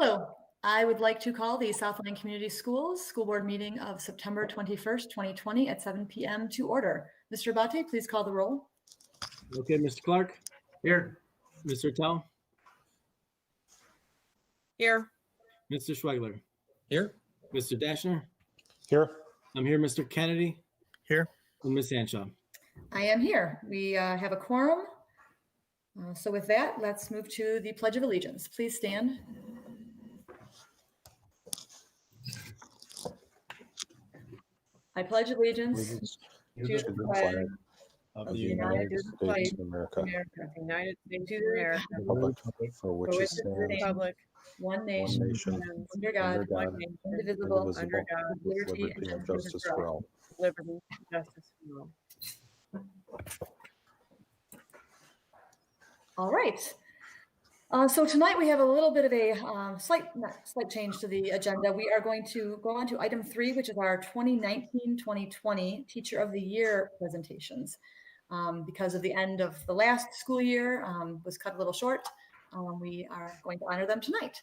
Hello, I would like to call the Southland Community Schools School Board meeting of September 21st, 2020 at 7 p.m. to order. Mr. Abate, please call the roll. Okay, Mr. Clark, Here. Mr. Tell, Here. Mr. Schwegler, Here. Mr. Dashner. Here. I'm here, Mr. Kennedy. Here. And Ms. Hanshaw. I am here. We have a quorum. So with that, let's move to the Pledge of Allegiance. Please stand. I pledge allegiance to the flag of of the the United States of America, The United States To of the America. republic for which it The stands, Republic, one one nation, nation, under God, under God, one nation, indivisible, under God, with with liberty and justice for all. liberty, and justice for all. All right. So tonight we have a little bit of a slight change to the agenda. We are going to go on to item 3, which is our 2019-2020 Teacher of the Year presentations. Because of the end of the last school year was cut a little short, we are going to honor them tonight.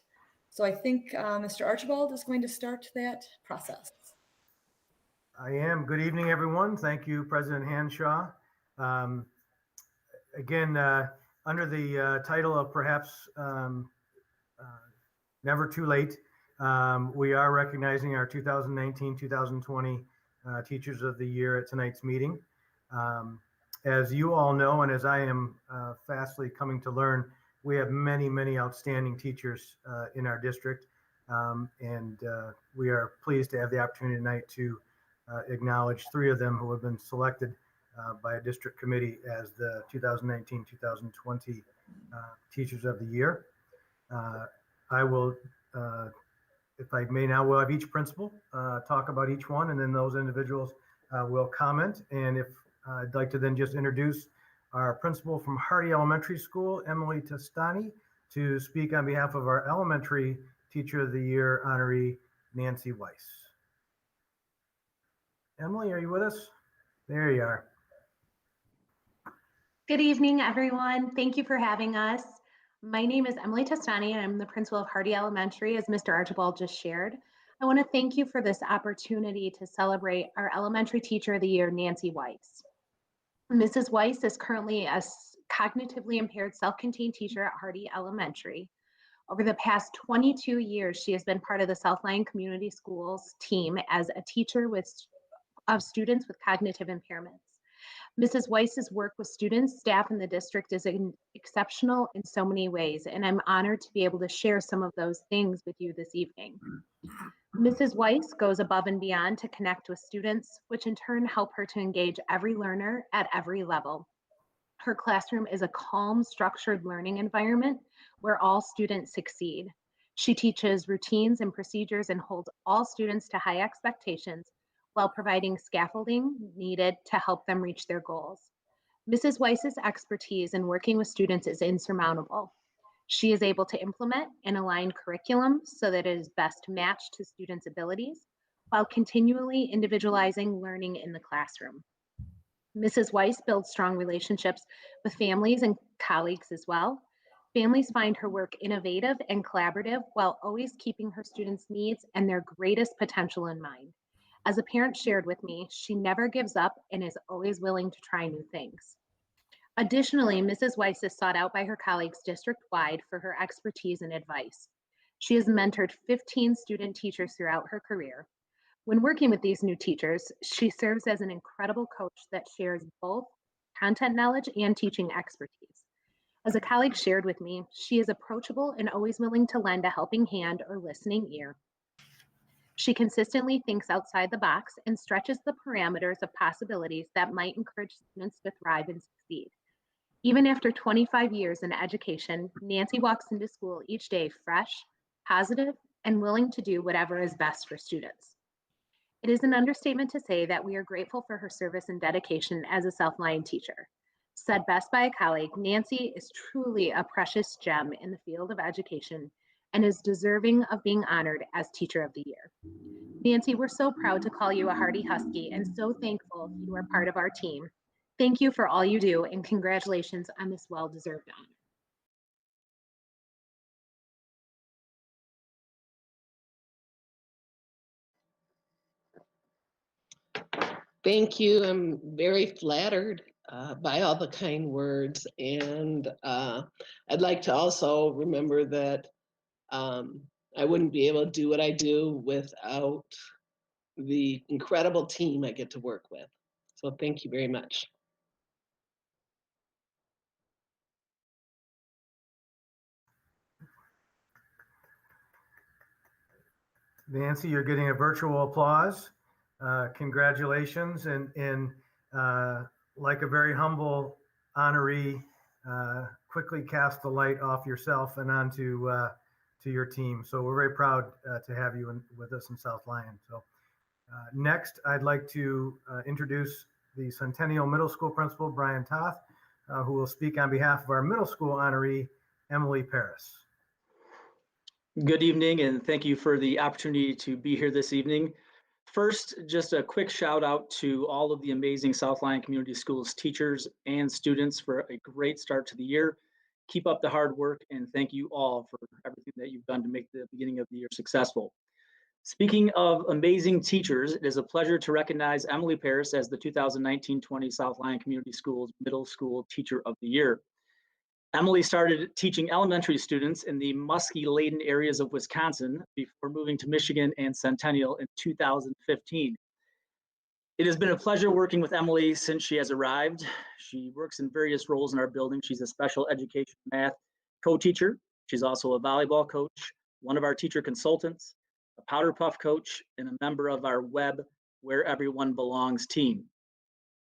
So I think Mr. Archibald is going to start that process. I am. Good evening, everyone. Thank you, President Hanshaw. Again, under the title of perhaps Never Too Late, we are recognizing our 2019-2020 Teachers of the Year at tonight's meeting. As you all know, and as I am fastly coming to learn, we have many, many outstanding teachers in our district. And we are pleased to have the opportunity tonight to acknowledge 3 of them who have been selected by a district committee as the 2019-2020 Teachers of the Year. I will, if I may now, we'll have each principal talk about each one, and then those individuals will comment. And if I'd like to then just introduce our principal from Hardy Elementary School, Emily Testani, to speak on behalf of our Elementary Teacher of the Year honoree, Nancy Weiss. Emily, are you with us? There you are. Good evening, everyone. Thank you for having us. My name is Emily Testani, and I'm the principal of Hardy Elementary, as Mr. Archibald just shared. I want to thank you for this opportunity to celebrate our Elementary Teacher of the Year, Nancy Weiss. Mrs. Weiss is currently a cognitively impaired self-contained teacher at Hardy Elementary. Over the past 22 years, she has been part of the Southland Community Schools team as a teacher of students with cognitive impairments. Mrs. Weiss's work with students, staff, and the district is exceptional in so many ways, and I'm honored to be able to share some of those things with you this evening. Mrs. Weiss goes above and beyond to connect with students, which in turn help her to engage every learner at every level. Her classroom is a calm, structured learning environment where all students succeed. She teaches routines and procedures and holds all students to high expectations, while providing scaffolding needed to help them reach their goals. Mrs. Weiss's expertise in working with students is insurmountable. She is able to implement and align curriculum so that it is best matched to students' abilities, while continually individualizing learning in the classroom. Mrs. Weiss builds strong relationships with families and colleagues as well. Families find her work innovative and collaborative while always keeping her students' needs and their greatest potential in mind. As a parent shared with me, she never gives up and is always willing to try new things. Additionally, Mrs. Weiss is sought out by her colleagues district-wide for her expertise and advice. She has mentored 15 student teachers throughout her career. When working with these new teachers, she serves as an incredible coach that shares both content knowledge and teaching expertise. As a colleague shared with me, she is approachable and always willing to lend a helping hand or listening ear. She consistently thinks outside the box and stretches the parameters of possibilities that might encourage students to thrive and succeed. Even after 25 years in education, Nancy walks into school each day fresh, positive, and willing to do whatever is best for students. It is an understatement to say that we are grateful for her service and dedication as a Southline teacher. Said best by a colleague, Nancy is truly a precious gem in the field of education and is deserving of being honored as Teacher of the Year. Nancy, we're so proud to call you a Hardy Husky and so thankful you are part of our team. Thank you for all you do, and congratulations on this well-deserved honor. Thank you. I'm very flattered by all the kind words. And I'd like to also remember that I wouldn't be able to do what I do without the incredible team I get to work with. So thank you very much. Nancy, you're getting a virtual applause. Congratulations. And like a very humble honoree, quickly cast the light off yourself and onto to your team. So we're very proud to have you with us in South Lyon. So next, I'd like to introduce the Centennial Middle School Principal, Brian Toth, who will speak on behalf of our middle school honoree, Emily Paris. Good evening, and thank you for the opportunity to be here this evening. First, just a quick shout out to all of the amazing South Lyon Community Schools teachers and students for a great start to the year. Keep up the hard work, and thank you all for everything that you've done to make the beginning of the year successful. Speaking of amazing teachers, it is a pleasure to recognize Emily Paris as the 2019-20 South Lyon Community Schools Middle School Teacher of the Year. Emily started teaching elementary students in the musky-laden areas of Wisconsin before moving to Michigan and Centennial in 2015. It has been a pleasure working with Emily since she has arrived. She works in various roles in our building. She's a special education math co-teacher. She's also a volleyball coach, one of our teacher consultants, a powder puff coach, and a member of our Web Where Everyone Belongs team.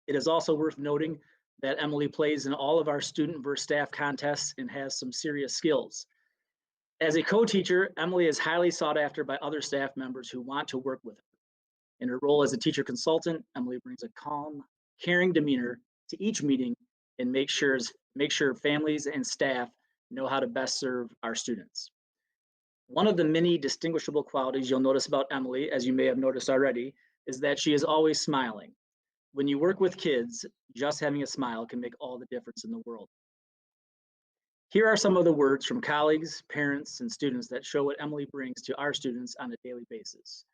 It is also worth noting that Emily plays in all of our student versus staff contests and has some serious skills. As a co-teacher, Emily is highly sought after by other staff members who want to work with her. In her role as a teacher consultant, Emily brings a calm, caring demeanor to each meeting and make sure families and staff know how to best serve our students. One of the many distinguishable qualities you'll notice about Emily, as you may have noticed already, is that she is always smiling. When you work with kids, just having a smile can make all the difference in the world. Here are some of the words from colleagues, parents, and students that show what Emily brings to our students on a daily basis.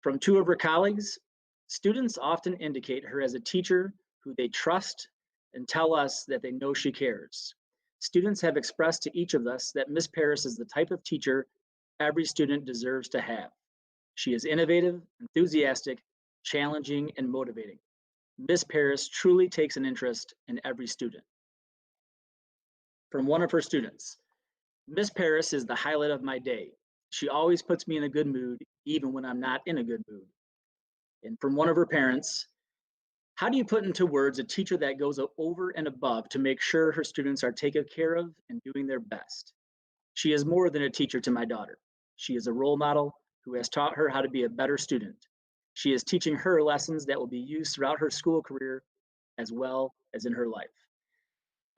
From two of her colleagues, students often indicate her as a teacher who they trust and tell us that they know she cares. Students have expressed to each of us that Ms. Paris is the type of teacher every student deserves to have. She is innovative, enthusiastic, challenging, and motivating. Ms. Paris truly takes an interest in every student. From one of her students, Ms. Paris is the highlight of my day. She always puts me in a good mood, even when I'm not in a good mood. And from one of her parents, how do you put into words a teacher that goes over and above to make sure her students are taken care of and doing their best? She is more than a teacher to my daughter. She is a role model who has taught her how to be a better student. She is teaching her lessons that will be used throughout her school career as well as in her life.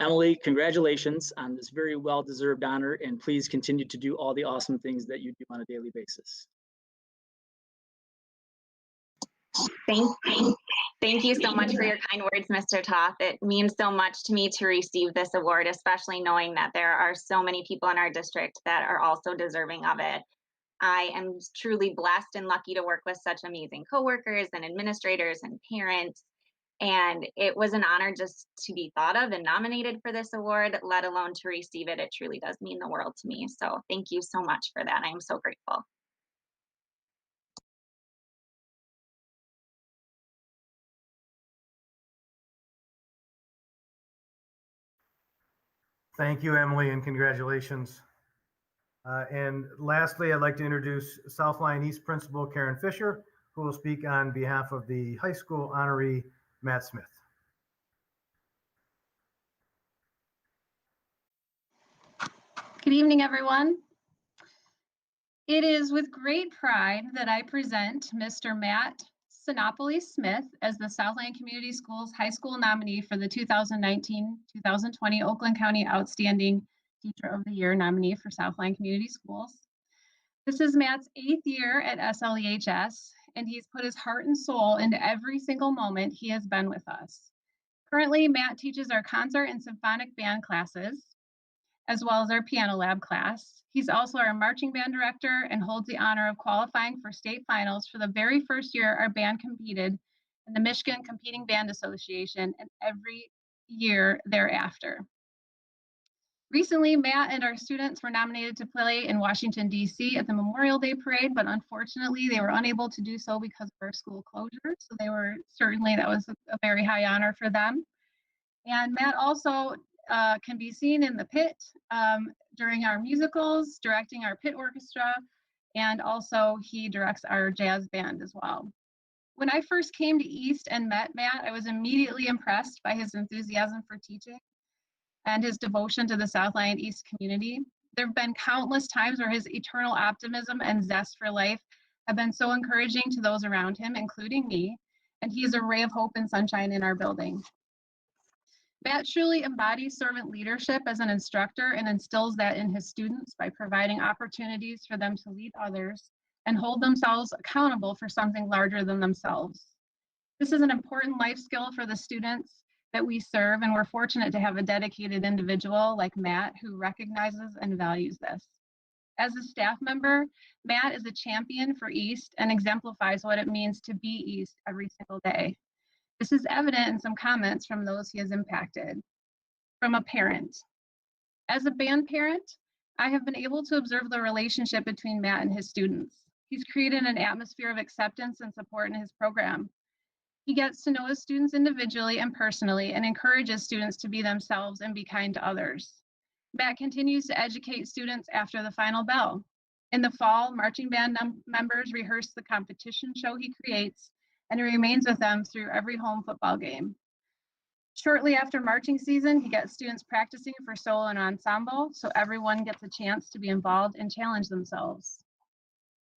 Emily, congratulations on this very well-deserved honor, and please continue to do all the awesome things that you do on a daily basis. Thank you so much for your kind words, Mr. Toth. It means so much to me to receive this award, especially knowing that there are so many people in our district that are also deserving of it. I am truly blessed and lucky to work with such amazing coworkers and administrators and parents. And it was an honor just to be thought of and nominated for this award, let alone to receive it. It truly does mean the world to me. So thank you so much for that. I'm so grateful. Thank you, Emily, and congratulations. And lastly, I'd like to introduce South Lyon East Principal Karen Fisher, who will speak on behalf of the high school honoree, Matt Smith. Good evening, everyone. It is with great pride that I present Mr. Matt Sinopoli Smith as the South Lyon Community Schools High School nominee for the 2019-2020 Oakland County Outstanding Teacher of the Year nominee for South Lyon Community Schools. This is Matt's 8th year at SLEHS, and he's put his heart and soul into every single moment he has been with us. Currently, Matt teaches our concert and symphonic band classes, as well as our piano lab class. He's also our marching band director and holds the honor of qualifying for state finals for the very first year our band competed and the Michigan Competing Band Association, and every year thereafter. Recently, Matt and our students were nominated to play in Washington, D.C. at the Memorial Day Parade, but unfortunately they were unable to do so because of our school closure. So that was a very high honor for them. And Matt also can be seen in the pit during our musicals, directing our pit orchestra, and also he directs our jazz band as well. When I first came to East and met Matt, I was immediately impressed by his enthusiasm for teaching and his devotion to the South Lyon East community. There have been countless times where his eternal optimism and zest for life have been so encouraging to those around him, including me, and he is a ray of hope and sunshine in our building. Matt truly embodies servant leadership as an instructor and instills that in his students by providing opportunities for them to lead others and hold themselves accountable for something larger than themselves. This is an important life skill for the students that we serve, and we're fortunate to have a dedicated individual like Matt who recognizes and values this. As a staff member, Matt is a champion for East and exemplifies what it means to be East every single day. This is evident in some comments from those he has impacted. From a parent. As a band parent, I have been able to observe the relationship between Matt and his students. He's created an atmosphere of acceptance and support in his program. He gets to know his students individually and personally and encourages students to be themselves and be kind to others. Matt continues to educate students after the final bell. In the fall, marching band members rehearse the competition show he creates, and he remains with them through every home football game. Shortly after marching season, he gets students practicing for solo and ensemble, so everyone gets a chance to be involved and challenge themselves.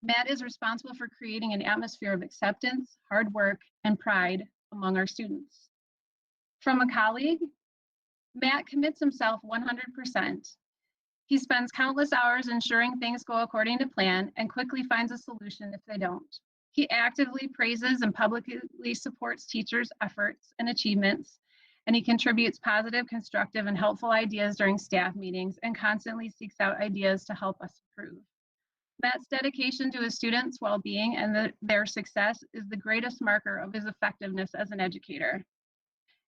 Matt is responsible for creating an atmosphere of acceptance, hard work, and pride among our students. From a colleague, Matt commits himself 100%. He spends countless hours ensuring things go according to plan and quickly finds a solution if they don't. He actively praises and publicly supports teachers' efforts and achievements, and he contributes positive, constructive, and helpful ideas during staff meetings and constantly seeks out ideas to help us improve. Matt's dedication to his students' well-being and their success is the greatest marker of his effectiveness as an educator.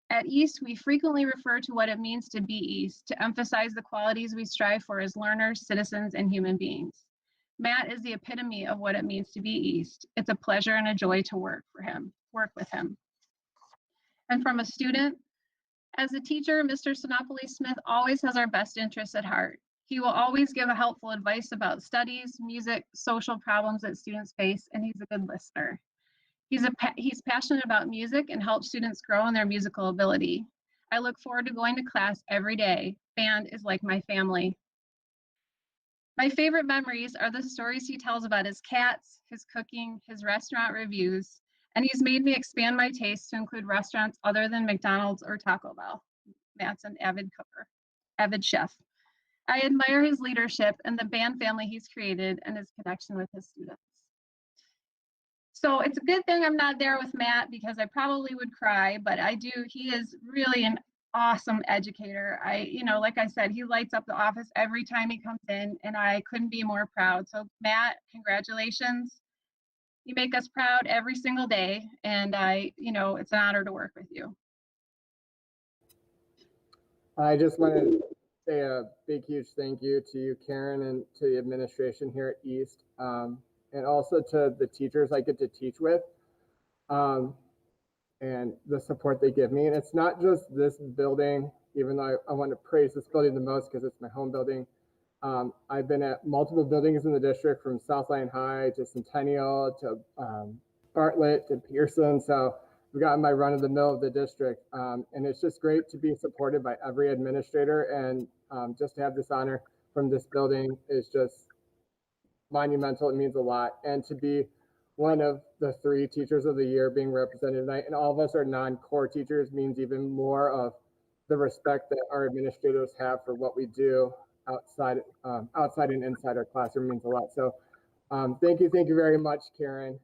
At East, we frequently refer to what it means to be East to emphasize the qualities we strive for as learners, citizens, and human beings. Matt is the epitome of what it means to be East. It's a pleasure and a joy to work with him. And from a student, as a teacher, Mr. Sinopoli-Smith always has our best interests at heart. He will always give helpful advice about studies, music, social problems that students face, and he's a good listener. He's passionate about music and helps students grow in their musical ability. I look forward to going to class every day. Band is like my family. My favorite memories are the stories he tells about his cats, his cooking, his restaurant reviews, and he's made me expand my taste to include restaurants other than McDonald's or Taco Bell. Matt's an avid cooker, avid chef. I admire his leadership and the band family he's created and his connection with his students. So it's a good thing I'm not there with Matt because I probably would cry, but he is really an awesome educator. Like I said, he lights up the office every time he comes in, and I couldn't be more proud. So Matt, congratulations. You make us proud every single day, and it's an honor to work with you. I just want to say a big, huge thank you to you, Karen, and to the administration here at East, and also to the teachers I get to teach with, and the support they give me. And it's not just this building, even though I want to praise this building the most because it's my home building. I've been at multiple buildings in the district, from South Lyon High to Centennial to Bartlett to Pearson. So I've gotten my run of the mill of the district. And it's just great to be supported by every administrator. And just to have this honor from this building is just monumental. It means a lot. And to be one of the 3 teachers of the year being represented tonight, and all of us are non-core teachers, means even more of the respect that our administrators have for what we do outside and inside our classroom. Means a lot. So thank you very much, Karen,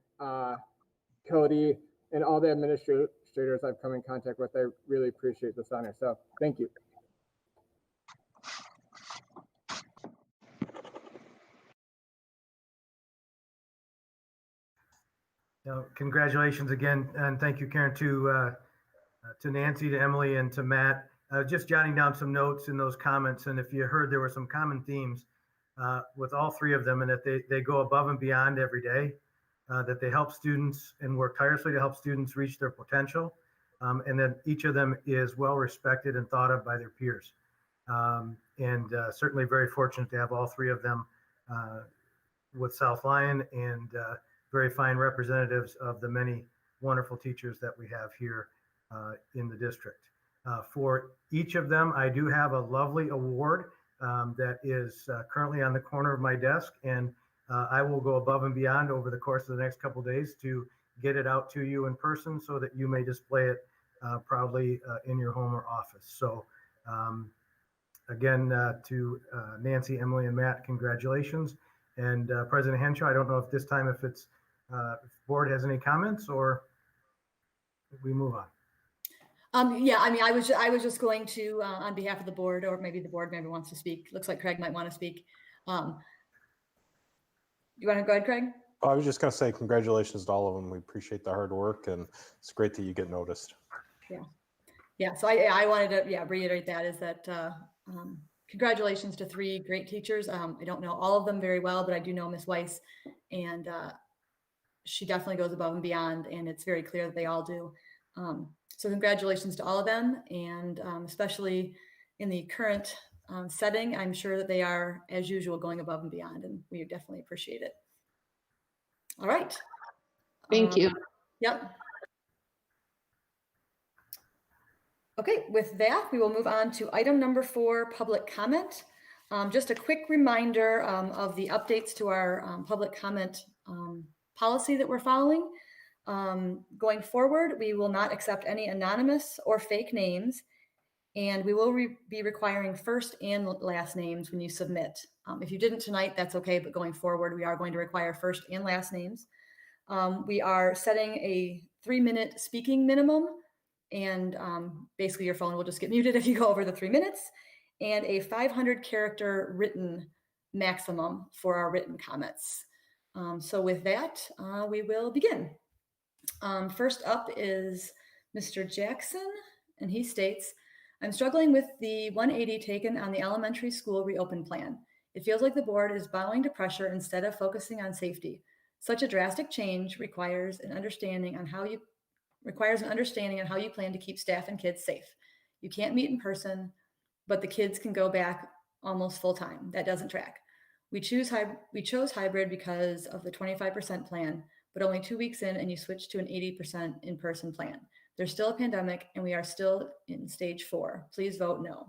Cody, and all the administrators I've come in contact with. I really appreciate this honor. So thank you. Congratulations again, and thank you, Karen, to Nancy, to Emily, and to Matt. Just jotting down some notes in those comments, and if you heard, there were some common themes with all three of them, and that they go above and beyond every day, that they help students and work tirelessly to help students reach their potential, and that each of them is well respected and thought of by their peers. And certainly very fortunate to have all three of them with South Lyon, and very fine representatives of the many wonderful teachers that we have here in the district. For each of them, I do have a lovely award that is currently on the corner of my desk, and I will go above and beyond over the course of the next couple of days to get it out to you in person so that you may display it proudly in your home or office. So again, to Nancy, Emily, and Matt, congratulations. And President Henshaw, I don't know if this time if the board has any comments or if we move on. Yeah, I mean, I was just going to, on behalf of the board, or maybe the board member wants to speak. Looks like Craig might want to speak. You want to go ahead, Craig? I was just going to say congratulations to all of them. We appreciate the hard work, and it's great that you get noticed. Yeah. So I wanted to reiterate that is that congratulations to three great teachers. I don't know all of them very well, but I do know Miss Weiss, and she definitely goes above and beyond, and it's very clear that they all do. So congratulations to all of them, and especially in the current setting, I'm sure that they are, as usual, going above and beyond, and we definitely appreciate it. All right. Thank you. Yep. Okay, with that, we will move on to item number 4, public comment. Just a quick reminder of the updates to our public comment policy that we're following. Going forward, we will not accept any anonymous or fake names, and we will be requiring first and last names when you submit. If you didn't tonight, that's okay, but going forward, we are going to require first and last names. We are setting a 3-minute speaking minimum, and basically your phone will just get muted if you go over the 3 minutes, and a 500-character written maximum for our written comments. So with that, we will begin. First up is Mr. Jackson, and he states, I'm struggling with the 180 taken on the elementary school reopen plan. It feels like the board is bowing to pressure instead of focusing on safety. Such a drastic change requires an understanding on how you plan to keep staff and kids safe. You can't meet in person, but the kids can go back almost full time. That doesn't track. We chose hybrid because of the 25% plan, but only 2 weeks in and you switch to an 80% in-person plan. There's still a pandemic and we are still in stage 4. Please vote no.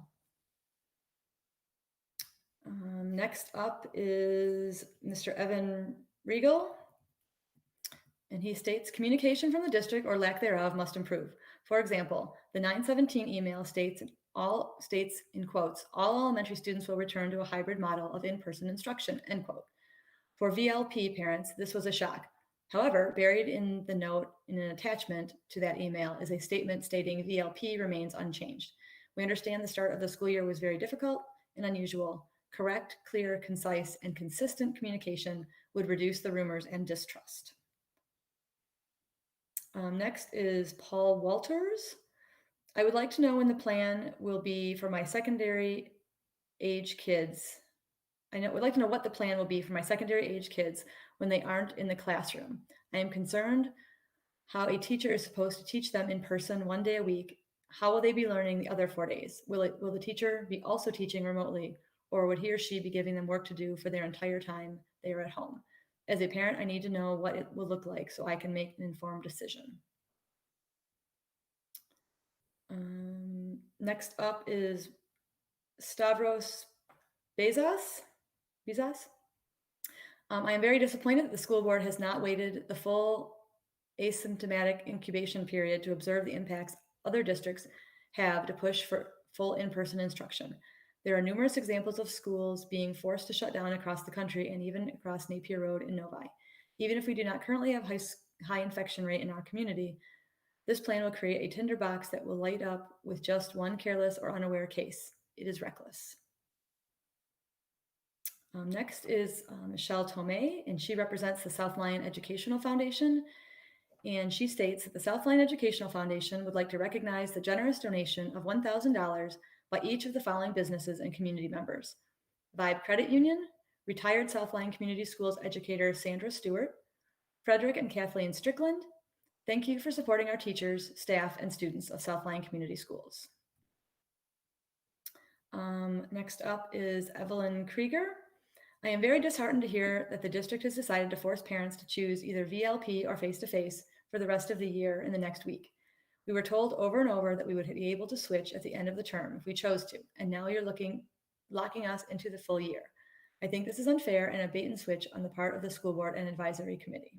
Next up is Mr. Evan Regal. And he states, communication from the district or lack thereof must improve. For example, the 917 email states in quotes, all elementary students will return to a hybrid model of in-person instruction, end quote. For VLP parents, this was a shock. However, buried in the note in an attachment to that email is a statement stating VLP remains unchanged. We understand the start of the school year was very difficult and unusual. Correct, clear, concise, and consistent communication would reduce the rumors and distrust. Next is Paul Walters. I would like to know when the plan will be for my secondary age kids. Would like to know what the plan will be for my secondary age kids when they aren't in the classroom. I am concerned how a teacher is supposed to teach them in person 1 day a week. How will they be learning the other 4 days? Will the teacher be also teaching remotely, or would he or she be giving them work to do for their entire time they are at home? As a parent, I need to know what it will look like so I can make an informed decision. Next up is Stavros Bezos. I am very disappointed that the school board has not waited the full asymptomatic incubation period to observe the impacts other districts have to push for full in-person instruction. There are numerous examples of schools being forced to shut down across the country and even across Napier Road in Novi. Even if we do not currently have high infection rate in our community, this plan will create a tinderbox that will light up with just one careless or unaware case. It is reckless. Next is Michelle Tomei, and she represents the South Lyon Educational Foundation. And she states that the Southline Educational Foundation would like to recognize the generous donation of $1,000 by each of the following businesses and community members: Vibe Credit Union, retired Southline Community Schools educator Sandra Stewart, Frederick and Kathleen Strickland. Thank you for supporting our teachers, staff, and students of Southline Community Schools. Next up is Evelyn Krieger. I am very disheartened to hear that the district has decided to force parents to choose either VLP or face-to-face for the rest of the year in the next week. We were told over and over that we would be able to switch at the end of the term if we chose to, and now you're locking us into the full year. I think this is unfair and a bait and switch on the part of the school board and advisory committee.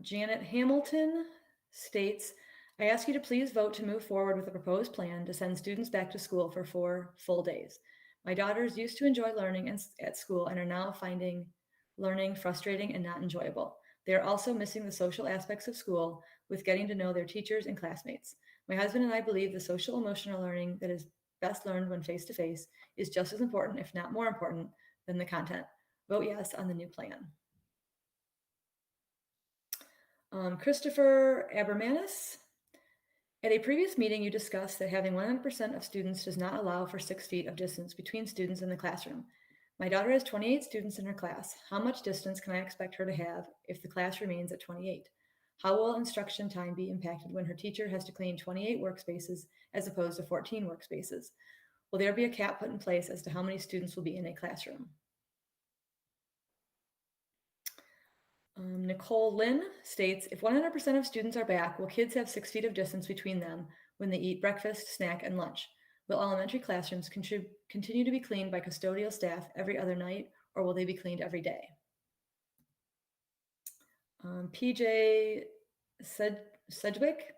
Janet Hamilton states, I ask you to please vote to move forward with a proposed plan to send students back to school for 4 full days. My daughters used to enjoy learning at school and are now finding learning frustrating and not enjoyable. They are also missing the social aspects of school with getting to know their teachers and classmates. My husband and I believe the social emotional learning that is best learned when face-to-face is just as important, if not more important, than the content. Vote yes on the new plan. Christopher Abermanis. At a previous meeting, you discussed that having 100% of students does not allow for 6 feet of distance between students in the classroom. My daughter has 28 students in her class. How much distance can I expect her to have if the class remains at 28? How will instruction time be impacted when her teacher has to clean 28 workspaces as opposed to 14 workspaces? Will there be a cap put in place as to how many students will be in a classroom? Nicole Lynn states, if 100% of students are back, will kids have 6 feet of distance between them when they eat breakfast, snack, and lunch? Will elementary classrooms continue to be cleaned by custodial staff every other night, or will they be cleaned every day? PJ Sedgwick,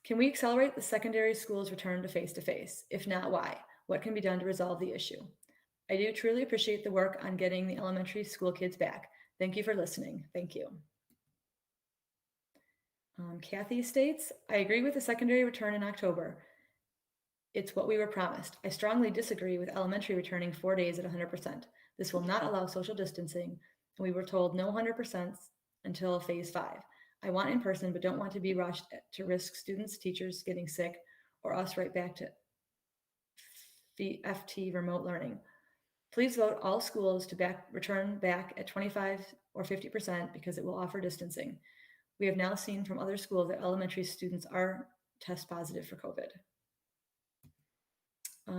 can we accelerate the secondary schools return to face-to-face? If not, why? What can be done to resolve the issue? I do truly appreciate the work on getting the elementary school kids back. Thank you for listening. Thank you. Kathy states, I agree with the secondary return in October. It's what we were promised. I strongly disagree with elementary returning 4 days at 100%. This will not allow social distancing, and we were told no 100% until phase 5. I want in person, but don't want to be rushed to risk students, teachers getting sick, or us right back to FT remote learning. Please vote all schools to return back at 25 or 50% because it will offer distancing. We have now seen from other schools that elementary students are test positive for COVID.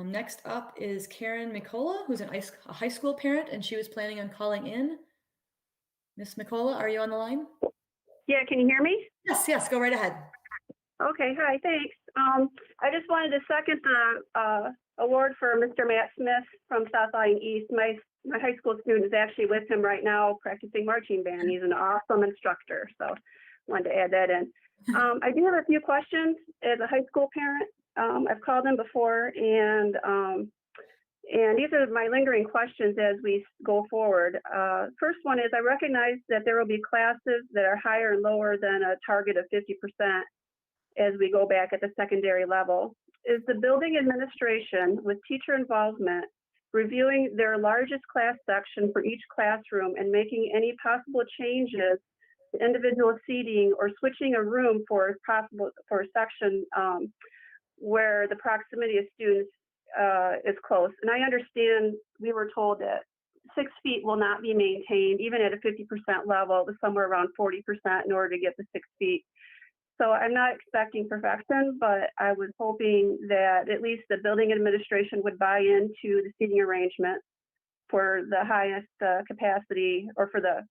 Next up is Karen Mikola, who's a high school parent, and she was planning on calling in. Miss Mikola, are you on the line? Yeah, can you hear me? Yes, go right ahead. Okay, hi, thanks. I just wanted to second the award for Mr. Matt Smith from Southline East. My high school student is actually with him right now practicing marching band. He's an awesome instructor, so wanted to add that in. I do have a few questions as a high school parent. I've called in before, and these are my lingering questions as we go forward. First one is, I recognize that there will be classes that are higher and lower than a target of 50% as we go back at the secondary level. Is the building administration, with teacher involvement, reviewing their largest class section for each classroom and making any possible changes to individual seating or switching a room for a section where the proximity of students is close? And I understand we were told that 6 feet will not be maintained even at a 50% level, somewhere around 40% in order to get the 6 feet. So I'm not expecting perfection, but I was hoping that at least the building administration would buy into the seating arrangement for the highest capacity, or for the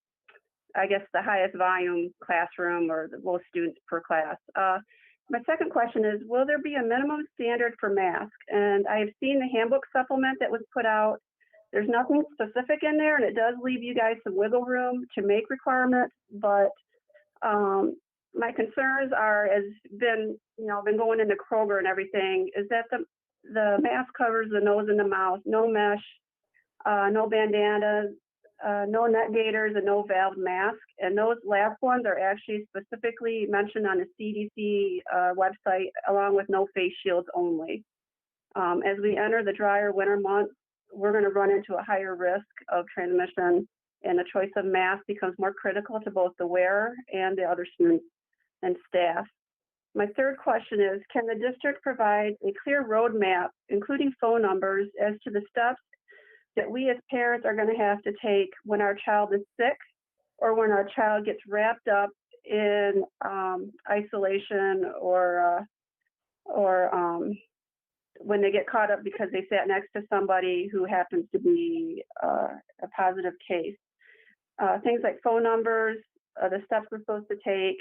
highest volume classroom, or the most students per class. My second question is, will there be a minimum standard for masks? And I have seen the handbook supplement that was put out. There's nothing specific in there, and it does leave you guys some wiggle room to make requirements, but my concerns are, as been going into Kroger and everything, is that the mask covers the nose and the mouth, no mesh, no bandanas, no neck gaiters, and no valve mask. And those last ones are actually specifically mentioned on the CDC website, along with no face shields only. As we enter the drier winter months, we're going to run into a higher risk of transmission and the choice of mask becomes more critical to both the wearer and the other students and staff. My third question is, can the district provide a clear roadmap, including phone numbers, as to the steps that we as parents are going to have to take when our child is sick or when our child gets wrapped up in isolation or when they get caught up because they sat next to somebody who happens to be a positive case. Things like phone numbers, the steps we're supposed to take,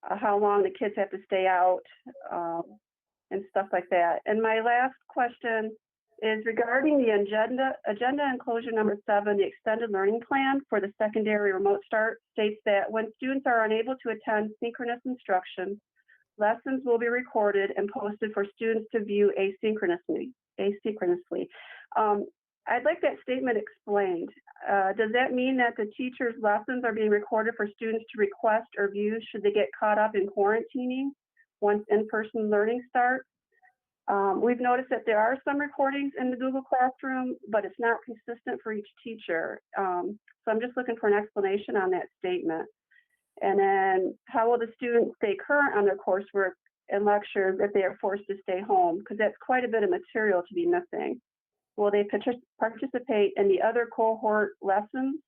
how long the kids have to stay out, and stuff like that. And my last question is regarding the agenda enclosure number 7, the extended learning plan for the secondary remote start states that when students are unable to attend synchronous instruction, lessons will be recorded and posted for students to view asynchronously. I'd like that statement explained. Does that mean that the teacher's lessons are being recorded for students to request or view should they get caught up in quarantining once in-person learning starts? We've noticed that there are some recordings in the Google Classroom, but it's not consistent for each teacher. So I'm just looking for an explanation on that statement. And then how will the students stay current on their coursework and lectures if they are forced to stay home? Because that's quite a bit of material to be missing. Will they participate in the other cohort lessons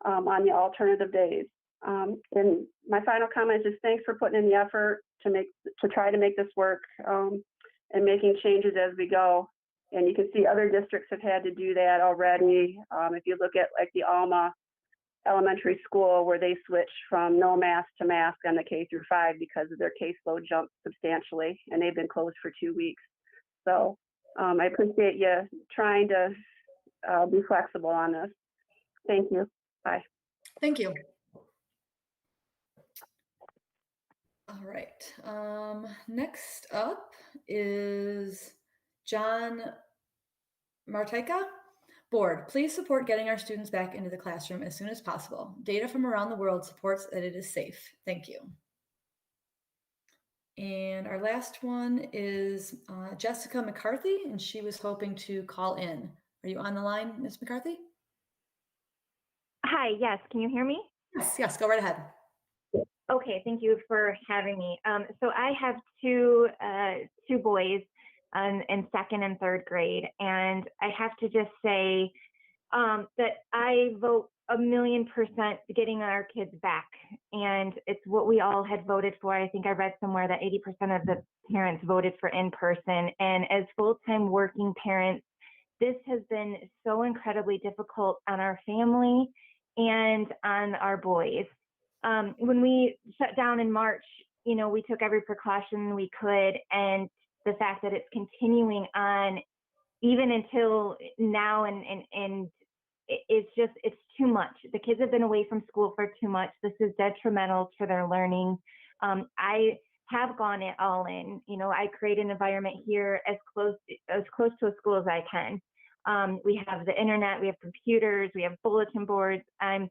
on the alternative days? And my final comment is just thanks for putting in the effort to try to make this work and making changes as we go. And you can see other districts have had to do that already. If you look at like the Alma Elementary School, where they switched from no mask to mask on the K through 5 because of their caseload jumped substantially, and they've been closed for 2 weeks. So I appreciate you trying to be flexible on this. Thank you. Bye. Thank you. All right. Next up is John Martika. Board, please support getting our students back into the classroom as soon as possible. Data from around the world supports that it is safe. Thank you. And our last one is Jessica McCarthy, and she was hoping to call in. Are you on the line, Ms. McCarthy? Hi, yes, can you hear me? Yes, go right ahead. Okay, thank you for having me. So I have two boys in 2nd and 3rd grade, and I have to just say that I vote 1,000,000% getting our kids back, and it's what we all had voted for. I think I read somewhere that 80% of the parents voted for in-person, and as full-time working parents, this has been so incredibly difficult on our family and on our boys. When we shut down in March, you know, we took every precaution we could, and the fact that it's continuing on even until now and it's too much. The kids have been away from school for too much. This is detrimental to their learning. I have gone it all in. You know, I create an environment here as close to a school as I can. We have the internet, we have computers, we have bulletin boards. I'm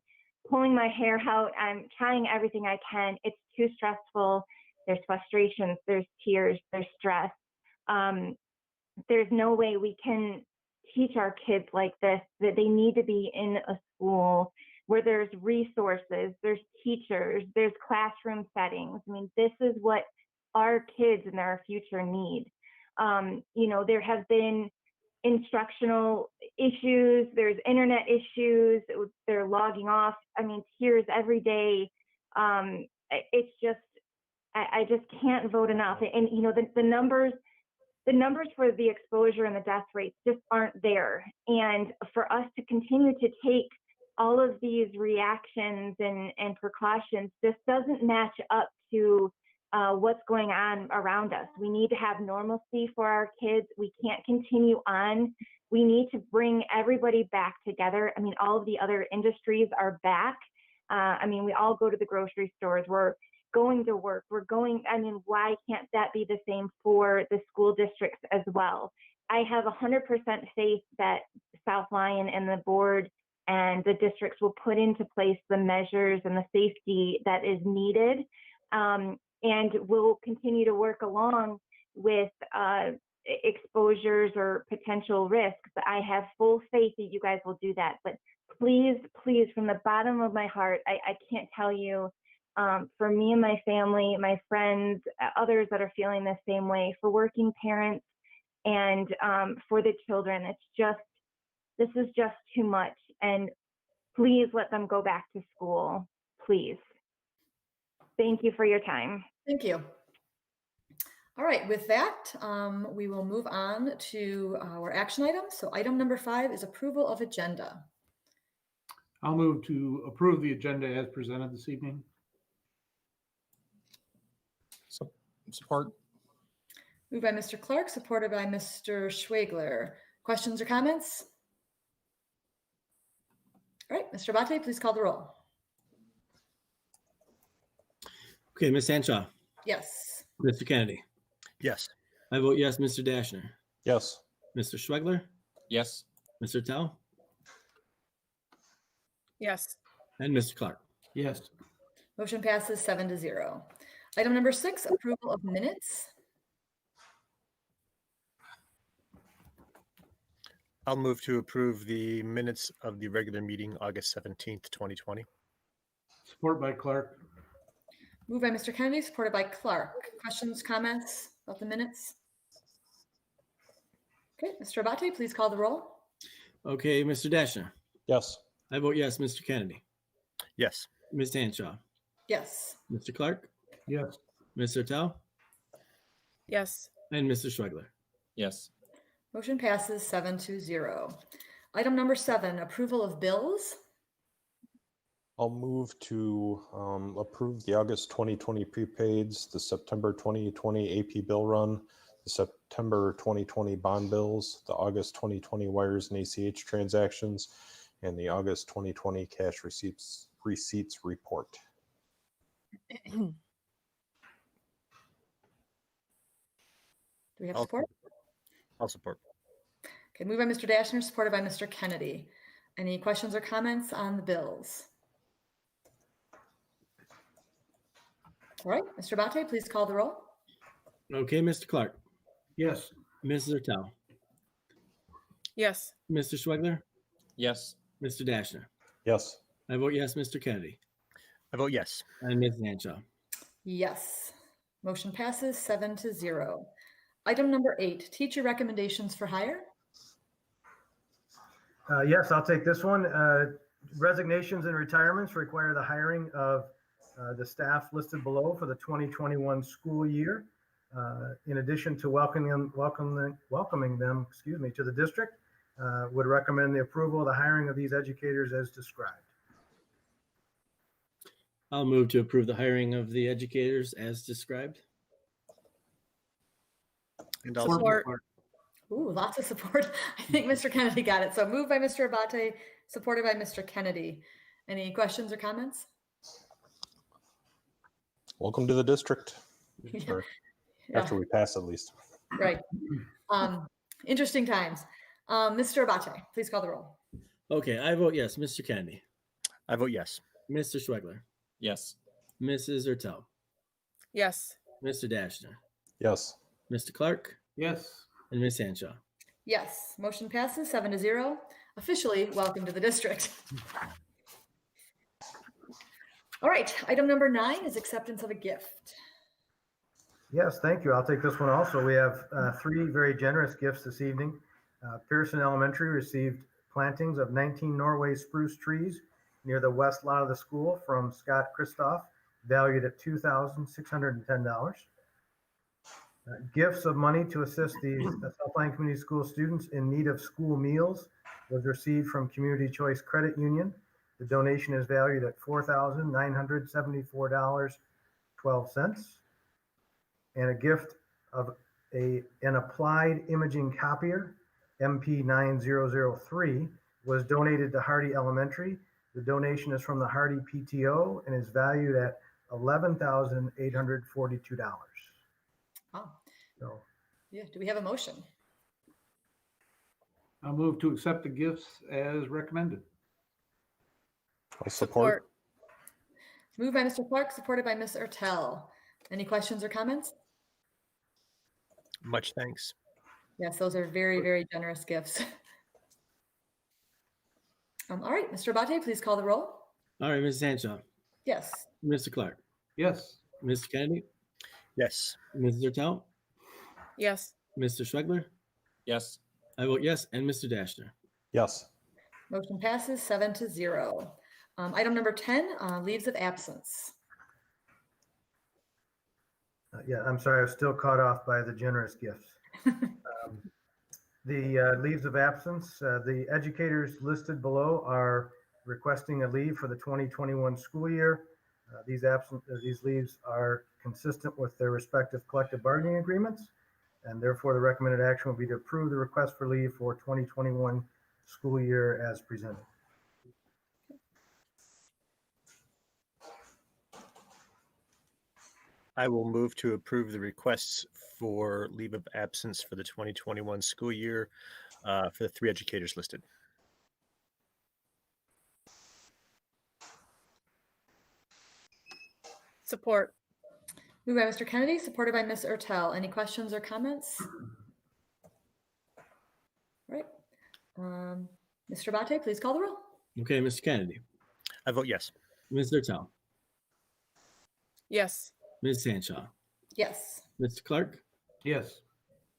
pulling my hair out. I'm trying everything I can. It's too stressful. There's frustrations, there's tears, there's stress. There's no way we can teach our kids like this, that they need to be in a school where there's resources, there's teachers, there's classroom settings. I mean, this is what our kids and our future need. You know, there have been instructional issues, there's internet issues, they're logging off. I mean, tears every day. It's just, I just can't vote enough. And, you know, the numbers for the exposure and the death rates just aren't there. And for us to continue to take all of these reactions and precautions, this doesn't match up to what's going on around us. We need to have normalcy for our kids. We can't continue on. We need to bring everybody back together. I mean, all of the other industries are back. I mean, we all go to the grocery stores. We're going to work. I mean, why can't that be the same for the school districts as well? I have 100% faith that South Lyon and the board and the districts will put into place the measures and the safety that is needed. And we'll continue to work along with exposures or potential risks. I have full faith that you guys will do that. But please, please, from the bottom of my heart, I can't tell you, for me and my family, my friends, others that are feeling the same way, for working parents and for the children, this is just too much. And please let them go back to school, please. Thank you for your time. Thank you. All right, with that, we will move on to our action items. So item number 5 is approval of agenda. I'll move to approve the agenda as presented this evening. Support. Moved by Mr. Clark, supported by Mr. Schwegler. Questions or comments? All right, Mr. Abate, please call the roll. Okay, Ms. Hanshaw, Yes. Mr. Kennedy. Yes. I vote yes, Mr. Dashner. Yes. Mr. Schwegler, Yes. Mr. Tell, Yes. and Mr. Clark. Yes. Motion passes 7-0. Item number 6, approval of minutes. I'll move to approve the minutes of the regular meeting, August 17th, 2020. Support by Clark. Moved by Mr. Kennedy, supported by Clark. Questions, comments about the minutes? Okay, Mr. Abate, please call the roll. Okay, Mr. Dashner. Yes. I vote yes, Mr. Kennedy. Yes. Ms. Hanshaw, Yes. Mr. Clark, Yes. Mr. Tell, Yes. and Mr. Schwegler. Yes. Motion passes 7-0. Item number 7, approval of bills. I'll move to approve the August 2020 prepaids, the September 2020 AP bill run, the September 2020 bond bills, the August 2020 wires and ACH transactions, and the August 2020 cash receipts report. Do we have support? I'll support. Okay, moved by Mr. Dashner, supported by Mr. Kennedy. Any questions or comments on the bills? All right, Mr. Abate, please call the roll. Okay, Mr. Clark, Yes. Mrs. Tell, Yes. Mr. Schwegler, Yes. Mr. Dashner. Yes. I vote yes, Mr. Kennedy, I vote yes. and Ms. Hanshaw. Yes. Motion passes 7-0. Item number 8, teacher recommendations for hire. Yes, I'll take this one. Resignations and retirements require the hiring of the staff listed below for the 2021 school year. In addition to welcoming them, to the district, would recommend the approval of the hiring of these educators as described. I'll move to approve the hiring of the educators as described. And I'll Support. Ooh, lots of support. I think Mr. Kennedy got it. So moved by Mr. Abate, supported by Mr. Kennedy. Any questions or comments? Welcome to the district. Yeah. Or after we pass, at least. Right. Interesting times. Mr. Abate, please call the roll. Okay, I vote yes, Mr. Kennedy, I vote yes. Mr. Schwegler, Yes. Mrs. Ertel, Yes. Mr. Dashner, Yes. Mr. Clark, Yes. and Ms. Hanshaw. Yes, motion passes 7-0. Officially, welcome to the district. All right, item number 9 is acceptance of a gift. Yes, thank you. I'll take this one also. We have 3 very generous gifts this evening. Pearson Elementary received plantings of 19 Norway spruce trees near the west lot of the school from Scott Christoph, valued at $2,610. Gifts of money to assist the Southline Community School students in need of school meals was received from Community Choice Credit Union. The donation is valued at $4,974.12. And a gift of an applied imaging copier, MP9003, was donated to Hardy Elementary. The donation is from the Hardy PTO and is valued at $11,842. Oh, So yeah. Do we have a motion? I'll move to accept the gifts as recommended. I'll support. Moved by Mr. Clark, supported by Ms. Ertel. Any questions or comments? Much thanks. Yes, those are very, very generous gifts. All right, Mr. Abate, please call the roll. All right, Mrs. Hanshaw, Yes. Mr. Clark, Yes. Mr. Kennedy, Yes. Mrs. Ertel, Yes. Mr. Schwegler. Yes. I vote yes, and Mr. Dashner. Yes. Motion passes 7-0. Item number 10, leaves of absence. Yeah, I'm sorry, I was still caught off by the generous gifts. The leaves of absence, the educators listed below are requesting a leave for the 2021 school year. These leaves are consistent with their respective collective bargaining agreements, and therefore the recommended action will be to approve the request for leave for 2021 school year as presented. I will move to approve the requests for leave of absence for the 2021 school year for the 3 educators listed. Support. Moved by Mr. Kennedy, supported by Ms. Ertel. Any questions or comments? All right. Mr. Abate, please call the roll. Okay, Mr. Kennedy, I vote yes. Ms. Ertel, Yes. Ms. Hanshaw, Yes. Mr. Clark. Yes.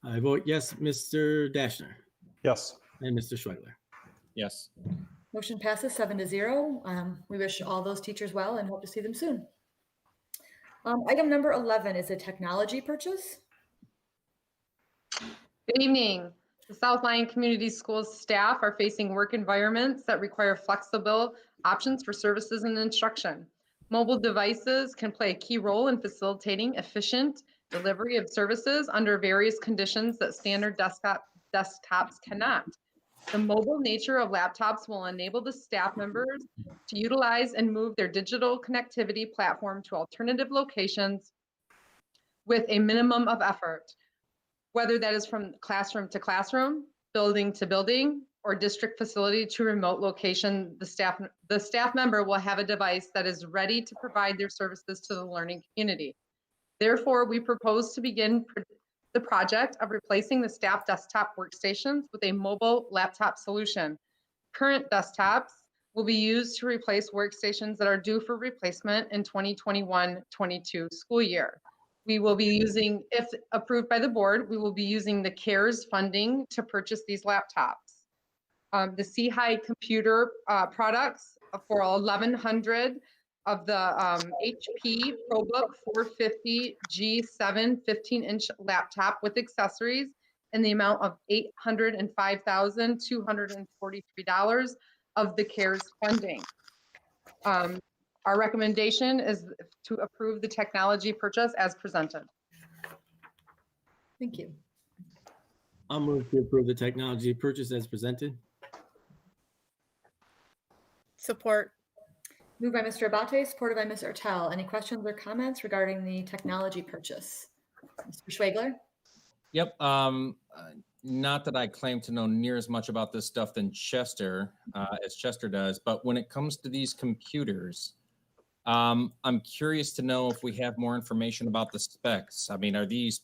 I vote yes, Mr. Dashner, Yes. and Mr. Schwegler. Yes. Motion passes 7-0. We wish all those teachers well and hope to see them soon. Item number 11 is a technology purchase. Good evening. The South Lyon Community Schools staff are facing work environments that require flexible options for services and instruction. Mobile devices can play a key role in facilitating efficient delivery of services under various conditions that standard desktops cannot. The mobile nature of laptops will enable the staff members to utilize and move their digital connectivity platform to alternative locations with a minimum of effort, whether that is from classroom to classroom, building to building, or district facility to remote location. The staff member will have a device that is ready to provide their services to the learning community. Therefore, we propose to begin the project of replacing the staff desktop workstations with a mobile laptop solution. Current desktops will be used to replace workstations that are due for replacement in 2021-22 school year. We will be using, if approved by the board, we will be using the CARES funding to purchase these laptops. The C-High computer products for 1,100 of the HP ProBook 450 G7 15-inch laptop with accessories in the amount of $805,243 of the CARES funding. Our recommendation is to approve the technology purchase as presented. Thank you. I'll move to approve the technology purchase as presented. Support. Moved by Mr. Abate, supported by Ms. Ertel. Any questions or comments regarding the technology purchase? Mr. Schwegler? Yep. Not that I claim to know near as much about this stuff than Chester, as Chester does, but when it comes to these computers, I'm curious to know if we have more information about the specs. I mean, are these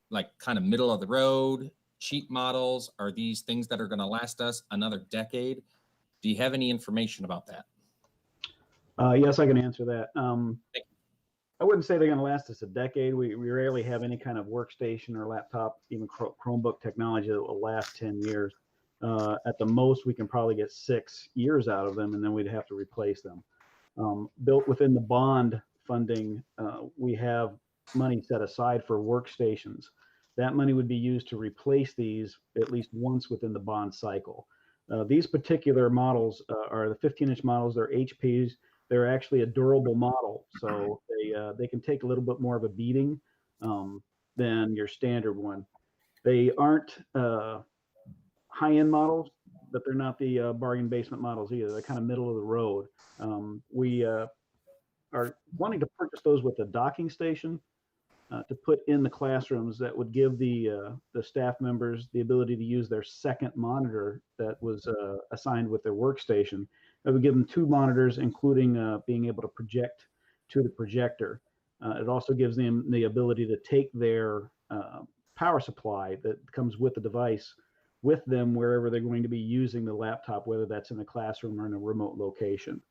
like kind of middle of the road, cheap models? Are these things that are going to last us another decade? Do you have any information about that? Yes, I can answer that. I wouldn't say they're going to last us a decade. We rarely have any kind of workstation or laptop, even Chromebook technology that will last 10 years. At the most, we can probably get 6 years out of them, and then we'd have to replace them. Built within the bond funding, we have money set aside for workstations. That money would be used to replace these at least once within the bond cycle. These particular models are the 15-inch models. They're HPs. They're actually a durable model, so they can take a little bit more of a beating than your standard one. They aren't high-end models, but they're not the bargain basement models either. They're kind of middle of the road. We are wanting to purchase those with a docking station to put in the classrooms that would give the staff members the ability to use their second monitor that was assigned with their workstation. That would give them 2 monitors, including being able to project to the projector. It also gives them the ability to take their power supply that comes with the device with them wherever they're going to be using the laptop, whether that's in a classroom or in a remote location.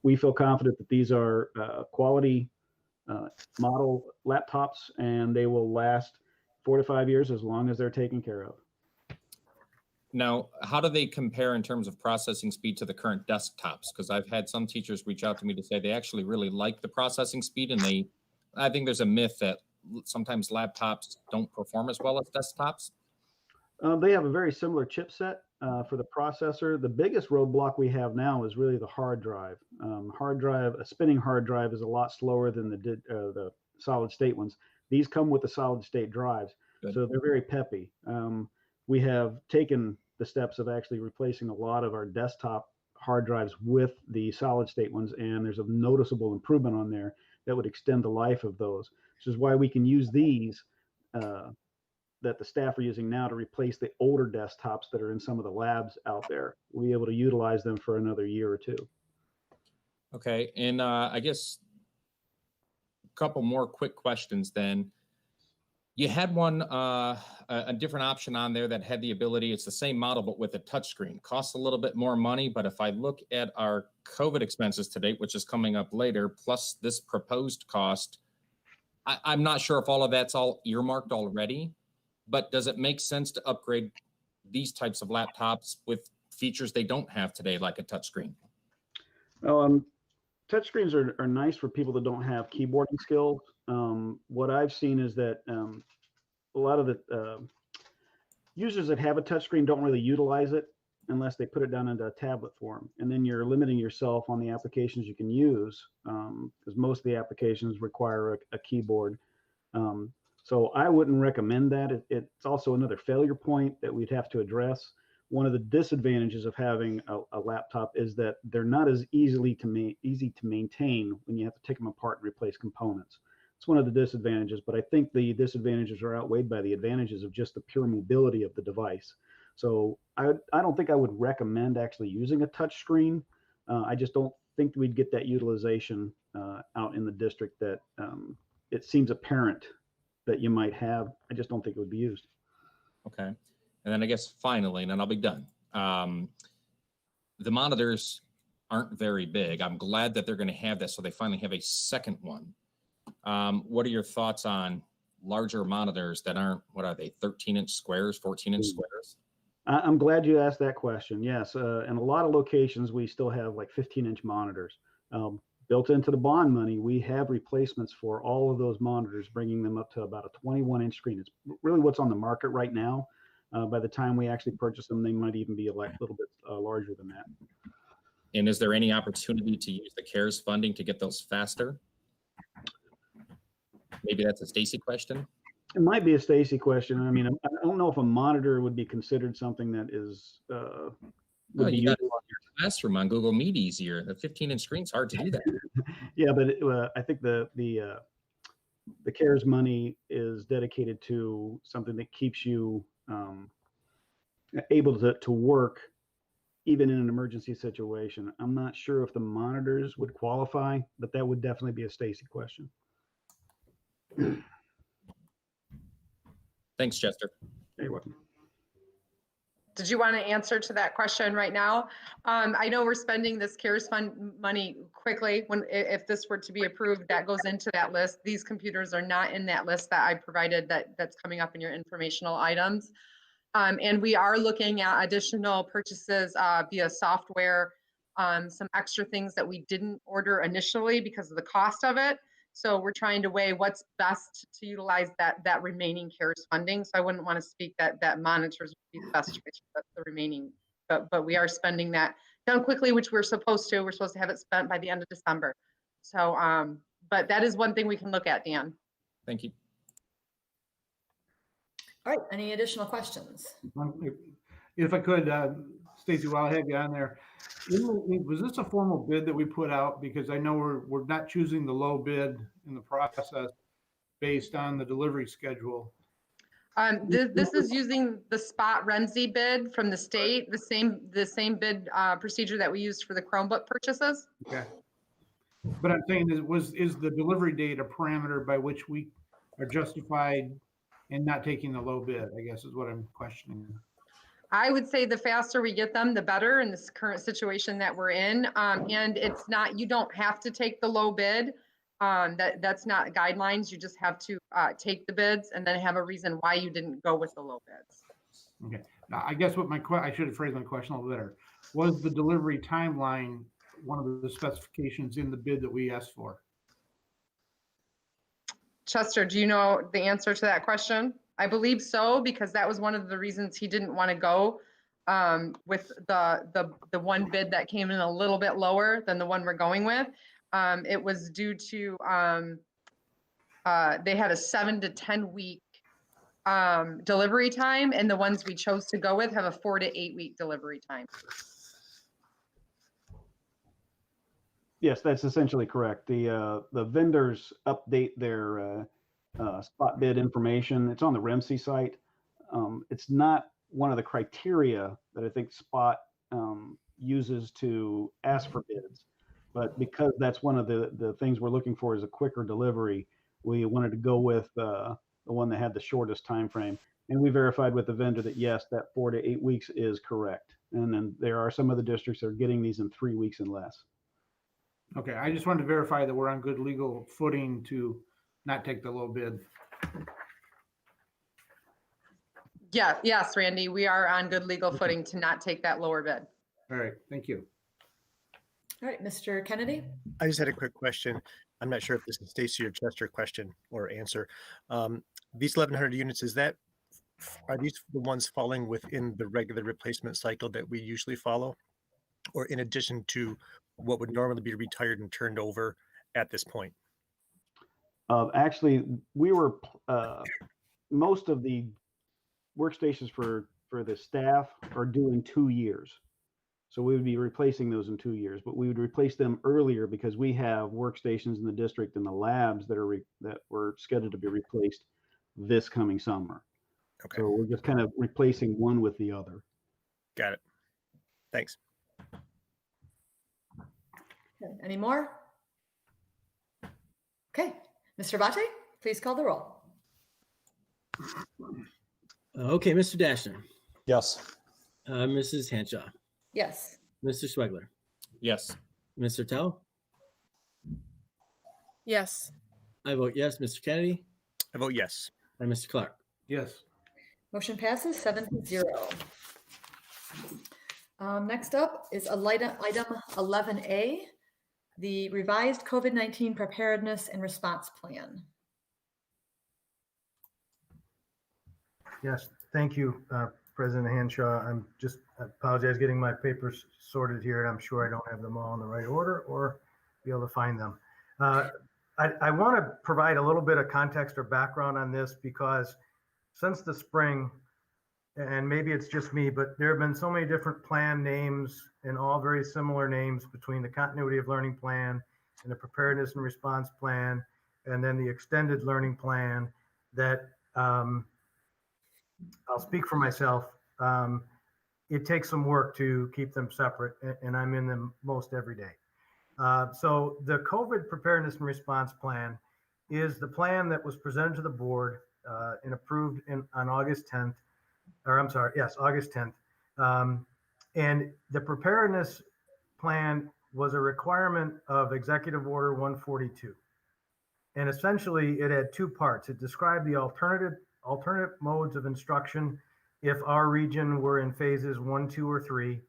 We feel confident that these are quality model laptops, and they will last 4 to 5 years as long as they're taken care of. Now, how do they compare in terms of processing speed to the current desktops? Because I've had some teachers reach out to me to say they actually really like the processing speed, and I think there's a myth that sometimes laptops don't perform as well as desktops. They have a very similar chipset for the processor. The biggest roadblock we have now is really the hard drive. A spinning hard drive is a lot slower than the solid state ones. These come with the solid state drives, so they're very peppy. We have taken the steps of actually replacing a lot of our desktop hard drives with the solid state ones, and there's a noticeable improvement on there that would extend the life of those, which is why we can use these that the staff are using now to replace the older desktops that are in some of the labs out there. We'll be able to utilize them for another year or two. Okay, and I guess a couple more quick questions then. You had one, a different option on there that had the ability, it's the same model, but with a touchscreen. Costs a little bit more money, but if I look at our COVID expenses to date, which is coming up later, plus this proposed cost, I'm not sure if all of that's all earmarked already, but does it make sense to upgrade these types of laptops with features they don't have today, like a touchscreen? Touchscreens are nice for people that don't have keyboarding skills. What I've seen is that a lot of the users that have a touchscreen don't really utilize it unless they put it down into a tablet form. And then you're limiting yourself on the applications you can use, because most of the applications require a keyboard. So I wouldn't recommend that. It's also another failure point that we'd have to address. One of the disadvantages of having a laptop is that they're not as easy to maintain when you have to take them apart and replace components. It's one of the disadvantages, but I think the disadvantages are outweighed by the advantages of just the pure mobility of the device. So I don't think I would recommend actually using a touch screen. I just don't think we'd get that utilization out in the district that it seems apparent that you might have. I just don't think it would be used. Okay. And then I guess finally, and then I'll be done. The monitors aren't very big. I'm glad that they're going to have that, so they finally have a second one. What are your thoughts on larger monitors that aren't, what are they, 13-inch squares, 14-inch squares? I'm glad you asked that question. Yes, in a lot of locations, we still have like 15-inch monitors. Built into the bond money, we have replacements for all of those monitors, bringing them up to about a 21-inch screen. It's really what's on the market right now. By the time we actually purchase them, they might even be a little bit larger than that. And is there any opportunity to use the CARES funding to get those faster? Maybe that's a Stacy question. It might be a Stacy question. I mean, I don't know if a monitor would be considered something that is. Well, you got your classroom on Google Meet easier. The 15-inch screen's hard to do that. Yeah, but I think the CARES money is dedicated to something that keeps you able to work even in an emergency situation. I'm not sure if the monitors would qualify, but that would definitely be a Stacy question. Thanks, Chester. You're welcome. Did you want to answer to that question right now? I know we're spending this CARES fund money quickly. If this were to be approved, that goes into that list. These computers are not in that list that I provided that's coming up in your informational items. And we are looking at additional purchases via software, some extra things that we didn't order initially because of the cost of it. So we're trying to weigh what's best to utilize that remaining CARES funding. So I wouldn't want to speak that monitors would be the best choice for the remaining, but we are spending that done quickly, which we're supposed to. We're supposed to have it spent by the end of December. So, but that is one thing we can look at, Dan. Thank you. All right, any additional questions? If I could, Stacy, while I have you on there, was this a formal bid that we put out? Because I know we're not choosing the low bid in the process based on the delivery schedule. This is using the spot Renzi bid from the state, the same bid procedure that we used for the Chromebook purchases. Okay. But I'm saying is the delivery date a parameter by which we are justified in not taking the low bid, I guess is what I'm questioning. I would say the faster we get them, the better in this current situation that we're in. And it's not, you don't have to take the low bid. That's not guidelines. You just have to take the bids and then have a reason why you didn't go with the low bids. Okay. Now, I guess what I should have phrased my question a little better. Was the delivery timeline one of the specifications in the bid that we asked for? Chester, do you know the answer to that question? I believe so, because that was one of the reasons he didn't want to go with the one bid that came in a little bit lower than the one we're going with. It was due to they had a 7 to 10 week delivery time, and the ones we chose to go with have a 4 to 8 week delivery time. Yes, that's essentially correct. The vendors update their spot bid information. It's on the REMC site. It's not one of the criteria that I think Spot uses to ask for bids, but because that's one of the things we're looking for is a quicker delivery, we wanted to go with the one that had the shortest time frame. And we verified with the vendor that yes, that 4 to 8 weeks is correct. And then there are some of the districts that are getting these in 3 weeks and less. Okay, I just wanted to verify that we're on good legal footing to not take the low bid. Yeah, yes, Randy, we are on good legal footing to not take that lower bid. All right, thank you. All right, Mr. Kennedy? I just had a quick question. I'm not sure if this is Stacy or Chester question or answer. These 1,100 units, are these the ones falling within the regular replacement cycle that we usually follow? Or in addition to what would normally be retired and turned over at this point? Actually, we were most of the workstations for the staff are due in 2 years. So we would be replacing those in 2 years, but we would replace them earlier because we have workstations in the district and the labs that were scheduled to be replaced this coming summer. Okay. So we're just kind of replacing one with the other. Got it. Thanks. Okay, any more? Okay, Mr. Abate, please call the roll. Okay, Mr. Dashner. Yes. Mrs. Hanshaw. Yes. Mr. Swegler. Yes. Mr. Tell. Yes. I vote yes. Mr. Kennedy. I vote yes. And Mr. Clark. Yes. Motion passes 7-0. Next up is item 11A, the revised COVID-19 preparedness and response plan. Yes, thank you, President Hanshaw. I apologize getting my papers sorted here, and I'm sure I don't have them all in the right order or be able to find them. I want to provide a little bit of context or background on this because since the spring, and maybe it's just me, but there have been so many different plan names and all very similar names between the continuity of learning plan and the preparedness and response plan, and then the extended learning plan that I'll speak for myself. It takes some work to keep them separate, and I'm in them most every day. So the COVID preparedness and response plan is the plan that was presented to the board and approved on August 10th, or I'm sorry, yes, August 10th. And the preparedness plan was a requirement of Executive Order 142. And essentially it had two parts. It described the alternate modes of instruction if our region were in phases 1, 2, or 3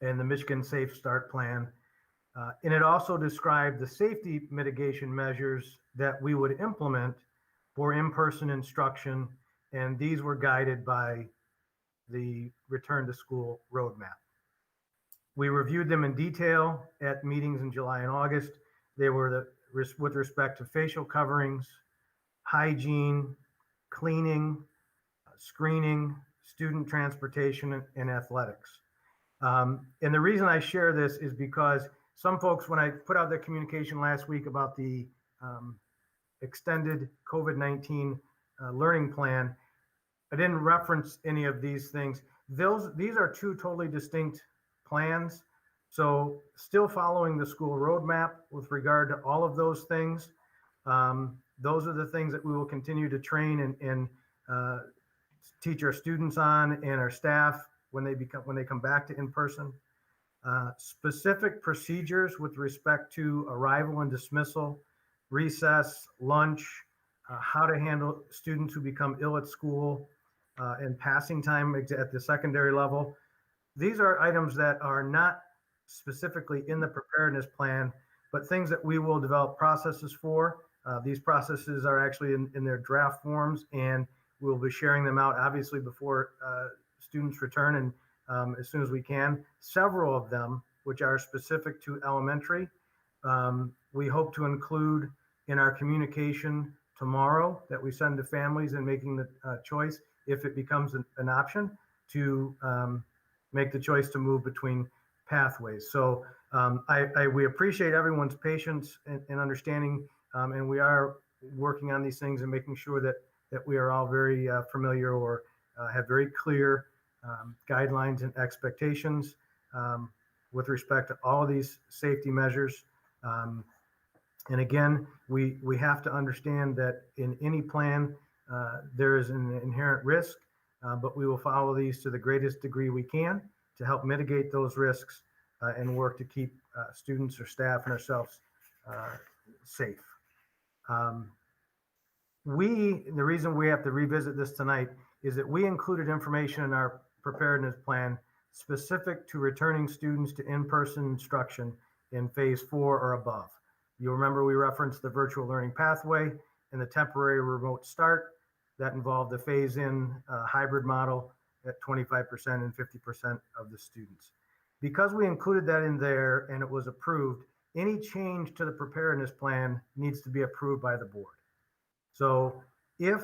in the Michigan Safe Start Plan. And it also described the safety mitigation measures that we would implement for in-person instruction. And these were guided by the return to school roadmap. We reviewed them in detail at meetings in July and August. They were with respect to facial coverings, hygiene, cleaning, screening, student transportation, and athletics. And the reason I share this is because some folks, when I put out that communication last week about the extended COVID-19 learning plan, I didn't reference any of these things. These are two totally distinct plans. So still following the school roadmap with regard to all of those things. Those are the things that we will continue to train and teach our students on and our staff when they come back to in-person. Specific procedures with respect to arrival and dismissal, recess, lunch, how to handle students who become ill at school, and passing time at the secondary level. These are items that are not specifically in the preparedness plan, but things that we will develop processes for. These processes are actually in their draft forms, and we'll be sharing them out obviously before students return and as soon as we can. Several of them, which are specific to elementary, we hope to include in our communication tomorrow that we send to families in making the choice, if it becomes an option, to make the choice to move between pathways. So we appreciate everyone's patience and understanding, and we are working on these things and making sure that we are all very familiar or have very clear guidelines and expectations with respect to all of these safety measures. And again, we have to understand that in any plan, there is an inherent risk, but we will follow these to the greatest degree we can to help mitigate those risks and work to keep students or staff and ourselves safe. The reason we have to revisit this tonight is that we included information in our preparedness plan specific to returning students to in-person instruction in phase 4 or above. You'll remember we referenced the virtual learning pathway and the temporary remote start that involved the phase-in hybrid model at 25% and 50% of the students. Because we included that in there and it was approved, any change to the preparedness plan needs to be approved by the board. So if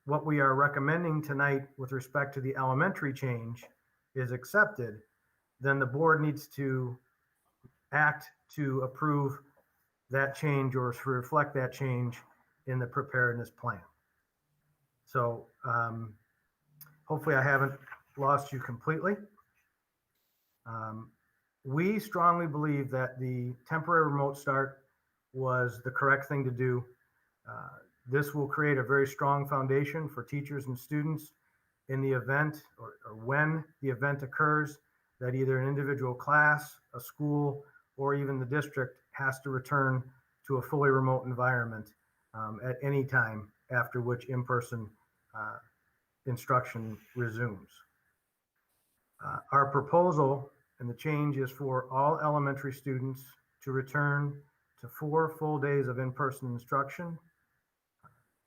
what we are recommending tonight with respect to the elementary change is accepted, then the board needs to act to approve that change or to reflect that change in the preparedness plan. So hopefully I haven't lost you completely. We strongly believe that the temporary remote start was the correct thing to do. This will create a very strong foundation for teachers and students in the event or when the event occurs that either an individual class, a school, or even the district has to return to a fully remote environment at any time after which in-person instruction resumes. Our proposal and the change is for all elementary students to return to 4 full days of in-person instruction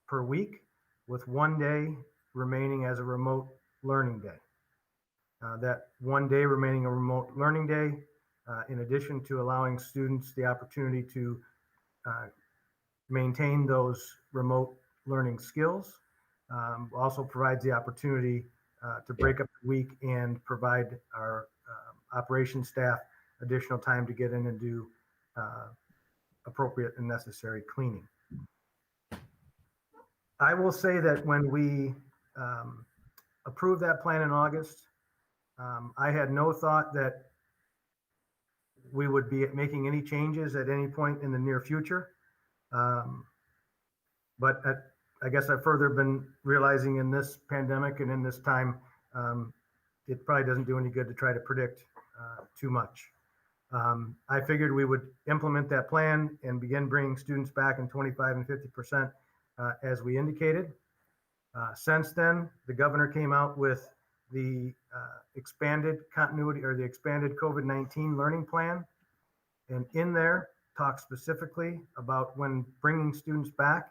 per week, with 1 day remaining as a remote learning day. That 1 day remaining a remote learning day, in addition to allowing students the opportunity to maintain those remote learning skills, also provides the opportunity to break up the week and provide our operations staff additional time to get in and do appropriate and necessary cleaning. I will say that when we approved that plan in August, I had no thought that we would be making any changes at any point in the near future. But I guess I've further been realizing in this pandemic and in this time, it probably doesn't do any good to try to predict too much. I figured we would implement that plan and begin bringing students back in 25 and 50% as we indicated. Since then, the governor came out with the expanded continuity or the expanded COVID-19 learning plan. And in there, talks specifically about when bringing students back,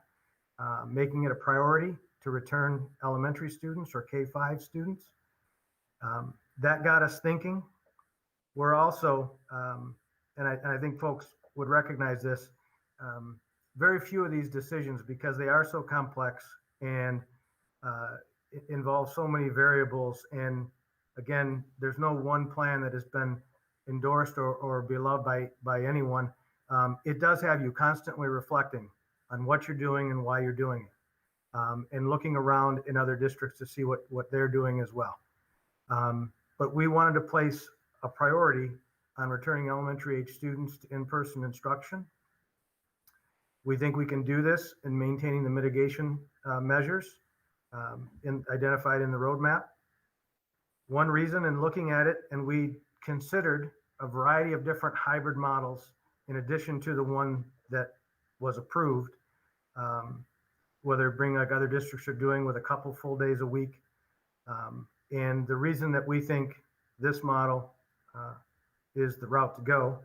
making it a priority to return elementary students or K-5 students. That got us thinking. We're also, and I think folks would recognize this, very few of these decisions, because they are so complex and involve so many variables. And again, there's no one plan that has been endorsed or beloved by anyone. It does have you constantly reflecting on what you're doing and why you're doing it, and looking around in other districts to see what they're doing as well. But we wanted to place a priority on returning elementary age students to in-person instruction. We think we can do this in maintaining the mitigation measures identified in the roadmap. One reason in looking at it, and we considered a variety of different hybrid models in addition to the one that was approved, whether bring like other districts are doing with a couple full days a week. And the reason that we think this model is the route to go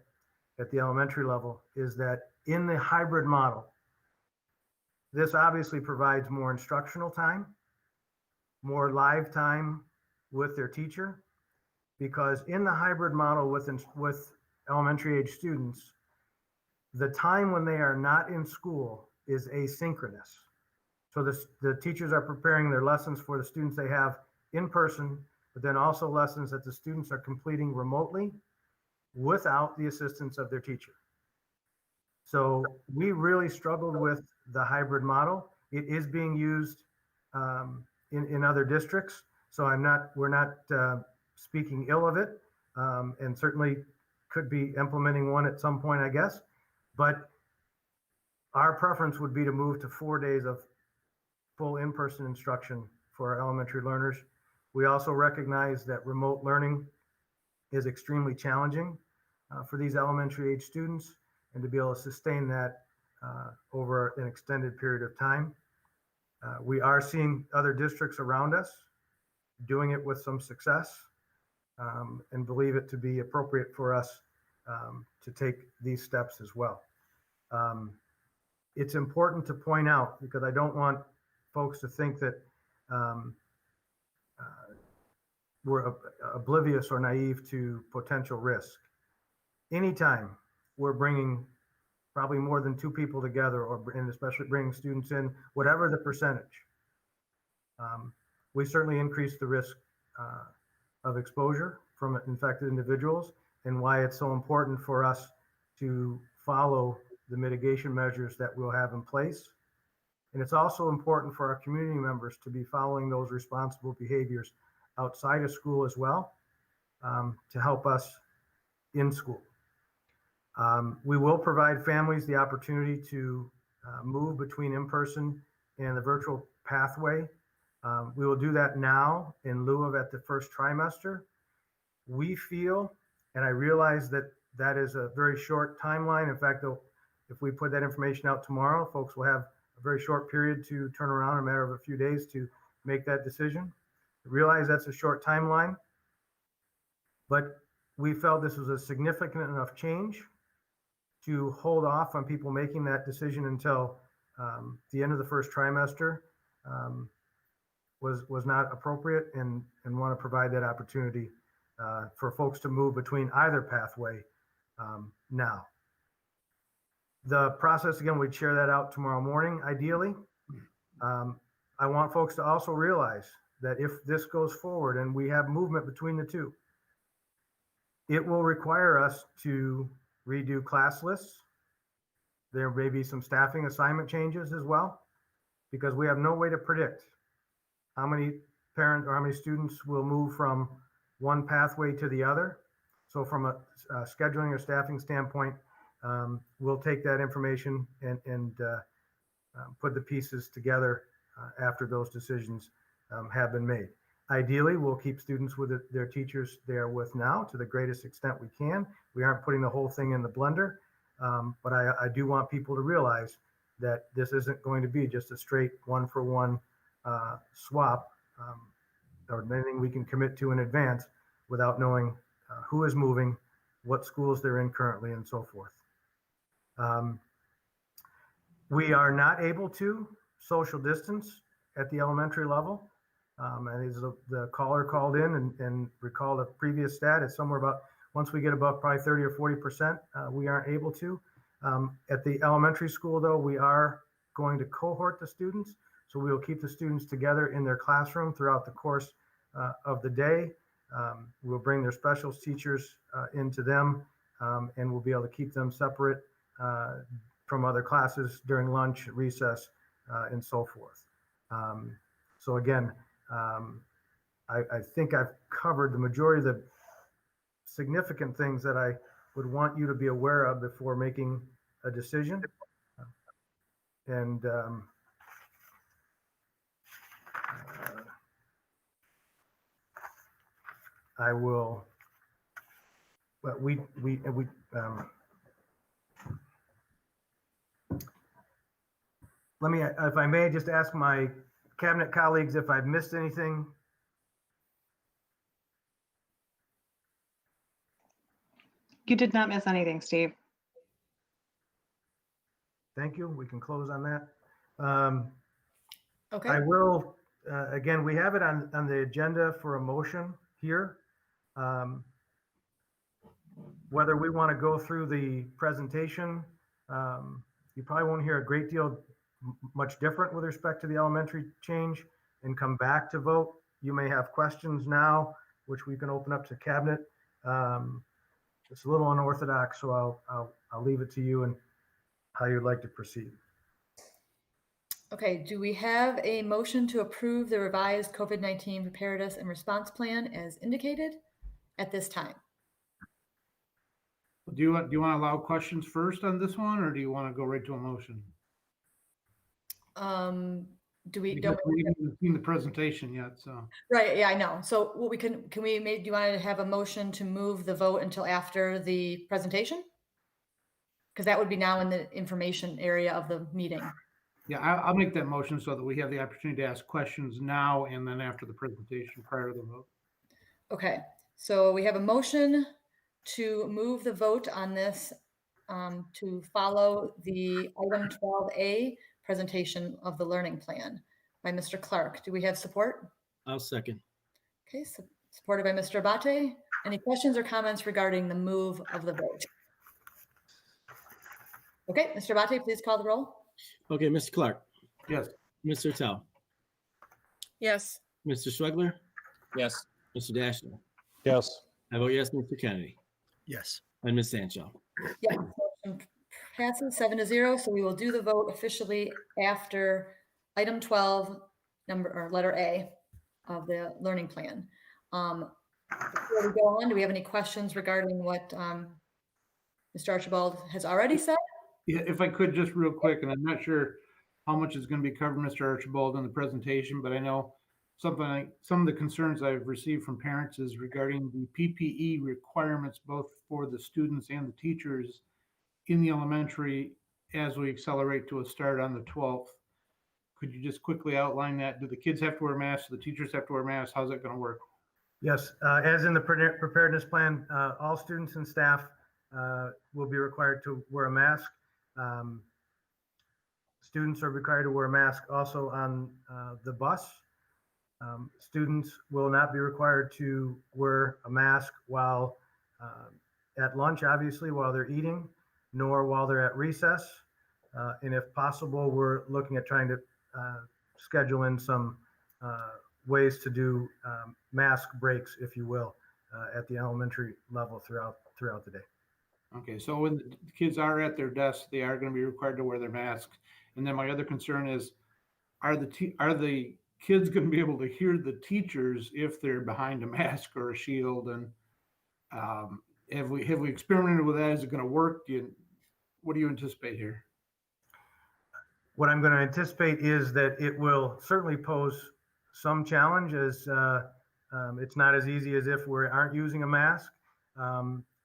at the elementary level is that in the hybrid model, this obviously provides more instructional time, more live time with their teacher, because in the hybrid model with elementary age students, the time when they are not in school is asynchronous. So the teachers are preparing their lessons for the students they have in person, but then also lessons that the students are completing remotely without the assistance of their teacher. So we really struggled with the hybrid model. It is being used in other districts. So we're not speaking ill of it, and certainly could be implementing one at some point, I guess. But our preference would be to move to 4 days of full in-person instruction for our elementary learners. We also recognize that remote learning is extremely challenging for these elementary age students, and to be able to sustain that over an extended period of time. We are seeing other districts around us doing it with some success, and believe it to be appropriate for us to take these steps as well. It's important to point out, because I don't want folks to think that we're oblivious or naive to potential risk. Anytime we're bringing probably more than 2 people together, and especially bringing students in, whatever the percentage, we certainly increase the risk of exposure from infected individuals, and why it's so important for us to follow the mitigation measures that we'll have in place. And it's also important for our community members to be following those responsible behaviors outside of school as well, to help us in school. We will provide families the opportunity to move between in-person and the virtual pathway. We will do that now in lieu of at the first trimester. We feel, and I realize that that is a very short timeline. In fact, if we put that information out tomorrow, folks will have a very short period to turn around, a matter of a few days, to make that decision. I realize that's a short timeline, but we felt this was a significant enough change to hold off on people making that decision until the end of the first trimester was not appropriate, and want to provide that opportunity for folks to move between either pathway now. The process, again, we'd share that out tomorrow morning, ideally. I want folks to also realize that if this goes forward and we have movement between the two, it will require us to redo class lists. There may be some staffing assignment changes as well, because we have no way to predict how many parents or how many students will move from one pathway to the other. So from a scheduling or staffing standpoint, we'll take that information and put the pieces together after those decisions have been made. Ideally, we'll keep students with their teachers they're with now to the greatest extent we can. We aren't putting the whole thing in the blender, but I do want people to realize that this isn't going to be just a straight one-for-one swap, or anything we can commit to in advance without knowing who is moving, what schools they're in currently, and so forth. We are not able to social distance at the elementary level. And as the caller called in and recalled a previous stat, it's somewhere about, once we get above probably 30 or 40%, we aren't able to. At the elementary school, though, we are going to cohort the students. So we will keep the students together in their classroom throughout the course of the day. We'll bring their special teachers into them, and we'll be able to keep them separate from other classes during lunch, recess, and so forth. So again, I think I've covered the majority of the significant things that I would want you to be aware of before making a decision. And I will, but let me, if I may, just ask my cabinet colleagues if I've missed anything. You did not miss anything, Steve. Thank you. We can close on that. Okay. I will, again, we have it on the agenda for a motion here. Whether we want to go through the presentation, you probably won't hear a great deal much different with respect to the elementary change and come back to vote. You may have questions now, which we can open up to cabinet. It's a little unorthodox, so I'll leave it to you and how you'd like to proceed. Okay, do we have a motion to approve the revised COVID-19 preparedness and response plan as indicated at this time? Do you want to allow questions first on this one, or do you want to go right to a motion? Do we, Because don't we haven't seen the presentation yet, so. right, yeah, I know. So what we can we maybe, do you want to have a motion to move the vote until after the presentation? Because that would be now in the information area of the meeting. Yeah, I'll make that motion so that we have the opportunity to ask questions now and then after the presentation prior to the vote. Okay, so we have a motion to move the vote on this to follow the item 12A presentation of the learning plan by Mr. Clark. Do we have support? I'll second. Okay, so supported by Mr. Abate. Any questions or comments regarding the move of the vote? Okay, Mr. Abate, please call the roll. Okay, Mr. Clark. Yes. Mr. Tell. Yes. Mr. Schwegler. Yes. Mr. Dashner. Yes. I vote yes, Mr. Kennedy. Yes. And Ms. Sancho. Yeah, motion passes 7-0. So we will do the vote officially after item 12, letter A of the learning plan. Before we go on, do we have any questions regarding what Mr. Archibald has already said? Yeah, if I could just real quick, and I'm not sure how much is going to be covered, Mr. Archibald, in the presentation, but I know some of the concerns I've received from parents is regarding the PPE requirements, both for the students and the teachers in the elementary as we accelerate to a start on the 12th. Could you just quickly outline that? Do the kids have to wear masks? Do the teachers have to wear masks? How's that going to work? Yes, as in the preparedness plan, all students and staff will be required to wear a mask. Students are required to wear a mask also on the bus. Students will not be required to wear a mask while at lunch, obviously, while they're eating, nor while they're at recess. And if possible, we're looking at trying to schedule in some ways to do mask breaks, if you will, at the elementary level throughout the day. Okay, so when the kids are at their desks, they are going to be required to wear their mask. And then my other concern is, are the kids going to be able to hear the teachers if they're behind a mask or a shield? And have we experimented with that? Is it going to work? What do you anticipate here? What I'm going to anticipate is that it will certainly pose some challenge, as it's not as easy as if we aren't using a mask.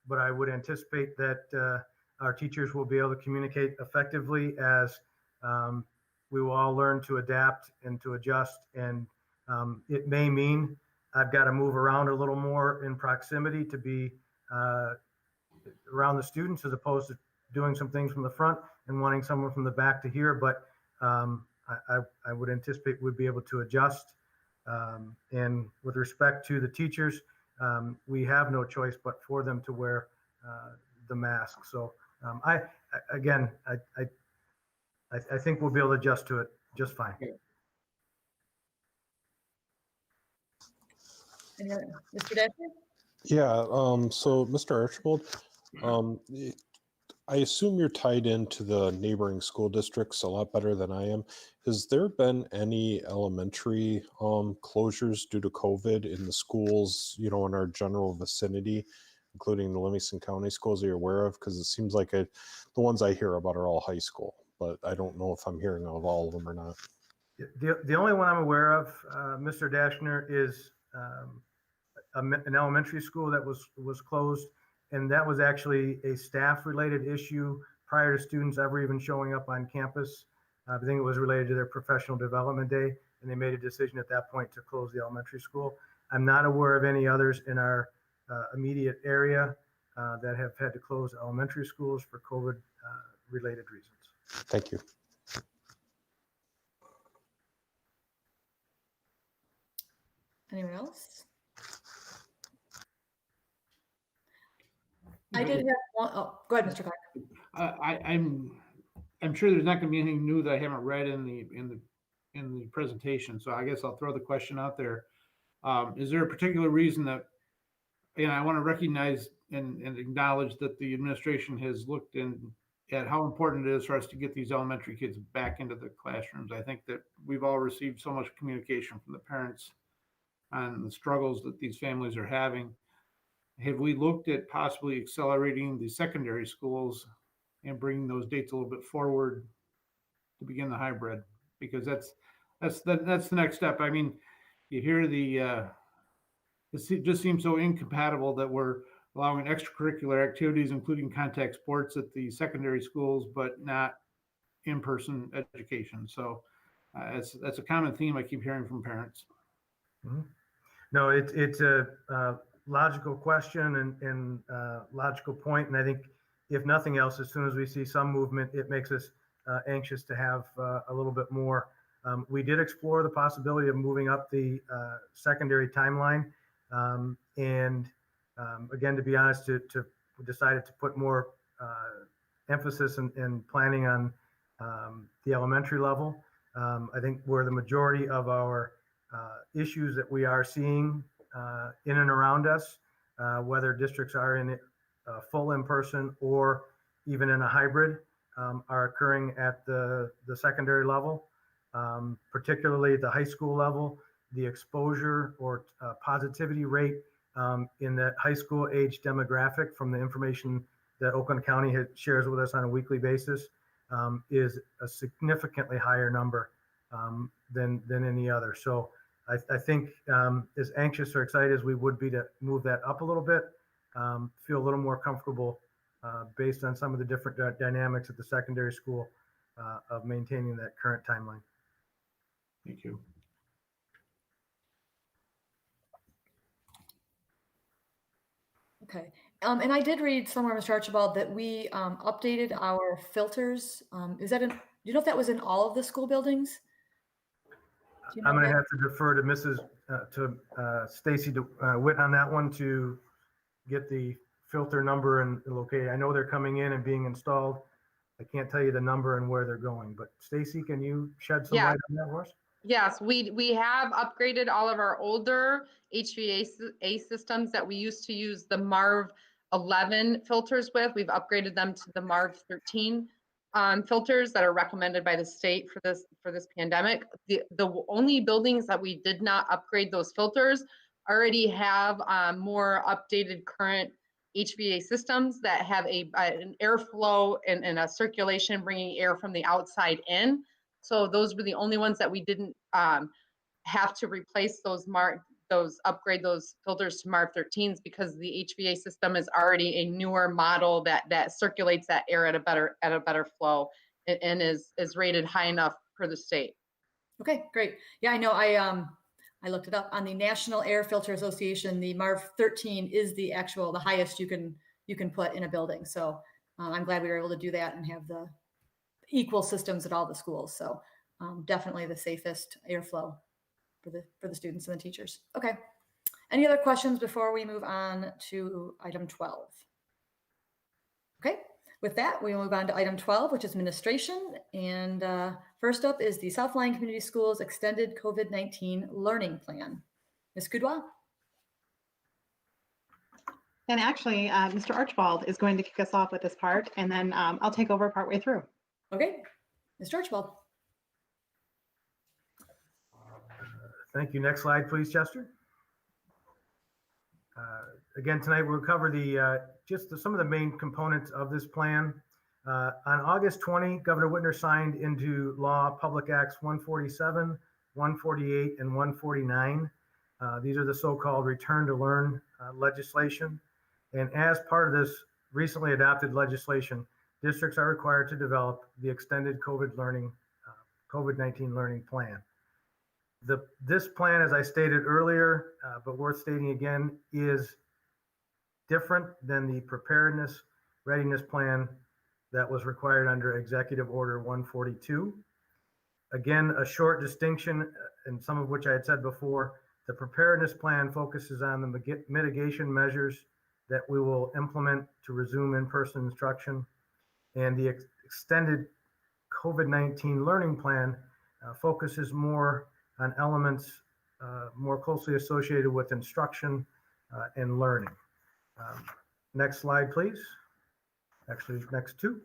But I would anticipate that our teachers will be able to communicate effectively as we will all learn to adapt and to adjust. And it may mean I've got to move around a little more in proximity to be around the students, as opposed to doing some things from the front and wanting someone from the back to hear. But I would anticipate we'd be able to adjust. And with respect to the teachers, we have no choice but for them to wear the mask. So I think we'll be able to adjust to it just fine. Mr. Dashner? Yeah, so Mr. Archibald, I assume you're tied into the neighboring school districts a lot better than I am. Has there been any elementary closures due to COVID in the schools, in our general vicinity, including the Livingston County schools that you're aware of? Because it seems like the ones I hear about are all high school, but I don't know if I'm hearing of all of them or not. The only one I'm aware of, Mr. Dashner, is an elementary school that was closed, and that was actually a staff-related issue prior to students ever even showing up on campus. I think it was related to their professional development day, and they made a decision at that point to close the elementary school. I'm not aware of any others in our immediate area that have had to close elementary schools for COVID related reasons. Thank you. Anyone else? I did have one. Oh, go ahead, Mr. Clark. I'm sure there's not going to be anything new that I haven't read in the presentation. So I guess I'll throw the question out there. Is there a particular reason that, and I want to recognize and acknowledge that the administration has looked at how important it is for us to get these elementary kids back into the classrooms. I think that we've all received so much communication from the parents on the struggles that these families are having. Have we looked at possibly accelerating the secondary schools and bringing those dates a little bit forward to begin the hybrid? Because that's the next step. I mean, you hear it just seems so incompatible that we're allowing extracurricular activities, including contact sports at the secondary schools, but not in-person education. So that's a common theme I keep hearing from parents. Mm-hmm. No, it's a logical question and logical point. And I think if nothing else, as soon as we see some movement, it makes us anxious to have a little bit more. We did explore the possibility of moving up the secondary timeline. Again, to be honest, we decided to put more emphasis and planning on the elementary level. I think where the majority of our issues that we are seeing in and around us, whether districts are in full in-person or even in a hybrid, are occurring at the secondary level, particularly the high school level. The exposure or positivity rate in that high school age demographic from the information that Oakland County shares with us on a weekly basis is a significantly higher number than any other. So I think as anxious or excited as we would be to move that up a little bit, feel a little more comfortable based on some of the different dynamics at the secondary school of maintaining that current timeline. Thank you. Okay. And I did read somewhere, Mr. Archibald, that we updated our filters. Is that do you know if that was in all of the school buildings? I'm going to have to defer to Stacy Witt on that one to get the filter number and located. I know they're coming in and being installed. I can't tell you the number and where they're going, but Stacy, can you shed some light on that for us? Yes, we have upgraded all of our older HVAC systems that we used to use the MARV 11 filters with. We've upgraded them to the MARV 13 filters that are recommended by the state for this pandemic. The only buildings that we did not upgrade those filters already have more updated current HVAC systems that have an airflow and a circulation bringing air from the outside in. So those were the only ones that we didn't have to replace upgrade those filters to MARV 13s because the HVAC system is already a newer model that circulates that air at a better flow and is rated high enough per the state. Okay, great. Yeah, I know. I looked it up on the National Air Filter Association. The MARV 13 is the highest you can put in a building. So I'm glad we were able to do that and have the equal systems at all the schools. So definitely the safest airflow for the students and the teachers. Okay. Any other questions before we move on to item 12? Okay. With that, we move on to item 12, which is administration. And first up is the South Lyon Community Schools Extended COVID-19 Learning Plan. Ms. Goudwa. And actually, Mr. Archibald is going to kick us off with this part, and then I'll take over partway through. Okay, Mr. Archibald. Thank you. Next slide, please, Chester. Again, tonight we'll cover some of the main components of this plan. On August 20, Governor Whitmer signed into law Public Acts 147, 148, and 149. These are the so-called return to learn legislation. And as part of this recently adopted legislation, districts are required to develop the extended COVID-19 learning plan. This plan, as I stated earlier, but worth stating again, is different than the preparedness readiness plan that was required under Executive Order 142. Again, a short distinction, and some of which I had said before, the preparedness plan focuses on the mitigation measures that we will implement to resume in-person instruction. And the extended COVID-19 learning plan focuses more on elements more closely associated with instruction and learning. Next slide, please. Actually, next two.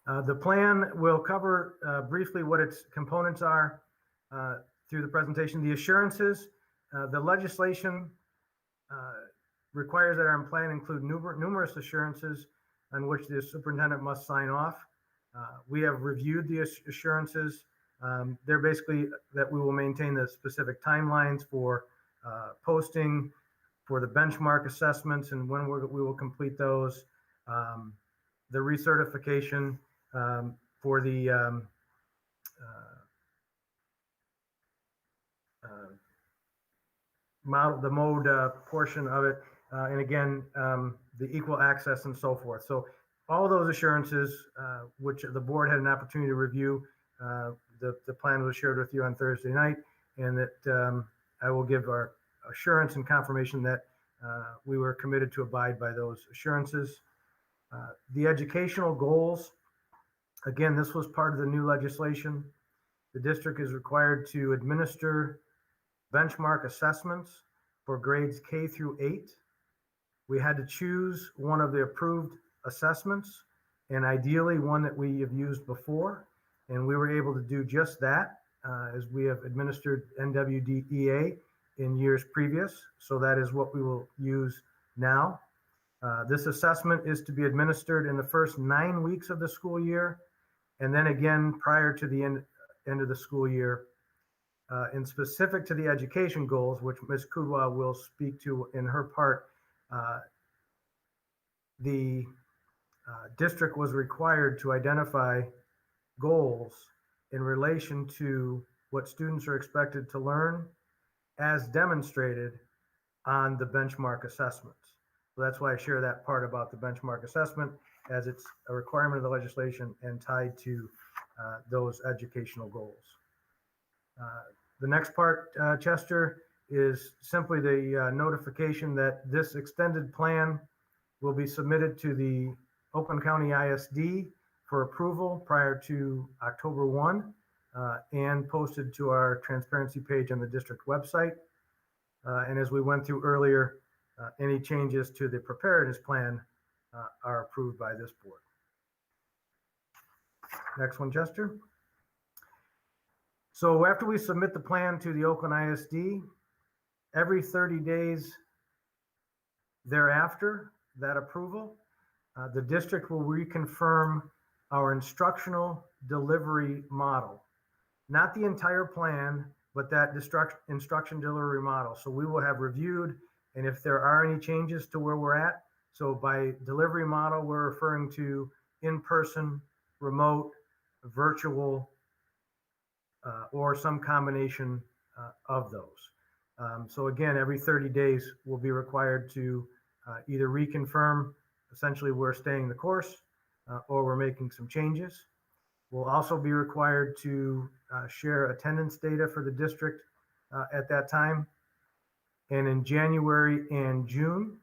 The plan will cover briefly what its components are through the presentation. The assurances, the legislation requires that our plan include numerous assurances on which the superintendent must sign off. We have reviewed the assurances. They're basically that we will maintain the specific timelines for posting, for the benchmark assessments and when we will complete those, the recertification for the mode portion of it, and again, the equal access and so forth. So all those assurances, which the board had an opportunity to review, the plan was shared with you on Thursday night, and that I will give our assurance and confirmation that we were committed to abide by those assurances. The educational goals, again, this was part of the new legislation. The district is required to administer benchmark assessments for grades K through 8. We had to choose one of the approved assessments, and ideally one that we have used before, and we were able to do just that as we have administered NWDEA in years previous. So that is what we will use now. This assessment is to be administered in the first 9 weeks of the school year, and then again prior to the end of the school year. And specific to the education goals, which Ms. Kudwa will speak to in her part, the district was required to identify goals in relation to what students are expected to learn as demonstrated on the benchmark assessments. So that's why I share that part about the benchmark assessment, as it's a requirement of the legislation and tied to those educational goals. The next part, Chester, is simply the notification that this extended plan will be submitted to the Oakland County ISD for approval prior to October 1 and posted to our transparency page on the district website. And as we went through earlier, any changes to the preparedness plan are approved by this board. Next one, Chester. So after we submit the plan to the Oakland ISD, every 30 days thereafter that approval, the district will reconfirm our instructional delivery model. Not the entire plan, but that instruction delivery model. So we will have reviewed, and if there are any changes to where we're at, so by delivery model, we're referring to in-person, remote, virtual, or some combination of those. So again, every 30 days we'll be required to either reconfirm, essentially we're staying the course, or we're making some changes. We'll also be required to share attendance data for the district at that time. And in January and June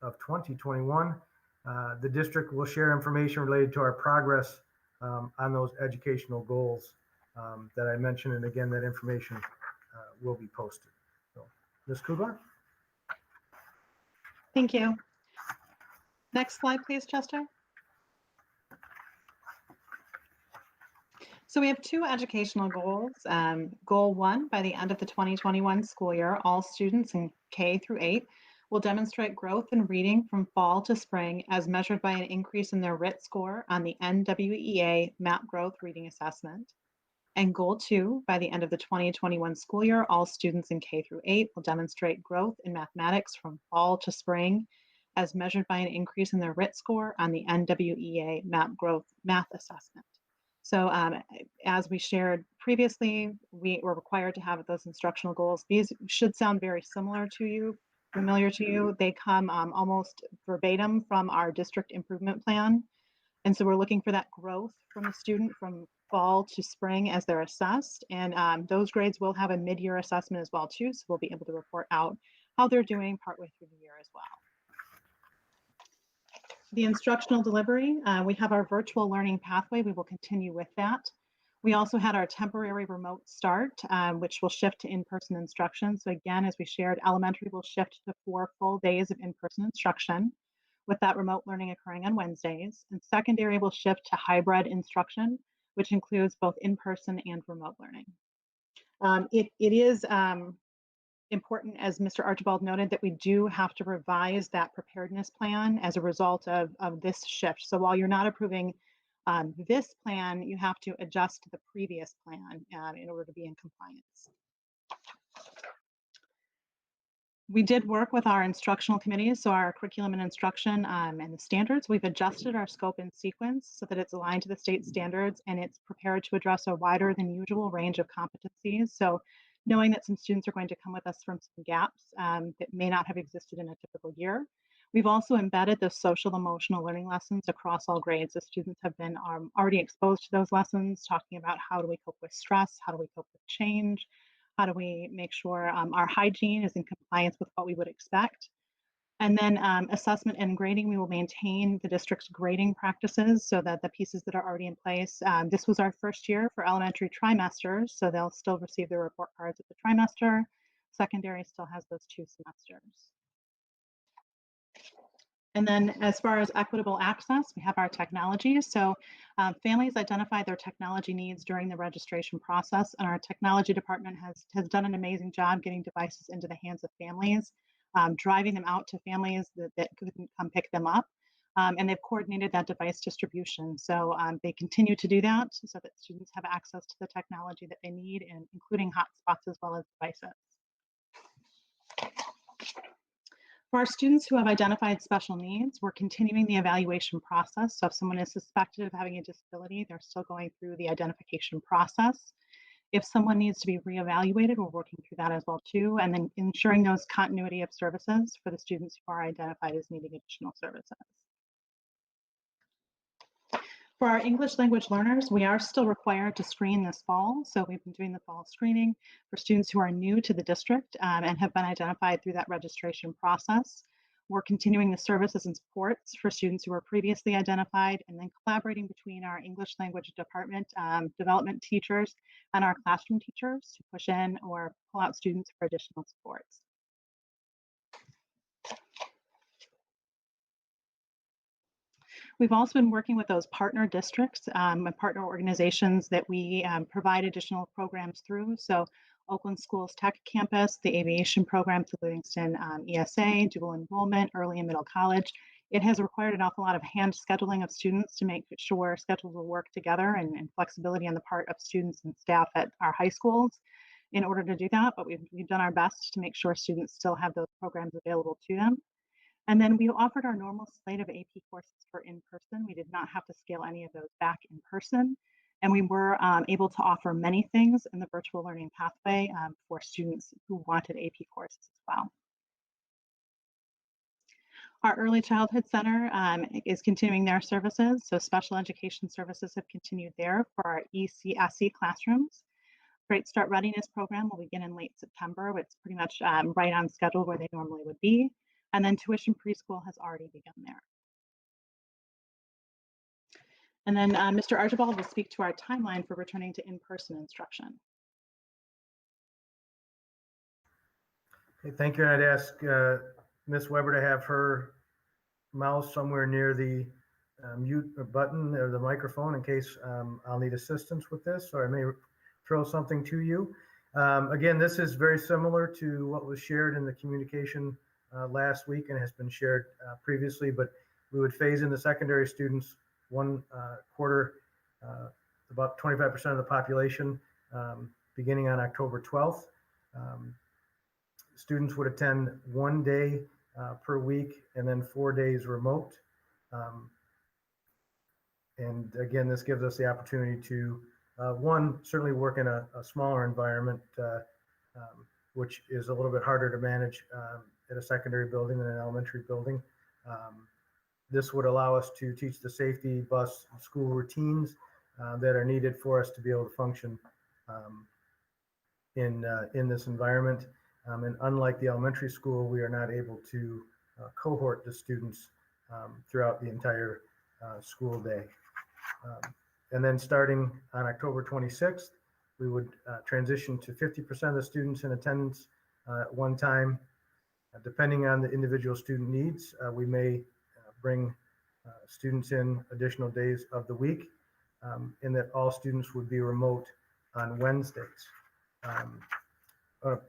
of 2021, the district will share information related to our progress on those educational goals that I mentioned. And again, that information will be posted. So, Ms. Kudwa? Thank you. Next slide, please, Chester. So we have two educational goals. Goal 1, by the end of the 2021 school year, all students in K through 8 will demonstrate growth in reading from fall to spring as measured by an increase in their RIT score on the NWEA MAP Growth Reading Assessment. And goal 2, by the end of the 2021 school year, all students in K through 8 will demonstrate growth in mathematics from fall to spring as measured by an increase in their RIT score on the NWEA MAP Growth Math Assessment. So as we shared previously, we were required to have those instructional goals. These should sound very similar to you, familiar to you. They come almost verbatim from our district improvement plan. And so we're looking for that growth from the student from fall to spring as they're assessed. And those grades will have a mid-year assessment as well too. So we'll be able to report out how they're doing partway through the year as well. The instructional delivery, we have our virtual learning pathway. We will continue with that. We also had our temporary remote start, which will shift to in-person instruction. So again, as we shared, elementary will shift to 4 full days of in-person instruction, with that remote learning occurring on Wednesdays. And secondary will shift to hybrid instruction, which includes both in-person and remote learning. It is important, as Mr. Archibald noted, that we do have to revise that preparedness plan as a result of this shift. So while you're not approving this plan, you have to adjust the previous plan in order to be in compliance. We did work with our instructional committees, so our curriculum and instruction and the standards. We've adjusted our scope and sequence so that it's aligned to the state standards and it's prepared to address a wider than usual range of competencies. So knowing that some students are going to come with us from some gaps that may not have existed in a typical year. We've also embedded the social emotional learning lessons across all grades. The students have been already exposed to those lessons, talking about how do we cope with stress, how do we cope with change, how do we make sure our hygiene is in compliance with what we would expect. And then assessment and grading, we will maintain the district's grading practices so that the pieces that are already in place. This was our first year for elementary trimesters, so they'll still receive their report cards at the trimester. Secondary still has those 2 semesters. And then as far as equitable access, we have our technology. So families identify their technology needs during the registration process, and our technology department has done an amazing job getting devices into the hands of families, driving them out to families that couldn't come pick them up. And they've coordinated that device distribution. So they continue to do that so that students have access to the technology that they need, and including hotspots as well as devices. For our students who have identified special needs, we're continuing the evaluation process. So if someone is suspected of having a disability, they're still going through the identification process. If someone needs to be reevaluated, we're working through that as well too, and then ensuring those continuity of services for the students who are identified as needing additional services. For our English language learners, we are still required to screen this fall. So we've been doing the fall screening for students who are new to the district and have been identified through that registration process. We're continuing the services and supports for students who were previously identified, and then collaborating between our English language department development teachers and our classroom teachers to push in or pull out students for additional supports. We've also been working with those partner districts and partner organizations that we provide additional programs through. So Oakland Schools Tech Campus, the aviation program through Livingston ESA, dual enrollment, early and middle college. It has required an awful lot of hand scheduling of students to make sure schedules will work together, and flexibility on the part of students and staff at our high schools in order to do that. But we've done our best to make sure students still have those programs available to them. And then we offered our normal slate of AP courses for in-person. We did not have to scale any of those back in person. And we were able to offer many things in the virtual learning pathway for students who wanted AP courses as well. Our Early Childhood Center is continuing their services. So special education services have continued there for our ECSE classrooms. Great Start Readiness program will begin in late September. It's pretty much right on schedule where they normally would be. And then tuition preschool has already begun there. And then Mr. Archibald will speak to our timeline for returning to in-person instruction. Okay, thank you. And I'd ask Ms. Weber to have her mouse somewhere near the mute button or the microphone in case I'll need assistance with this, or I may throw something to you. Again, this is very similar to what was shared in the communication last week and has been shared previously, but we would phase in the secondary students one quarter, the about 25% of the population, beginning on October 12th. Students would attend 1 day per week and then 4 days remote. And again, this gives us the opportunity to, one, certainly work in a smaller environment, which is a little bit harder to manage at a secondary building than an elementary building. This would allow us to teach the safety, bus, and school routines that are needed for us to be able to function in this environment. And unlike the elementary school, we are not able to cohort the students throughout the entire school day. And then starting on October 26th, we would transition to 50% of the students in attendance at one time. Depending on the individual student needs, we may bring students in additional days of the week, and that all students would be remote on Wednesdays.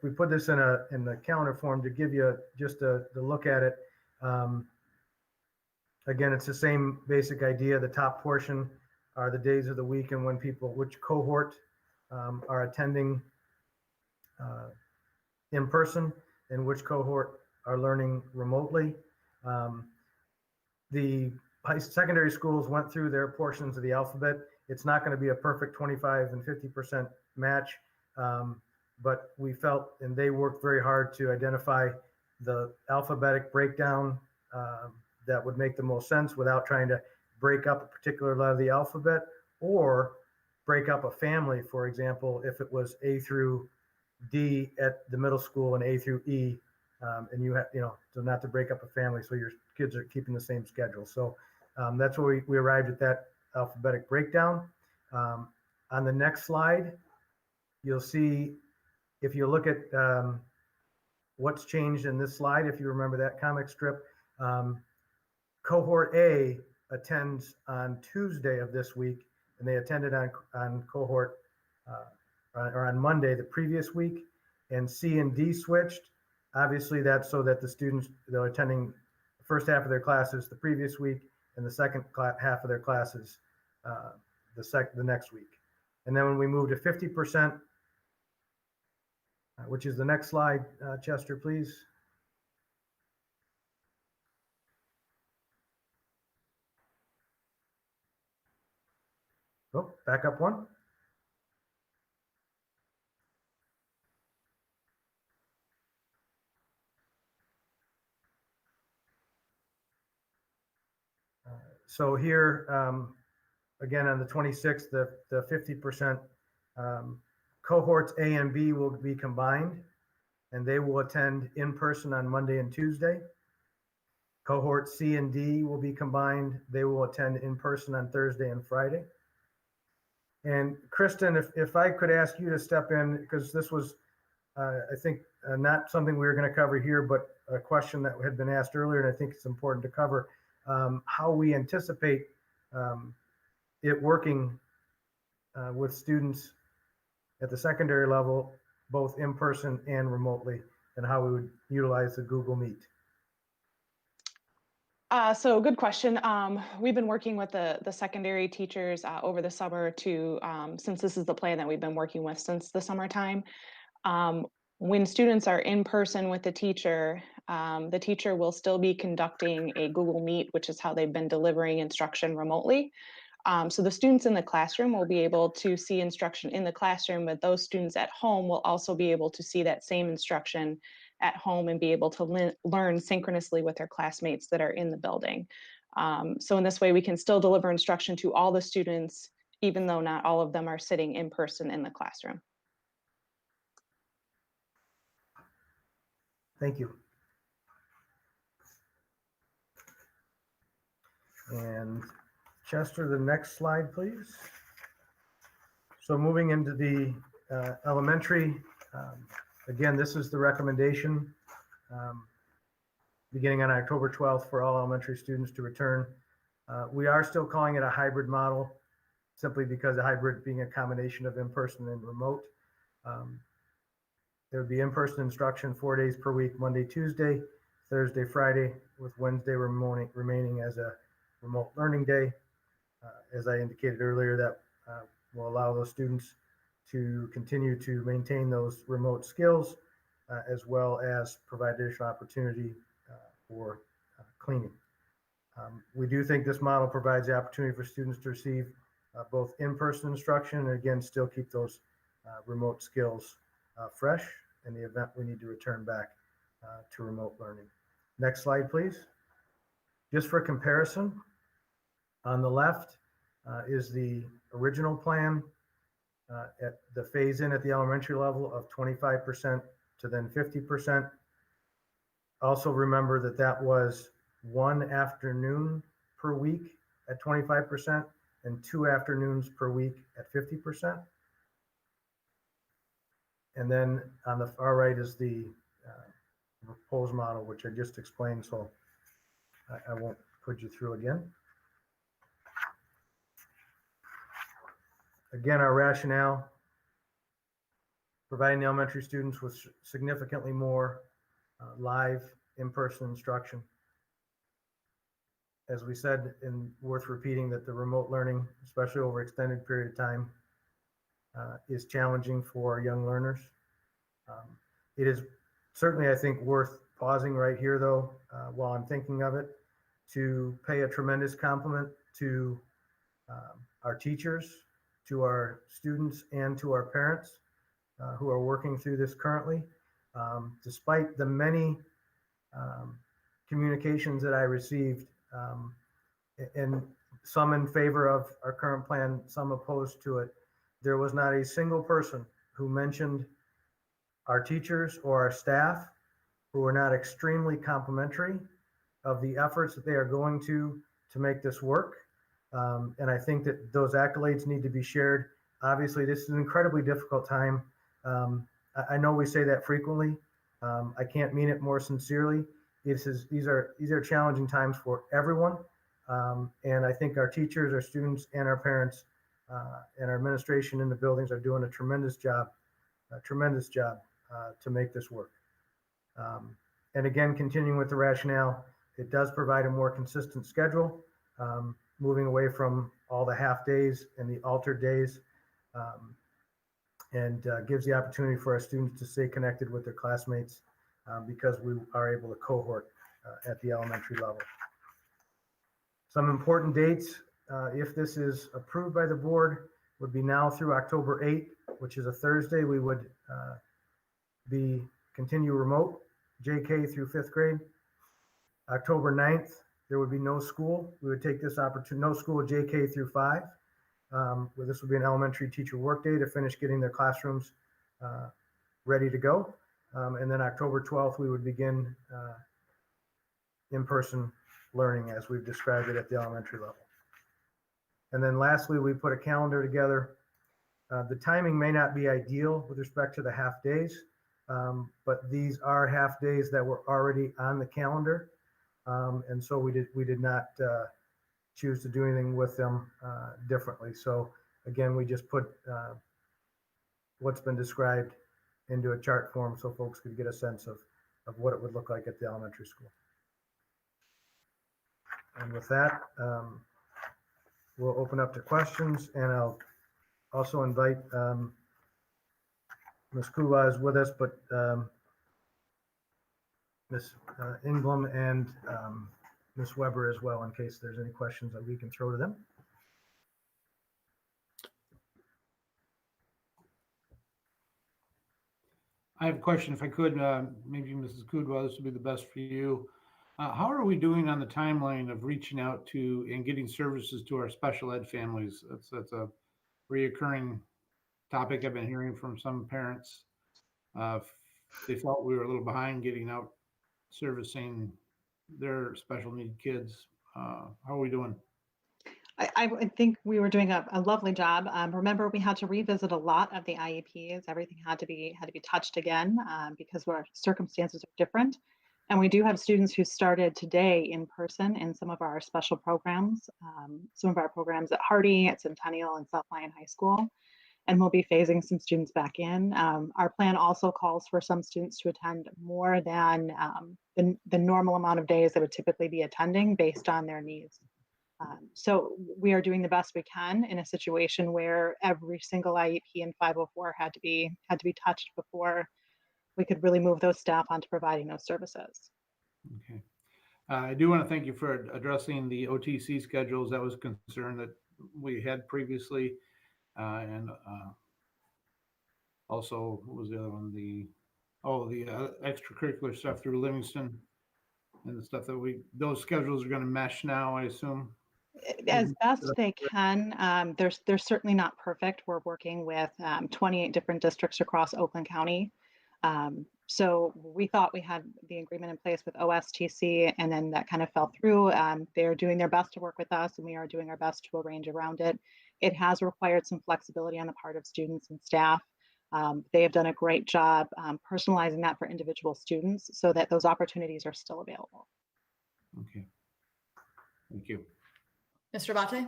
We put this in the calendar form to give you just a look at it. Again, it's the same basic idea. The top portion are the days of the week and when people, which cohort are attending in person and which cohort are learning remotely. The secondary schools went through their portions of the alphabet. It's not going to be a perfect 25 and 50% match, but we felt, and they worked very hard to identify the alphabetic breakdown that would make the most sense without trying to break up a particular letter of the alphabet or break up a family. For example, if it was A through D at the middle school and A through E, and you have, so not to break up a family, so your kids are keeping the same schedule. So that's where we arrived at that alphabetic breakdown. On the next slide, you'll see, if you look at what's changed in this slide, if you remember that comic strip, cohort A attends on Tuesday of this week, and they attended on cohort or on Monday the previous week, and C and D switched. Obviously, that's so that the students that are attending the first half of their classes the previous week and the second half of their classes the next week. And then when we move to 50%, which is the next slide, Chester, please. Oh, back up one. So here, again, on the 26th, the 50%, cohorts A and B will be combined, and they will attend in person on Monday and Tuesday. Cohort C and D will be combined. They will attend in person on Thursday and Friday. And Kristen, if I could ask you to step in, because this was, I think, not something we were going to cover here, but a question that had been asked earlier, and I think it's important to cover, how we anticipate it working with students at the secondary level, both in person and remotely, and how we would utilize the Google Meet. So good question. We've been working with the secondary teachers over the summer to, since this is the plan that we've been working with since the summertime. When students are in person with the teacher will still be conducting a Google Meet, which is how they've been delivering instruction remotely. So the students in the classroom will be able to see instruction in the classroom, but those students at home will also be able to see that same instruction at home and be able to learn synchronously with their classmates that are in the building. So in this way, we can still deliver instruction to all the students, even though not all of them are sitting in person in the classroom. Thank you. And Chester, the next slide, please. So moving into the elementary, again, this is the recommendation beginning on October 12th for all elementary students to return. We are still calling it a hybrid model, simply because the hybrid being a combination of in-person and remote. There would be in-person instruction 4 days per week, Monday, Tuesday, Thursday, Friday, with Wednesday remaining as a remote learning day. As I indicated earlier, that will allow those students to continue to maintain those remote skills, as well as provide additional opportunity for cleaning. We do think this model provides the opportunity for students to receive both in-person instruction and again, still keep those remote skills fresh in the event we need to return back to remote learning. Next slide, please. Just for comparison, on the left is the original plan at the phase in at the elementary level of 25% to then 50%. Also remember that that was 1 afternoon per week at 25% and 2 afternoons per week at 50%. And then on the far right is the proposed model, which I just explained, so I won't put you through again. Again, our rationale, providing the elementary students with significantly more live in-person instruction. As we said, and worth repeating, that the remote learning, especially over extended period of time, is challenging for young learners. It is certainly, I think, worth pausing right here, though, while I'm thinking of it, to pay a tremendous compliment to our teachers, to our students, and to our parents who are working through this currently. Despite the many communications that I received, and some in favor of our current plan, some opposed to it, there was not a single person who mentioned our teachers or our staff who are not extremely complimentary of the efforts that they are going to make this work. And I think that those accolades need to be shared. Obviously, this is an incredibly difficult time. I know we say that frequently. I can't mean it more sincerely. These are challenging times for everyone. And I think our teachers, our students, and our parents and our administration in the buildings are doing a tremendous job to make this work. And again, continuing with the rationale, it does provide a more consistent schedule, moving away from all the half days and the altered days, and gives the opportunity for our students to stay connected with their classmates because we are able to cohort at the elementary level. Some important dates, if this is approved by the board, would be now through October 8th, which is a Thursday. We would continue remote, JK through 5th grade. October 9th, there would be no school. We would take this opportunity, no school JK through 5. Where this would be an elementary teacher workday to finish getting their classrooms ready to go. And then October 12th, we would begin in-person learning as we've described it at the elementary level. And then lastly, we put a calendar together. The timing may not be ideal with respect to the half days, but these are half days that were already on the calendar. And so we did not choose to do anything with them differently. So again, we just put what's been described into a chart form so folks could get a sense of what it would look like at the elementary school. And with that, we'll open up to questions, and I'll also invite Ms. Kula is with us, but Ms. Inglom and Ms. Weber as well, in case there's any questions that we can throw to them. I have a question, if I could, maybe Mrs. Kudwa, this would be the best for you. How are we doing on the timeline of reaching out to and getting services to our special ed families? That's a reoccurring topic I've been hearing from some parents. They felt we were a little behind getting out servicing their special need kids. How are we doing? I think we were doing a lovely job. Remember, we had to revisit a lot of the IEPs. Everything had to be touched again because our circumstances are different. And we do have students who started today in person in some of our special programs, some of our programs at Hardy, at Centennial, and South Lyon High School. And we'll be phasing some students back in. Our plan also calls for some students to attend more than the normal amount of days they would typically be attending based on their needs. So we are doing the best we can in a situation where every single IEP in 504 had to be touched before we could really move those staff onto providing those services. Okay. I do want to thank you for addressing the OTC schedules. That was a concern that we had previously. And also, what was the other one? The extracurricular stuff through Livingston and the stuff that those schedules are going to mesh now, I assume. As best they can. They're certainly not perfect. We're working with 28 different districts across Oakland County. So we thought we had the agreement in place with OSTC, and then that kind of fell through. They're doing their best to work with us, and we are doing our best to arrange around it. It has required some flexibility on the part of students and staff. They have done a great job personalizing that for individual students so that those opportunities are still available. Okay. Thank you. Mr. Abate?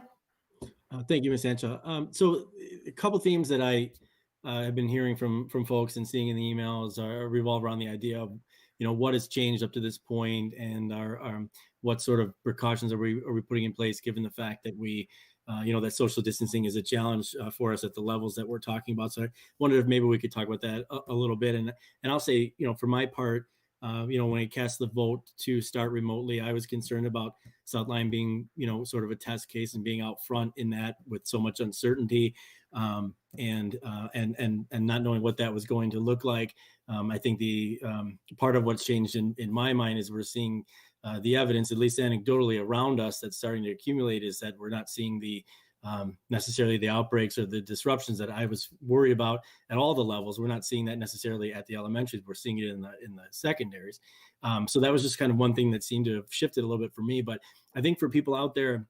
Thank you, Ms. Ancha. So a couple themes that I have been hearing from folks and seeing in the emails revolve around the idea of, what has changed up to this point, and what sort of precautions are we putting in place, given the fact that we, that social distancing is a challenge for us at the levels that we're talking about. So I wondered if maybe we could talk about that a little bit. And I'll say, for my part, when I cast the vote to start remotely, I was concerned about Southline being, sort of a test case and being out front in that with so much uncertainty, and not knowing what that was going to look like. I think the part of what's changed in my mind is we're seeing the evidence, at least anecdotally around us, that's starting to accumulate, is that we're not seeing the necessarily the outbreaks or the disruptions that I was worried about at all the levels. We're not seeing that necessarily at the elementaries. We're seeing it in the secondaries. So that was just kind of one thing that seemed to have shifted a little bit for me. But I think for people out there,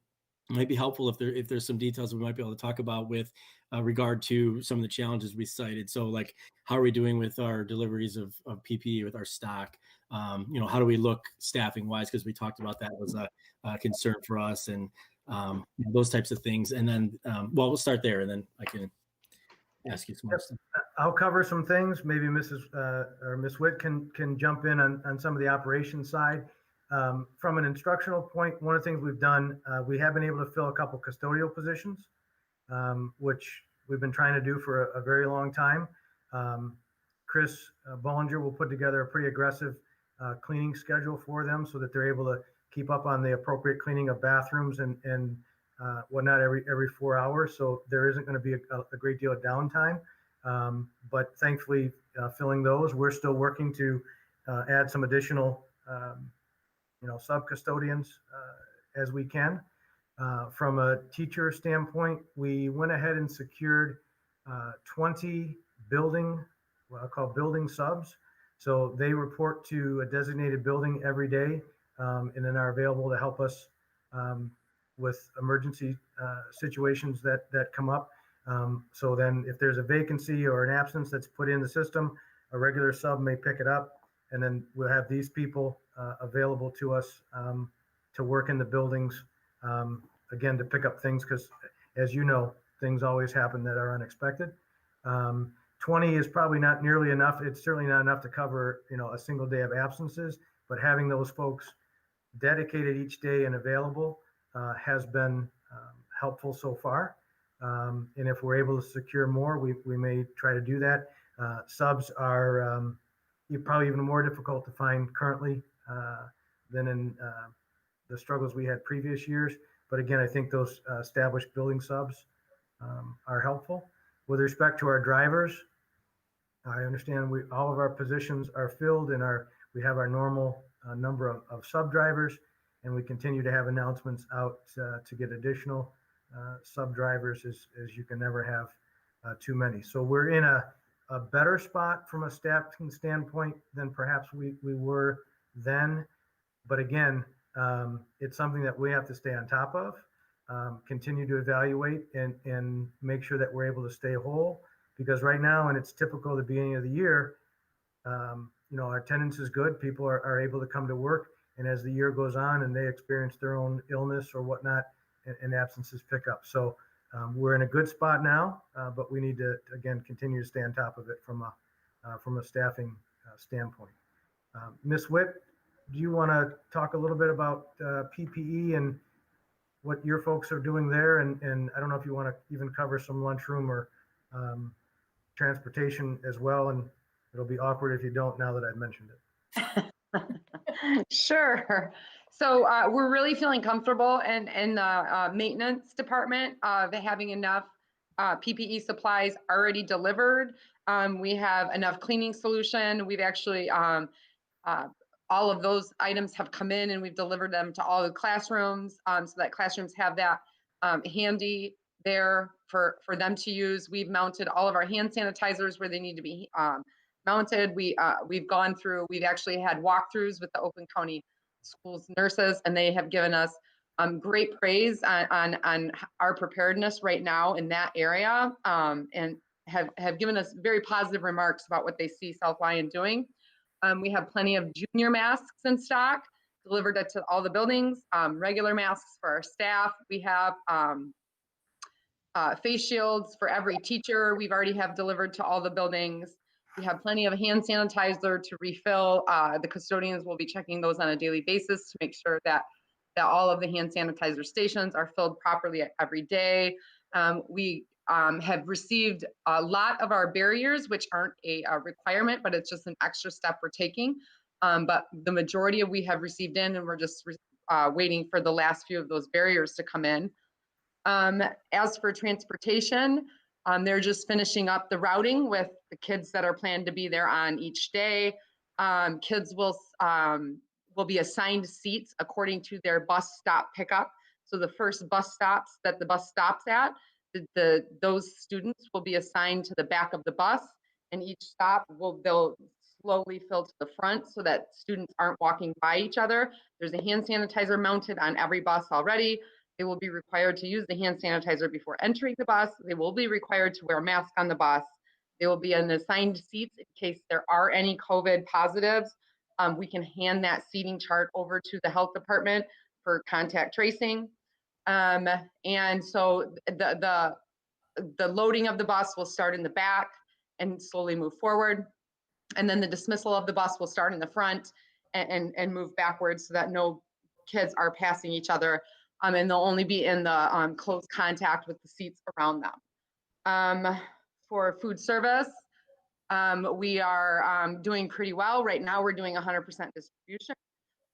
it might be helpful if there's some details we might be able to talk about with regard to some of the challenges we cited. So like, how are we doing with our deliveries of PPE with our stock? How do we look staffing wise? Because we talked about that was a concern for us, and those types of things. And then, we'll start there, and then I can ask you some more stuff. I'll cover some things. Maybe Mrs. Or Ms. Witt can jump in on some of the operations side. From an instructional point, one of the things we've done, we have been able to fill a couple custodial positions, which we've been trying to do for a very long time. Chris Bollinger will put together a pretty aggressive cleaning schedule for them so that they're able to keep up on the appropriate cleaning of bathrooms and whatnot every 4 hours. So there isn't going to be a great deal of downtime. But thankfully, filling those, we're still working to add some additional sub-custodians as we can. From a teacher standpoint, we went ahead and secured 20 what I call building subs. So they report to a designated building every day, and then are available to help us with emergency situations that come up. So then if there's a vacancy or an absence that's put in the system, a regular sub may pick it up, and then we'll have these people available to us to work in the buildings, again, to pick up things, because as you know, things always happen that are unexpected. 20 is probably not nearly enough. It's certainly not enough to cover, a single day of absences, but having those folks dedicated each day and available has been helpful so far. And if we're able to secure more, we may try to do that. Subs are probably even more difficult to find currently than in the struggles we had previous years. But again, I think those established building subs are helpful. With respect to our drivers, I understand all of our positions are filled, and we have our normal number of sub drivers, and we continue to have announcements out to get additional sub drivers, as you can never have too many. So we're in a better spot from a staffing standpoint than perhaps we were then. But again, it's something that we have to stay on top of, continue to evaluate and make sure that we're able to stay whole. Because right now, and it's typical at the beginning of the year, our attendance is good. People are able to come to work. And as the year goes on and they experience their own illness or whatnot, and absences pick up. So we're in a good spot now, but we need to, again, continue to stay on top of it from a staffing standpoint. Ms. Witt, do you want to talk a little bit about PPE and what your folks are doing there, and I don't know if you want to even cover some lunchroom or transportation as well, and it'll be awkward if you don't now that I've mentioned it. Sure. So we're really feeling comfortable in the maintenance department of having enough PPE supplies already delivered. We have enough cleaning solution. We've actually, all of those items have come in and we've delivered them to all the classrooms so that classrooms have that handy there for them to use. We've mounted all of our hand sanitizers where they need to be mounted. We've gone through, we've actually had walkthroughs with the Oakland County Schools nurses, and they have given us great praise on our preparedness right now in that area, and have given us very positive remarks about what they see South Lyon doing. We have plenty of junior masks in stock delivered to all the buildings, regular masks for our staff. We have face shields for every teacher. We've already have delivered to all the buildings. We have plenty of hand sanitizer to refill. The custodians will be checking those on a daily basis to make sure that all of the hand sanitizer stations are filled properly every day. We have received a lot of our barriers, which aren't a requirement, but it's just an extra step we're taking. But the majority of we have received in, and we're just waiting for the last few of those barriers to come in. As for transportation, they're just finishing up the routing with the kids that are planned to be there on each day. Kids will be assigned seats according to their bus stop pickup. So the first bus stops that the bus stops at, those students will be assigned to the back of the bus, and each stop they'll slowly fill to the front so that students aren't walking by each other. There's a hand sanitizer mounted on every bus already. They will be required to use the hand sanitizer before entering the bus. They will be required to wear a mask on the bus. They will be in assigned seats in case there are any COVID positives. We can hand that seating chart over to the health department for contact tracing. And so the loading of the bus will start in the back and slowly move forward. And then the dismissal of the bus will start in the front and move backwards so that no kids are passing each other. And they'll only be in the close contact with the seats around them. For food service, we are doing pretty well. Right now, we're doing 100% distribution.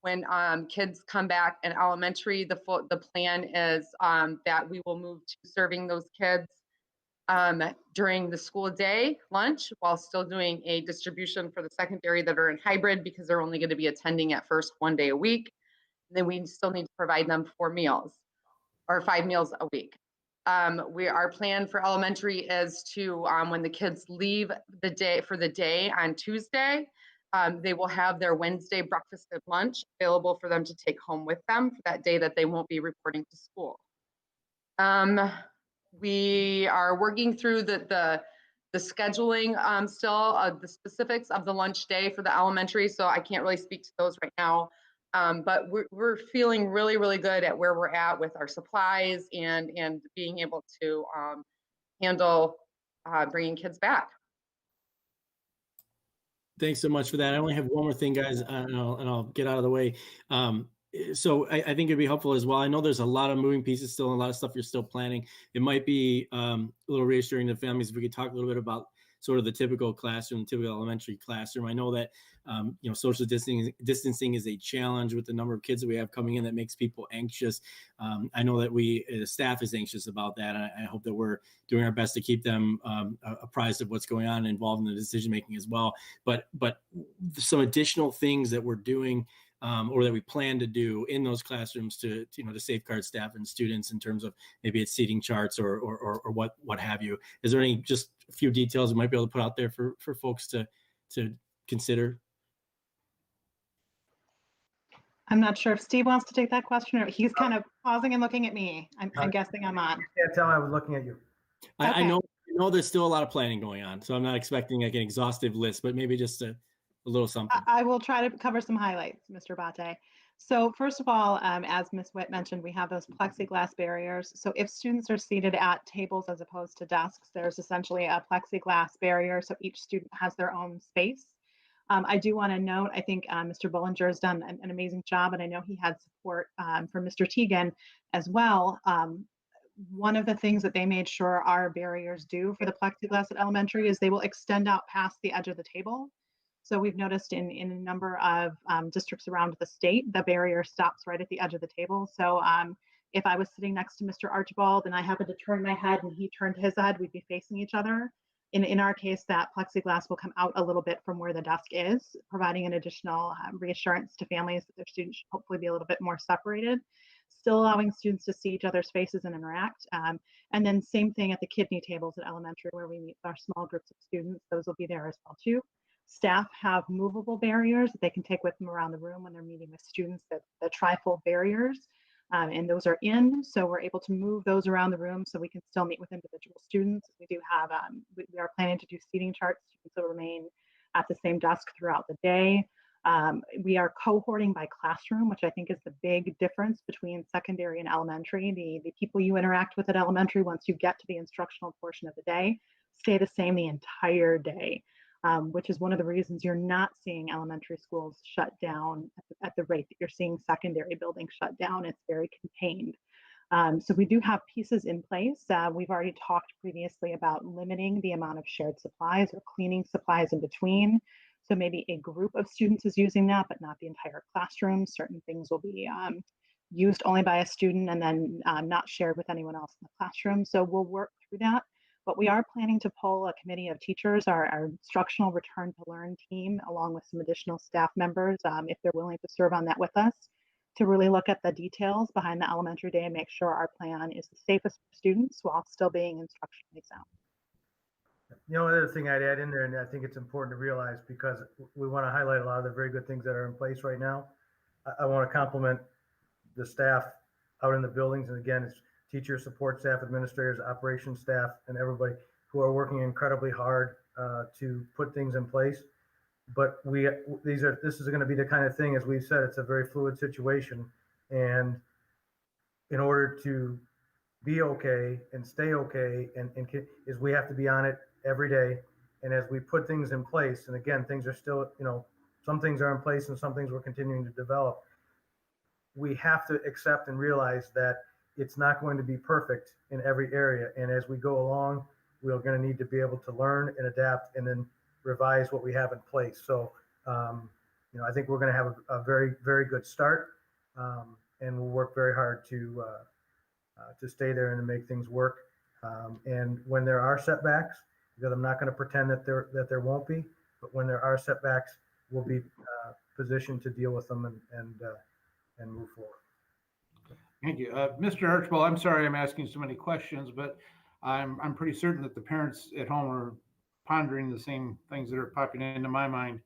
When kids come back in elementary, the plan is that we will move to serving those kids during the school day lunch while still doing a distribution for the secondary that are in hybrid because they're only going to be attending at first 1 day a week. And then we still need to provide them 4 meals or 5 meals a week. Our plan for elementary is to, when the kids leave the day on Tuesday, they will have their Wednesday breakfast and lunch available for them to take home with them for that day that they won't be reporting to school. We are working through the scheduling still of the specifics of the lunch day for the elementary, so I can't really speak to those right now. But we're feeling really, really good at where we're at with our supplies and being able to handle bringing kids back. Thanks so much for that. I only have one more thing, guys, and I'll get out of the way. So I think it'd be helpful as well. I know there's a lot of moving pieces still and a lot of stuff you're still planning. It might be a little reassuring to families if we could talk a little bit about sort of the typical classroom, typical elementary classroom. I know that social distancing is a challenge with the number of kids that we have coming in that makes people anxious. I know that the staff is anxious about that. I hope that we're doing our best to keep them apprised of what's going on and involved in the decision making as well. But some additional things that we're doing or that we plan to do in those classrooms to safeguard staff and students in terms of maybe it's seating charts or what have you. Is there any just a few details we might be able to put out there for folks to consider? I'm not sure if Steve wants to take that question, or he's kind of pausing and looking at me. I'm guessing I'm on. I can't tell I was looking at you. I know there's still a lot of planning going on, so I'm not expecting like an exhaustive list, but maybe just a little something. I will try to cover some highlights, Mr. Bate. So first of all, as Ms. Witt mentioned, we have those plexiglass barriers. So if students are seated at tables as opposed to desks, there's essentially a plexiglass barrier. So each student has their own space. I do want to note, I think Mr. Bollinger has done an amazing job, and I know he had support from Mr. Teagan as well. One of the things that they made sure our barriers do for the plexiglass at elementary is they will extend out past the edge of the table. So we've noticed in a number of districts around the state, the barrier stops right at the edge of the table. So if I was sitting next to Mr. Archibald and I happened to turn my head and he turned his head, we'd be facing each other. In our case, that plexiglass will come out a little bit from where the desk is, providing an additional reassurance to families that their students should hopefully be a little bit more separated, still allowing students to see each other's faces and interact. And then same thing at the kidney tables at elementary where we meet our small groups of students, those will be there as well too. Staff have movable barriers that they can take with them around the room when they're meeting with students, the trifold barriers. And those are in, so we're able to move those around the room so we can still meet with individual students. We do have, we are planning to do seating charts. Students will remain at the same desk throughout the day. We are cohorting by classroom, which I think is the big difference between secondary and elementary. The people you interact with at elementary, once you get to the instructional portion of the day, stay the same the entire day. Which is one of the reasons you're not seeing elementary schools shut down at the rate that you're seeing secondary buildings shut down. It's very contained. So we do have pieces in place. We've already talked previously about limiting the amount of shared supplies or cleaning supplies in between. So maybe a group of students is using that, but not the entire classroom. Certain things will be used only by a student and then not shared with anyone else in the classroom. So we'll work through that. But we are planning to poll a committee of teachers, our instructional return to learn team, along with some additional staff members, if they're willing to serve on that with us, to really look at the details behind the elementary day and make sure our plan is the safest for students while still being instructionally sound. The only other thing I'd add in there, and I think it's important to realize because we want to highlight a lot of the very good things that are in place right now. I want to compliment the staff out in the buildings. And again, it's teachers, support staff, administrators, operations staff, and everybody who are working incredibly hard to put things in place. But this is going to be the kind of thing, as we've said, it's a very fluid situation. And in order to be okay and stay okay, is we have to be on it every day. And as we put things in place, and again, things are still, some things are in place and some things we're continuing to develop. We have to accept and realize that it's not going to be perfect in every area. And as we go along, we're going to need to be able to learn and adapt and then revise what we have in place. So, I think we're going to have a very, very good start. And we'll work very hard to stay there and to make things work. And when there are setbacks, because I'm not going to pretend that there won't be, but when there are setbacks, we'll be positioned to deal with them and move forward. Thank you. Mr. Archibald, I'm sorry I'm asking so many questions, but I'm pretty certain that the parents at home are pondering the same things that are popping into my mind.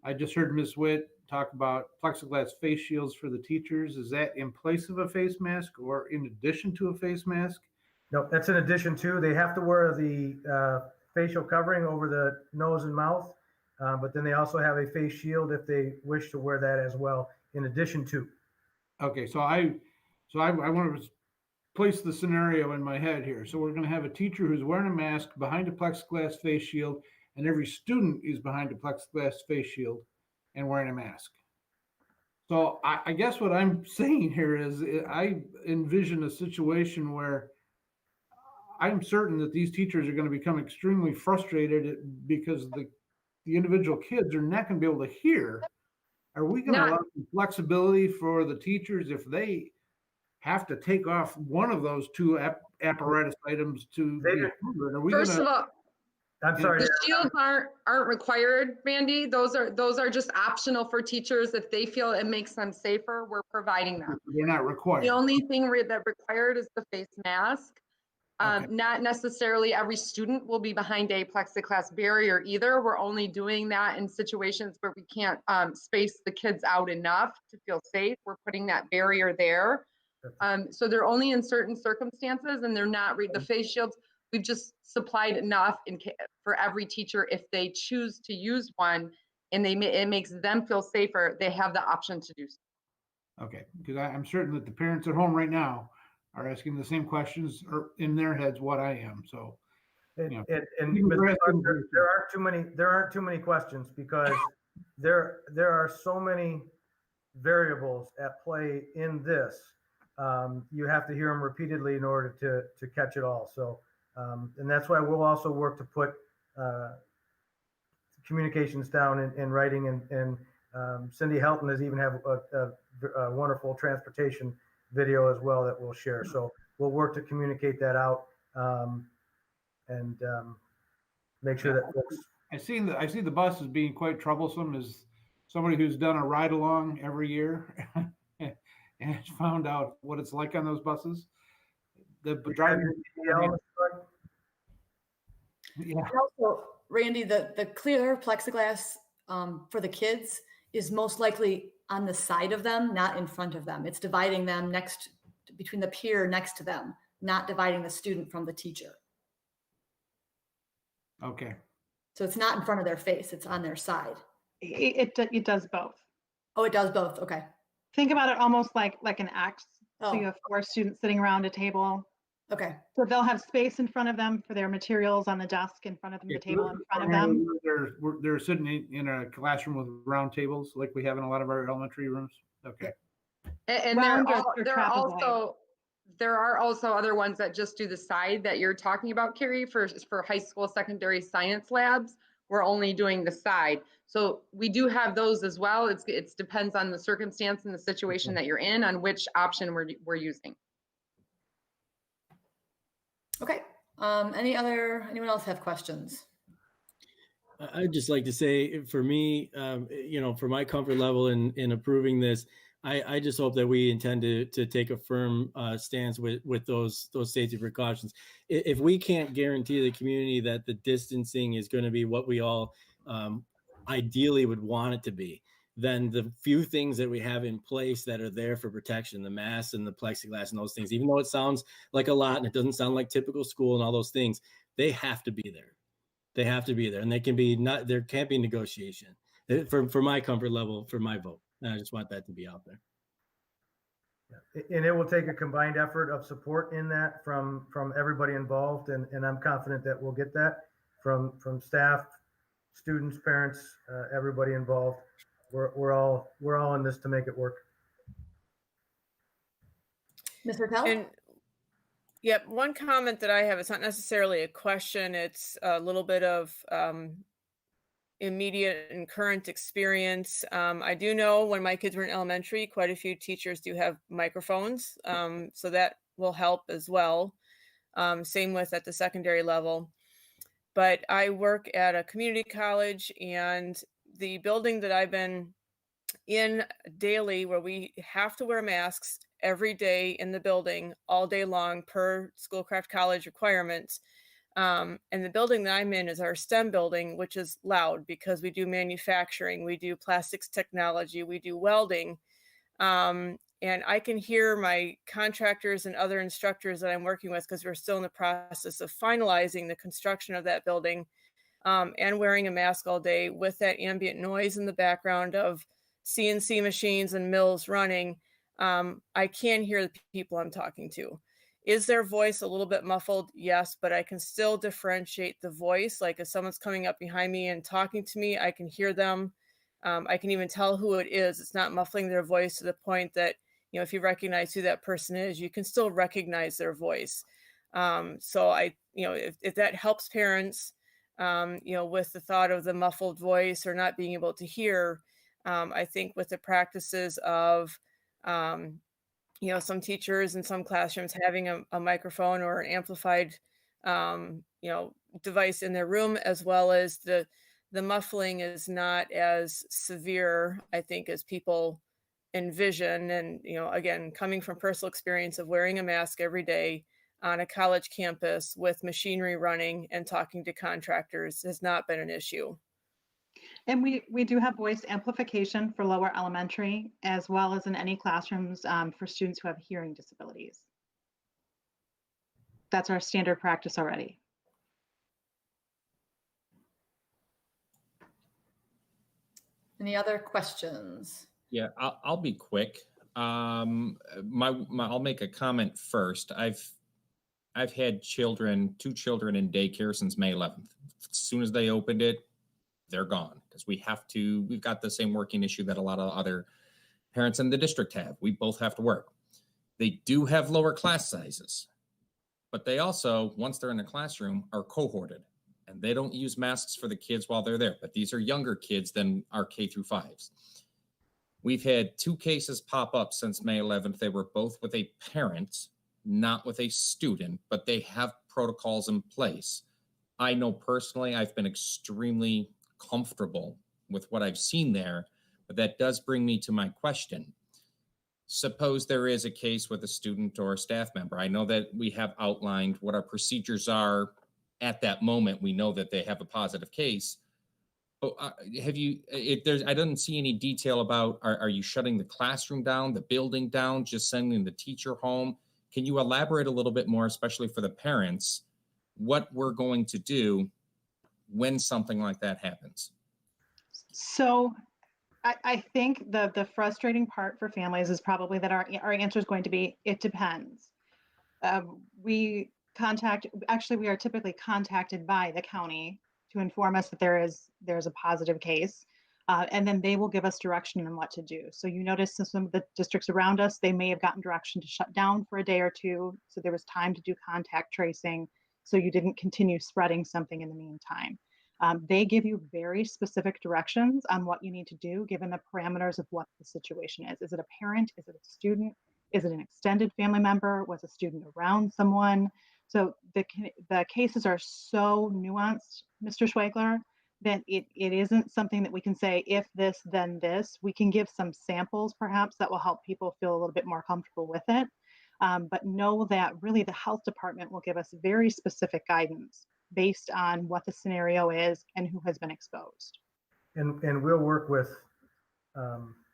I just heard Ms. Witt talk about plexiglass face shields for the teachers. Is that in place of a face mask or in addition to a face mask? No, that's in addition to. They have to wear the facial covering over the nose and mouth, but then they also have a face shield if they wish to wear that as well, in addition to. Okay, so I want to place the scenario in my head here. So we're going to have a teacher who's wearing a mask behind a plexiglass face shield, and every student is behind a plexiglass face shield and wearing a mask. So I guess what I'm saying here is I envision a situation where I'm certain that these teachers are going to become extremely frustrated because the individual kids are not going to be able to hear. Are we going to allow some flexibility for the teachers if they have to take off one of those two apparatus items to be covered? Are we First of all, I'm sorry. The shields aren't required, Mandy. Those are just optional for teachers. If they feel it makes them safer, we're providing them. They're not required. The only thing that required is the face mask. Not necessarily every student will be behind a plexiglass barrier either. We're only doing that in situations where we can't space the kids out enough to feel safe. We're putting that barrier there. So they're only in certain circumstances, and they're not the face shields. We've just supplied enough for every teacher if they choose to use one, and it makes them feel safer. They have the option to do so. Okay, because I'm certain that the parents at home right now are asking the same questions or in their heads what I am. So, and Mr. Clark, there aren't too many questions because there are so many variables at play in this. You have to hear them repeatedly in order to catch it all. So, and that's why we'll also work to put communications down in writing, and Cindy Helton has even have a wonderful transportation video as well that we'll share. So we'll work to communicate that out and make sure that folks. I see the bus as being quite troublesome as somebody who's done a ride along every year and has found out what it's like on those buses. The driving. Yeah. And also, Randy, the clear plexiglass for the kids is most likely on the side of them, not in front of them. It's dividing them between the pier next to them, not dividing the student from the teacher. Okay. So it's not in front of their face, it's on their side. It does both. Oh, it does both. Okay. Think about it almost like an X. Oh. So you have 4 students sitting around a table. Okay. So they'll have space in front of them for their materials on the desk in front of them, the table in front of them. They're sitting in a classroom with round tables like we have in a lot of our elementary rooms. Okay. And there are also other ones that just do the side that you're talking about, Carrie, for high school secondary science labs. We're only doing the side. So we do have those as well. It depends on the circumstance and the situation that you're in on which option we're using. Okay. Anyone else have questions? I'd just like to say, for me, for my comfort level in approving this, I just hope that we intend to take a firm stance with those safety precautions. If we can't guarantee the community that the distancing is going to be what we all ideally would want it to be, then the few things that we have in place that are there for protection, the masks and the plexiglass and those things, even though it sounds like a lot and it doesn't sound like typical school and all those things, they have to be there. They have to be there, and there can't be negotiation for my comfort level, for my vote. And I just want that to be out there. Yeah. And it will take a combined effort of support in that from everybody involved, and I'm confident that we'll get that from staff, students, parents, everybody involved. We're all in this to make it work. Ms. Raquel? And yep, one comment that I have, it's not necessarily a question, it's a little bit of immediate and current experience. I do know when my kids were in elementary, quite a few teachers do have microphones, so that will help as well. Same with at the secondary level. But I work at a community college, and the building that I've been in daily, where we have to wear masks every day in the building all day long per Schoolcraft College requirements. And the building that I'm in is our STEM building, which is loud because we do manufacturing, we do plastics technology, we do welding. And I can hear my contractors and other instructors that I'm working with, because we're still in the process of finalizing the construction of that building, and wearing a mask all day with that ambient noise in the background of CNC machines and mills running. I can hear the people I'm talking to. Is their voice a little bit muffled? Yes, but I can still differentiate the voice. Like if someone's coming up behind me and talking to me, I can hear them. I can even tell who it is. It's not muffling their voice to the point that, if you recognize who that person is, you can still recognize their voice. So if that helps parents, with the thought of the muffled voice or not being able to hear, I think with the practices of, some teachers in some classrooms having a microphone or an amplified, device in their room, as well as the muffling is not as severe, I think, as people envision. And, again, coming from personal experience of wearing a mask every day on a college campus with machinery running and talking to contractors has not been an issue. And we do have voice amplification for lower elementary, as well as in any classrooms for students who have hearing disabilities. That's our standard practice already. Any other questions? Yeah, I'll be quick. I'll make a comment first. I've had two children in daycare since May 11th. As soon as they opened it, they're gone because we've got the same working issue that a lot of other parents in the district have. We both have to work. They do have lower class sizes, but they also, once they're in the classroom, are cohorted, and they don't use masks for the kids while they're there. But these are younger kids than our K through 5s. We've had 2 cases pop up since May 11th. They were both with a parent, not with a student, but they have protocols in place. I know personally, I've been extremely comfortable with what I've seen there, but that does bring me to my question. Suppose there is a case with a student or a staff member. I know that we have outlined what our procedures are at that moment. We know that they have a positive case. But I didn't see any detail about, are you shutting the classroom down, the building down, just sending the teacher home? Can you elaborate a little bit more, especially for the parents, what we're going to do when something like that happens? So I think the frustrating part for families is probably that our answer is going to be, it depends. We are typically contacted by the county to inform us that there's a positive case, and then they will give us direction on what to do. So you notice in some of the districts around us, they may have gotten direction to shut down for a day or two, so there was time to do contact tracing, so you didn't continue spreading something in the meantime. They give you very specific directions on what you need to do given the parameters of what the situation is. Is it a parent? Is it a student? Is it an extended family member? Was a student around someone? So the cases are so nuanced, Mr. Schwegler, that it isn't something that we can say, if this, then this. We can give some samples perhaps that will help people feel a little bit more comfortable with it. But know that really the health department will give us very specific guidance based on what the scenario is and who has been exposed. And we'll work with,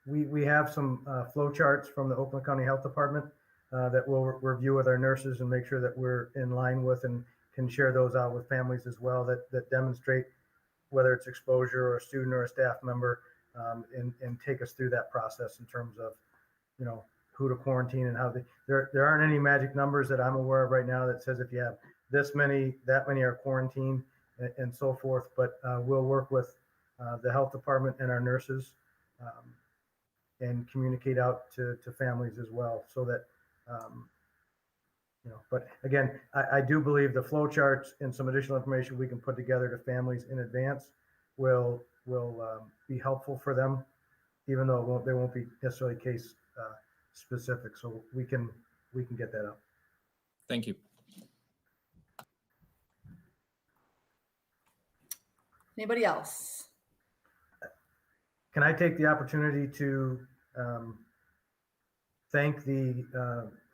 we have some flow charts from the Oakland County Health Department that we'll review with our nurses and make sure that we're in line with, and can share those out with families as well that demonstrate whether it's exposure or a student or a staff member, and take us through that process in terms of, who to quarantine and how there aren't any magic numbers that I'm aware of right now that says if you have this many, that many are quarantined and so forth, but we'll work with the health department and our nurses and communicate out to families as well, so that but again, I do believe the flow charts and some additional information we can put together to families in advance will be helpful for them, even though they won't be necessarily case specific. So we can get that up. Thank you. Anybody else? Can I take the opportunity to thank the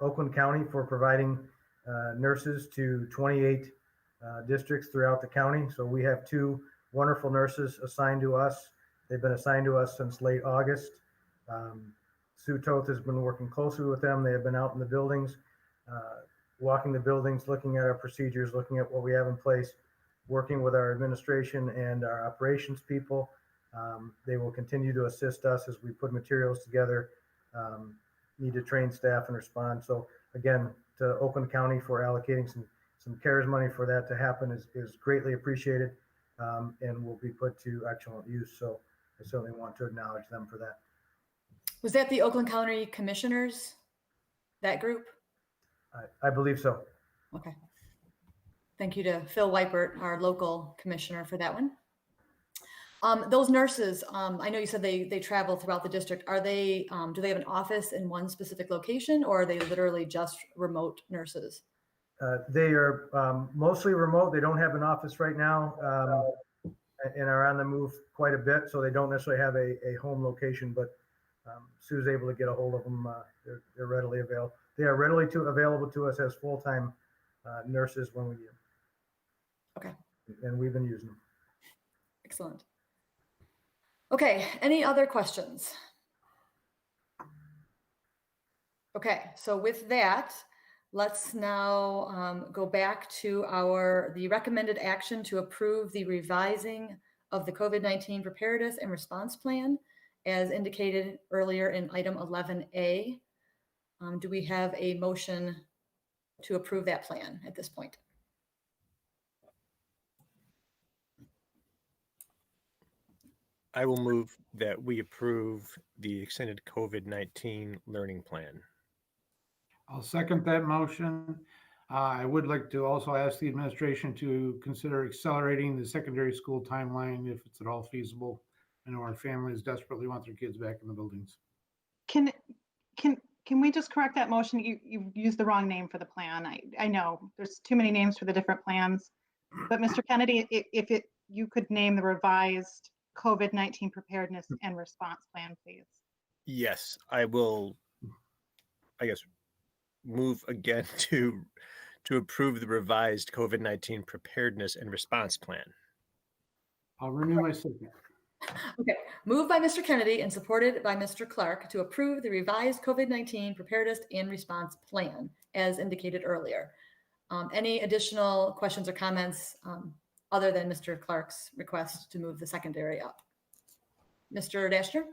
Oakland County for providing nurses to 28 districts throughout the county. So we have 2 wonderful nurses assigned to us. They've been assigned to us since late August. Sue Toth has been working closely with them. They have been out in the buildings, walking the buildings, looking at our procedures, looking at what we have in place, working with our administration and our operations people. They will continue to assist us as we put materials together, need to train staff and respond. So again, to Oakland County for allocating some CARES money for that to happen is greatly appreciated, and will be put to excellent use. So I certainly want to acknowledge them for that. Was that the Oakland County Commissioners, that group? I believe so. Okay. Thank you to Phil Weipert, our local commissioner, for that one. Those nurses, I know you said they travel throughout the district. Are they, do they have an office in one specific location, or are they literally just remote nurses? They are mostly remote. They don't have an office right now, and are on the move quite a bit. So they don't necessarily have a home location, but Sue's able to get a hold of them. They're readily available. They are readily available to us as full-time nurses when we need them. Okay. And we've been using them. Excellent. Okay, any other questions? Okay, so with that, let's now go back to the recommended action to approve the revising of the COVID-19 preparedness and response plan as indicated earlier in item 11A. Do we have a motion to approve that plan at this point? I will move that we approve the extended COVID-19 learning plan. I'll second that motion. I would like to also ask the administration to consider accelerating the secondary school timeline if it's at all feasible. I know our families desperately want their kids back in the buildings. Can we just correct that motion? You used the wrong name for the plan. I know there's too many names for the different plans, but Mr. Kennedy, if you could name the revised COVID-19 preparedness and response plan, please. Yes, I will, I guess, move again to approve the revised COVID-19 preparedness and response plan. I'll renew my second. Okay, moved by Mr. Kennedy and supported by Mr. Clark to approve the revised COVID-19 preparedness and response plan as indicated earlier. Any additional questions or comments other than Mr. Clark's request to move the secondary up? Mr. Dashner?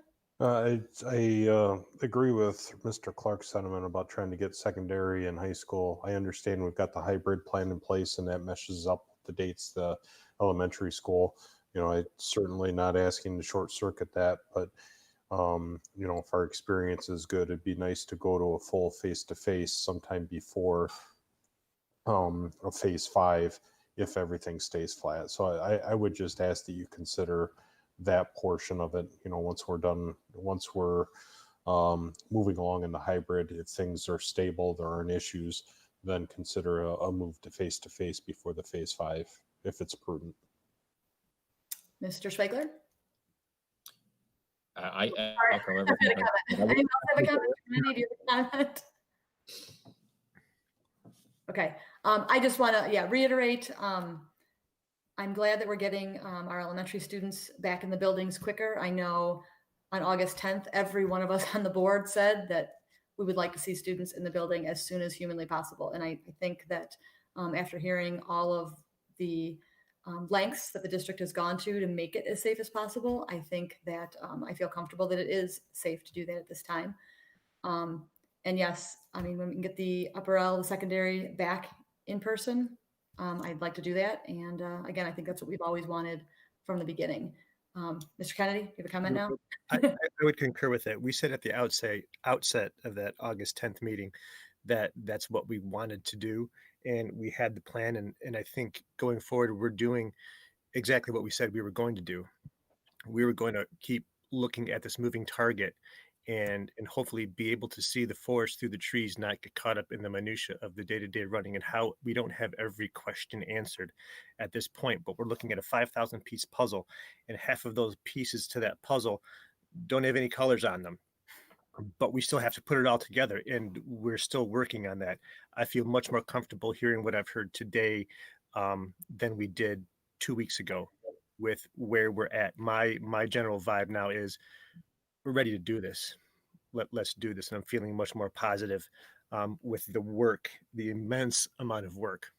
I agree with Mr. Clark's sentiment about trying to get secondary and high school. I understand we've got the hybrid plan in place and that meshes up the dates, the elementary school. I certainly not asking to short circuit that, but if our experience is good, it'd be nice to go to a full face-to-face sometime before a phase 5 if everything stays flat. So I would just ask that you consider that portion of it, once we're done, once we're moving along in the hybrid, if things are stable, there aren't issues, then consider a move to face before the phase 5, if it's prudent. Mr. Schwegler? I echo everything. Anyone else have a comment? Any of you have a comment? Okay, I just want to reiterate. I'm glad that we're getting our elementary students back in the buildings quicker. I know on August 10th, every one of us on the board said that we would like to see students in the building as soon as humanly possible. And I think that after hearing all of the lengths that the district has gone to make it as safe as possible, I think that I feel comfortable that it is safe to do that at this time. And yes, I mean, when we can get the upper L, the secondary back in person, I'd like to do that. And again, I think that's what we've always wanted from the beginning. Mr. Kennedy, you have a comment now? I would concur with that. We said at the outset of that August 10th meeting that that's what we wanted to do. And we had the plan. And I think going forward, we're doing exactly what we said we were going to do. We were going to keep looking at this moving target and hopefully be able to see the forest through the trees, not get caught up in the minutia of the day-to-day running and how we don't have every question answered at this point. But we're looking at a 5,000 piece puzzle, and half of those pieces to that puzzle don't have any colors on them. But we still have to put it all together, and we're still working on that. I feel much more comfortable hearing what I've heard today than we did 2 weeks ago with where we're at. My general vibe now is we're ready to do this. Let's do this. And I'm feeling much more positive with the work, the immense amount of work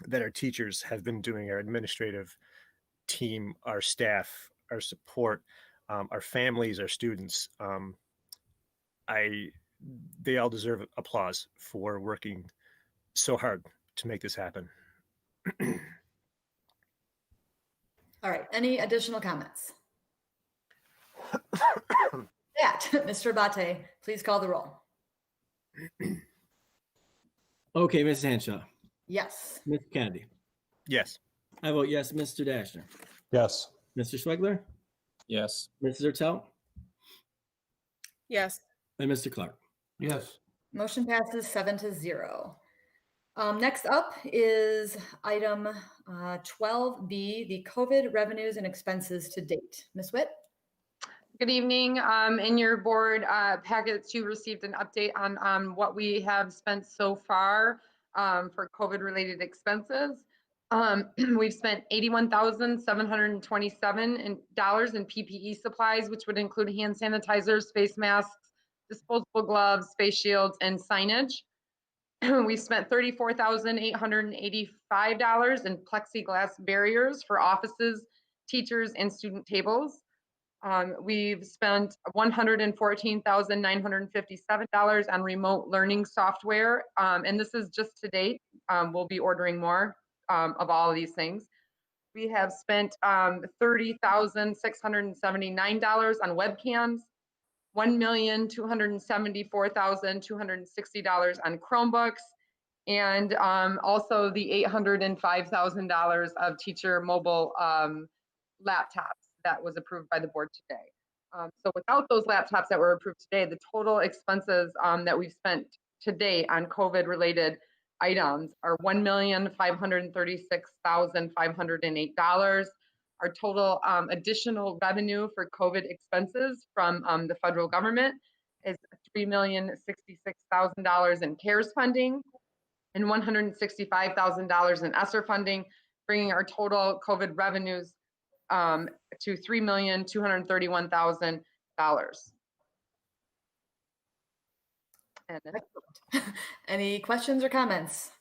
that our teachers have been doing, our administrative team, our staff, our support, our families, our students. They all deserve applause for working so hard to make this happen. All right, any additional comments? Mr. Abate, please call the roll. Okay, Ms. Hanshaw. Yes. Mr. Kennedy. Yes. I vote yes. Mr. Dashner. Yes. Mr. Schwegler. Yes. Mrs. Ertel. Yes. And Mr. Clark. Yes. Motion passes 7-0. Next up is item 12B, the COVID revenues and expenses to date. Ms. Witt? Good evening. In your board packets, you received an update on what we have spent so far for COVID-related expenses. We've spent $81,727 in PPE supplies, which would include hand sanitizers, face masks, disposable gloves, face shields, and signage. We spent $34,885 in plexiglass barriers for offices, teachers, and student tables. We've spent $114,957 on remote learning software, and this is just to date. We'll be ordering more of all of these things. We have spent $30,679 on webcams, $1,274,260 on Chromebooks, and also the $805,000 of teacher mobile laptops that was approved by the board today. So without those laptops that were approved today, the total expenses that we've spent to date on COVID-related items are $1,536,508. Our total additional revenue for COVID expenses from the federal government is $3,066,000 in CARES funding and $165,000 in ESSER funding, bringing our total COVID revenues to $3,231,000. Any questions or comments?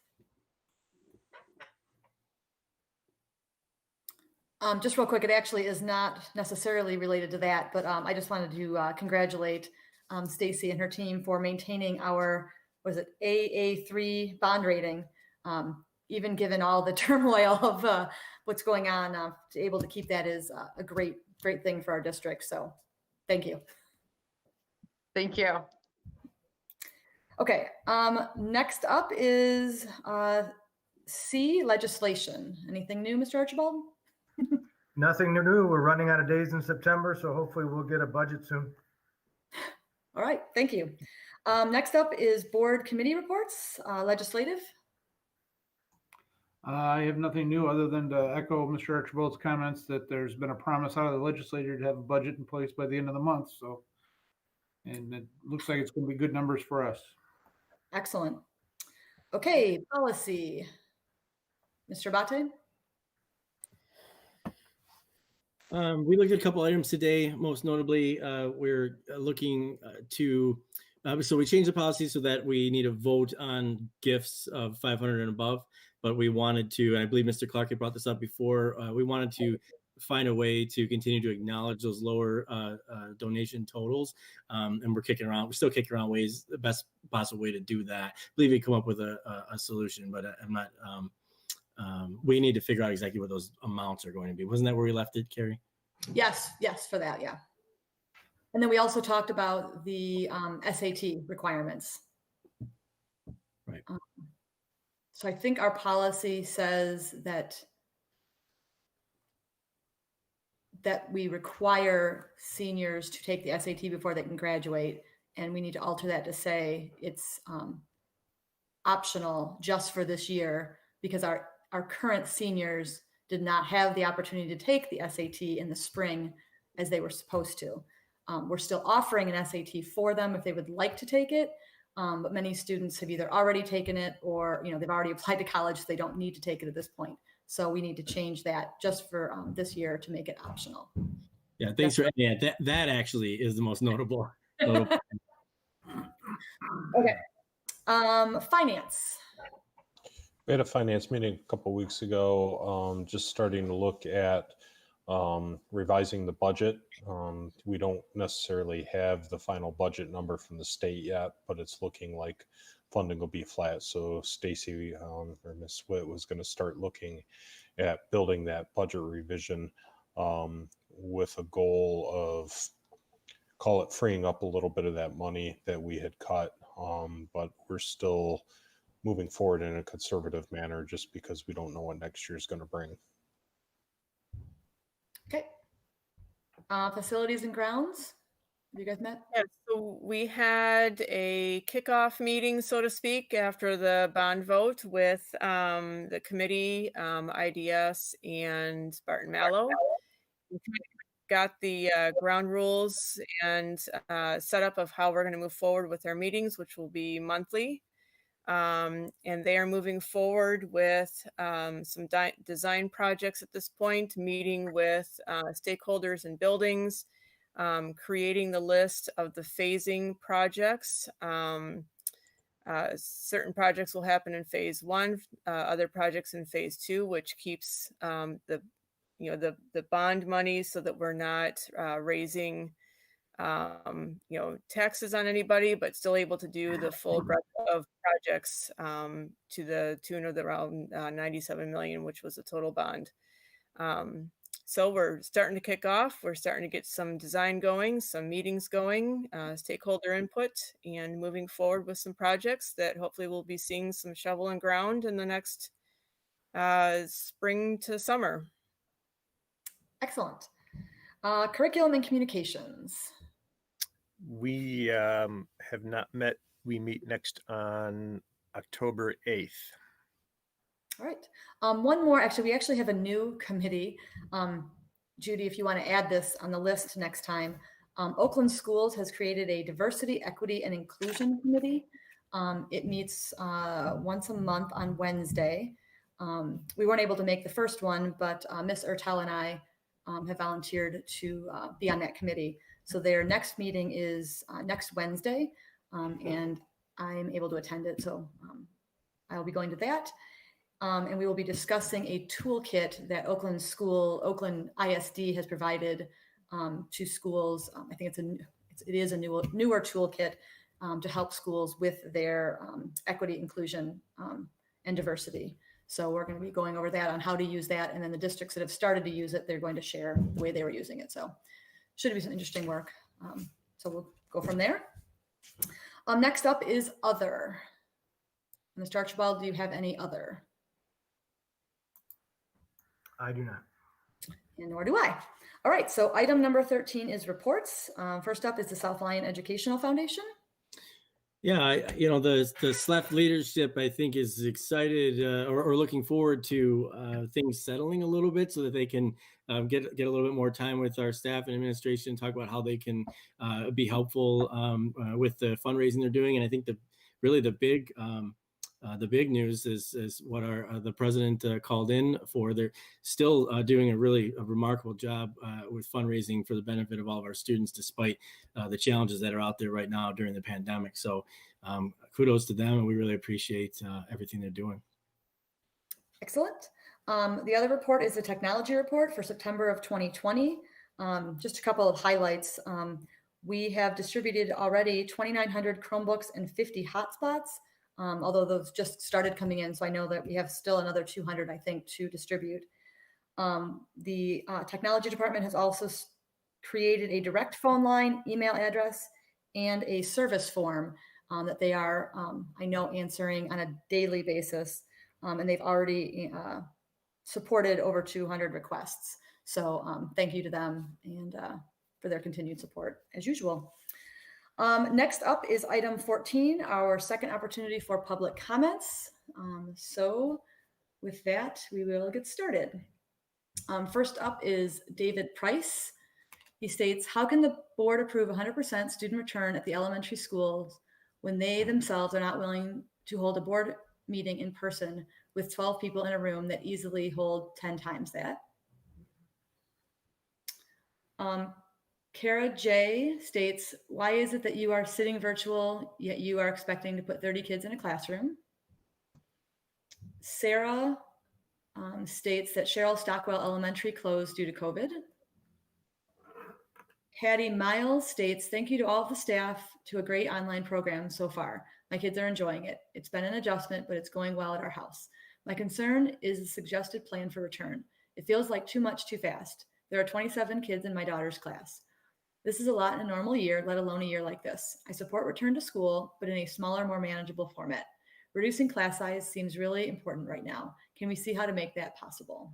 Just real quick, it actually is not necessarily related to that, but I just wanted to congratulate Stacy and her team for maintaining our, was it AA3 bond rating, even given all the turmoil of what's going on. To able to keep that is a great thing for our district. So thank you. Thank you. Okay, next up is C, legislation. Anything new, Mr. Archibald? Nothing new. We're running out of days in September, so hopefully we'll get a budget soon. All right, thank you. Next up is board committee reports, legislative. I have nothing new other than to echo Mr. Archibald's comments that there's been a promise out of the legislature to have a budget in place by the end of the month. So, and it looks like it's going to be good numbers for us. Excellent. Okay, policy. Mr. Abate? We looked at a couple items today. Most notably, we're looking to, so we changed the policy so that we need a vote on gifts of 500 and above, but we wanted to, and I believe Mr. Clark had brought this up before, we wanted to find a way to continue to acknowledge those lower donation totals. And we're still kicking around ways, the best possible way to do that. I believe we come up with a solution, but I'm not, we need to figure out exactly what those amounts are going to be. Wasn't that where we left it, Carrie? Yes, for that, yeah. And then we also talked about the SAT requirements. Right. So I think our policy says that we require seniors to take the SAT before they can graduate, and we need to alter that to say it's optional just for this year, because our current seniors did not have the opportunity to take the SAT in the spring as they were supposed to. We're still offering an SAT for them if they would like to take it, but many students have either already taken it or they've already applied to college, so they don't need to take it at this point. So we need to change that just for this year to make it optional. Yeah, thanks for adding that. That actually is the most notable. Okay. Finance. We had a finance meeting a couple of weeks ago, just starting to look at revising the budget. We don't necessarily have the final budget number from the state yet, but it's looking like funding will be flat. So Stacy or Ms. Witt was going to start looking at building that budget revision with a goal of, call it, freeing up a little bit of that money that we had cut. But we're still moving forward in a conservative manner just because we don't know what next year is going to bring. Okay. Facilities and grounds. Have you guys met? Yeah, so we had a kickoff meeting, so to speak, after the bond vote with the committee, IDS, and Barton Mallow. We got the ground rules and setup of how we're going to move forward with our meetings, which will be monthly. And they are moving forward with some design projects at this point, meeting with stakeholders and buildings, creating the list of the phasing projects. Certain projects will happen in phase 1, other projects in phase 2, which keeps the bond money so that we're not raising taxes on anybody, but still able to do the full breadth of projects to the tune of around 97 million, which was the total bond. So we're starting to kick off. We're starting to get some design going, some meetings going, stakeholder input, and moving forward with some projects that hopefully we'll be seeing some shovel and ground in the next spring to summer. Excellent. Curriculum and communications. We have not met. We meet next on October 8th. All right. One more, actually, we actually have a new committee. Judy, if you want to add this on the list next time. Oakland Schools has created a diversity, equity, and inclusion committee. It meets once a month on Wednesday. We weren't able to make the first one, but Miss Ertel and I have volunteered to be on that committee. So their next meeting is next Wednesday, and I'm able to attend it. So I'll be going to that. And we will be discussing a toolkit that Oakland ISD has provided to schools. I think it is a newer toolkit to help schools with their equity, inclusion, and diversity. So we're going to be going over that on how to use that. And then the districts that have started to use it, they're going to share the way they were using it. So should be some interesting work. So we'll go from there. Next up is other. Mr. Archibald, do you have any other? I do not. And nor do I. All right, so item number 13 is reports. First up is the South Lyon Educational Foundation. Yeah, the SLEF leadership, I think, is excited or looking forward to things settling a little bit so that they can get a little bit more time with our staff and administration, talk about how they can be helpful with the fundraising they're doing. And I think the big news is what the president called in for. They're still doing a remarkable job with fundraising for the benefit of all of our students, despite the challenges that are out there right now during the pandemic. So kudos to them, and we really appreciate everything they're doing. Excellent. The other report is the technology report for September of 2020. Just a couple of highlights. We have distributed already 2,900 Chromebooks and 50 hotspots. Although those just started coming in, so I know that we have still another 200, I think, to distribute. The technology department has also created a direct phone line, email address, and a service form that they are, I know, answering on a daily basis, and they've already supported over 200 requests. So thank you to them and for their continued support, as usual. Next up is item 14, our second opportunity for public comments. So with that, we will get started. First up is David Price. He states, how can the board approve 100% student return at the elementary schools when they themselves are not willing to hold a board meeting in person with 12 people in a room that easily hold 10 times that? Kara J states, why is it that you are sitting virtual, yet you are expecting to put 30 kids in a classroom? Sarah states that Cheryl Stockwell Elementary closed due to COVID. Hattie Miles states, thank you to all of the staff to a great online program so far. My kids are enjoying it. It's been an adjustment, but it's going well at our house. My concern is the suggested plan for return. It feels like too much too fast. There are 27 kids in my daughter's class. This is a lot in a normal year, let alone a year like this. I support return to school, but in a smaller, more manageable format. Reducing class size seems really important right now. Can we see how to make that possible?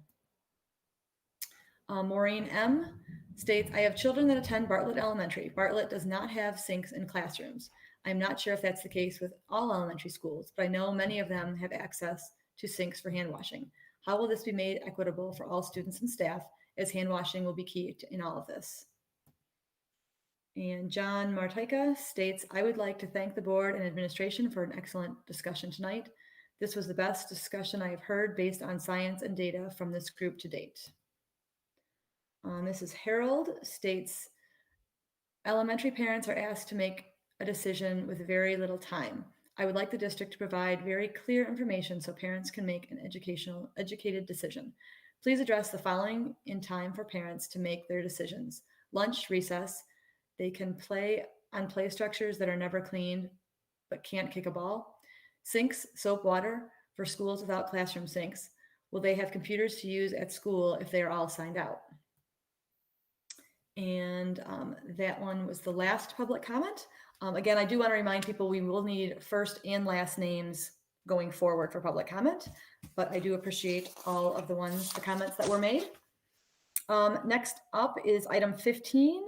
Maureen M states, I have children that attend Bartlett Elementary. Bartlett does not have sinks in classrooms. I'm not sure if that's the case with all elementary schools, but I know many of them have access to sinks for hand washing. How will this be made equitable for all students and staff, as hand washing will be key in all of this? And John Martika states, I would like to thank the board and administration for an excellent discussion tonight. This was the best discussion I have heard based on science and data from this group to date. Mrs. Harold states, elementary parents are asked to make a decision with very little time. I would like the district to provide very clear information so parents can make an educated decision. Please address the following in time for parents to make their decisions. Lunch, recess. They can play on play structures that are never cleaned but can't kick a ball. Sinks, soap, water for schools without classroom sinks. Will they have computers to use at school if they are all signed out? And that one was the last public comment. Again, I do want to remind people we will need first and last names going forward for public comment, but I do appreciate all of the comments that were made. Next up is item 15.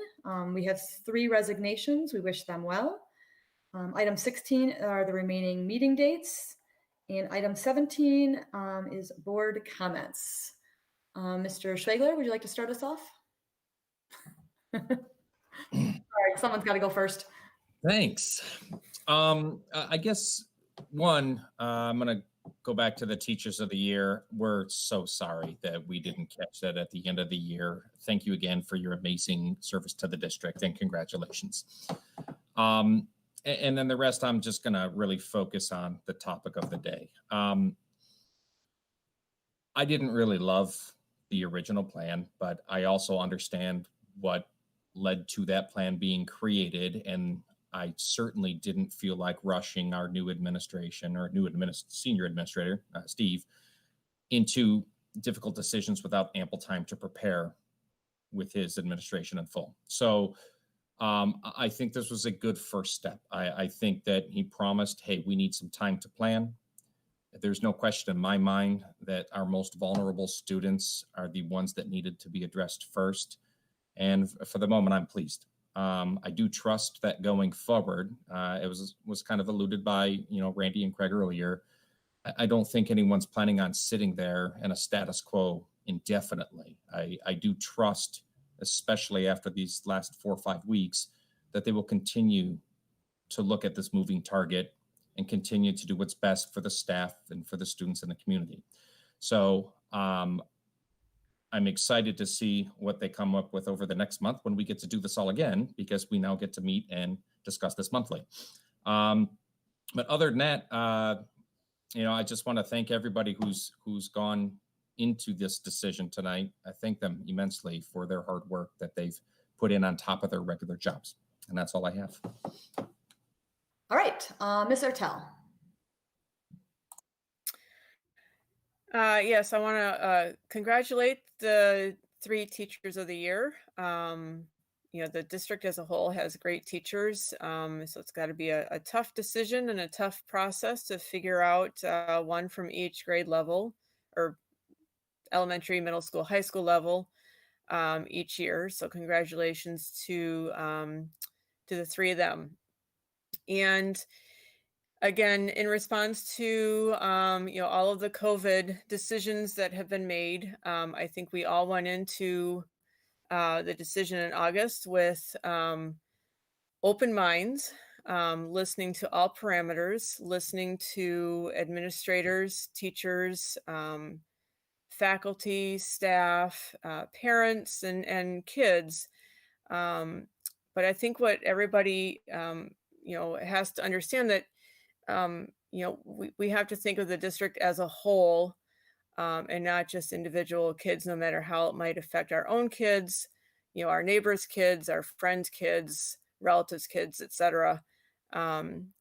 We have 3 resignations. We wish them well. Item 16 are the remaining meeting dates. And item 17 is board comments. Mr. Schwegler, would you like to start us off? Sorry, someone's got to go first. Thanks. I guess I'm going to go back to the Teachers of the Year. We're so sorry that we didn't catch that at the end of the year. Thank you again for your amazing service to the district, and congratulations. And then the rest, I'm just going to really focus on the topic of the day. I didn't really love the original plan, but I also understand what led to that plan being created. And I certainly didn't feel like rushing our new administration or senior administrator, Steve, into difficult decisions without ample time to prepare with his administration in full. So I think this was a good first step. I think that he promised, hey, we need some time to plan. There's no question in my mind that our most vulnerable students are the ones that needed to be addressed first. And for the moment, I'm pleased. I do trust that going forward, it was kind of alluded by, Randy and Craig earlier. I don't think anyone's planning on sitting there in a status quo indefinitely. I do trust, especially after these last 4 or 5 weeks, that they will continue to look at this moving target and continue to do what's best for the staff and for the students in the community. So I'm excited to see what they come up with over the next month when we get to do this all again, because we now get to meet and discuss this monthly. But other than that, I just want to thank everybody who's gone into this decision tonight. I thank them immensely for their hard work that they've put in on top of their regular jobs. And that's all I have. All right, Ms. Ertel. Yes, I want to congratulate the 3 Teachers of the Year. The district as a whole has great teachers, so it's got to be a tough decision and a tough process to figure out one from each grade level, or elementary, middle school, high school level each year. So congratulations to the 3 of them. And again, in response to all of the COVID decisions that have been made, I think we all went into the decision in August with open minds, listening to all parameters, listening to administrators, teachers, faculty, staff, parents, and kids. But I think what everybody has to understand that we have to think of the district as a whole, and not just individual kids, no matter how it might affect our own kids, our neighbors' kids, our friends' kids, relatives' kids, etc. One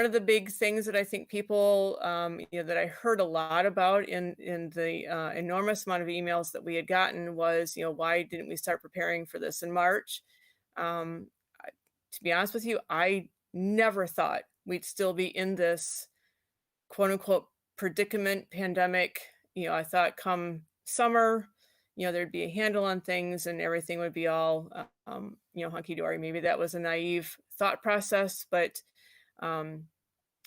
of the big things that I think people, that I heard a lot about in the enormous amount of emails that we had gotten was, why didn't we start preparing for this in March? To be honest with you, I never thought we'd still be in this quote unquote predicament pandemic. I thought come summer, there'd be a handle on things and everything would be all, hunky-dory. Maybe that was a naive thought process, but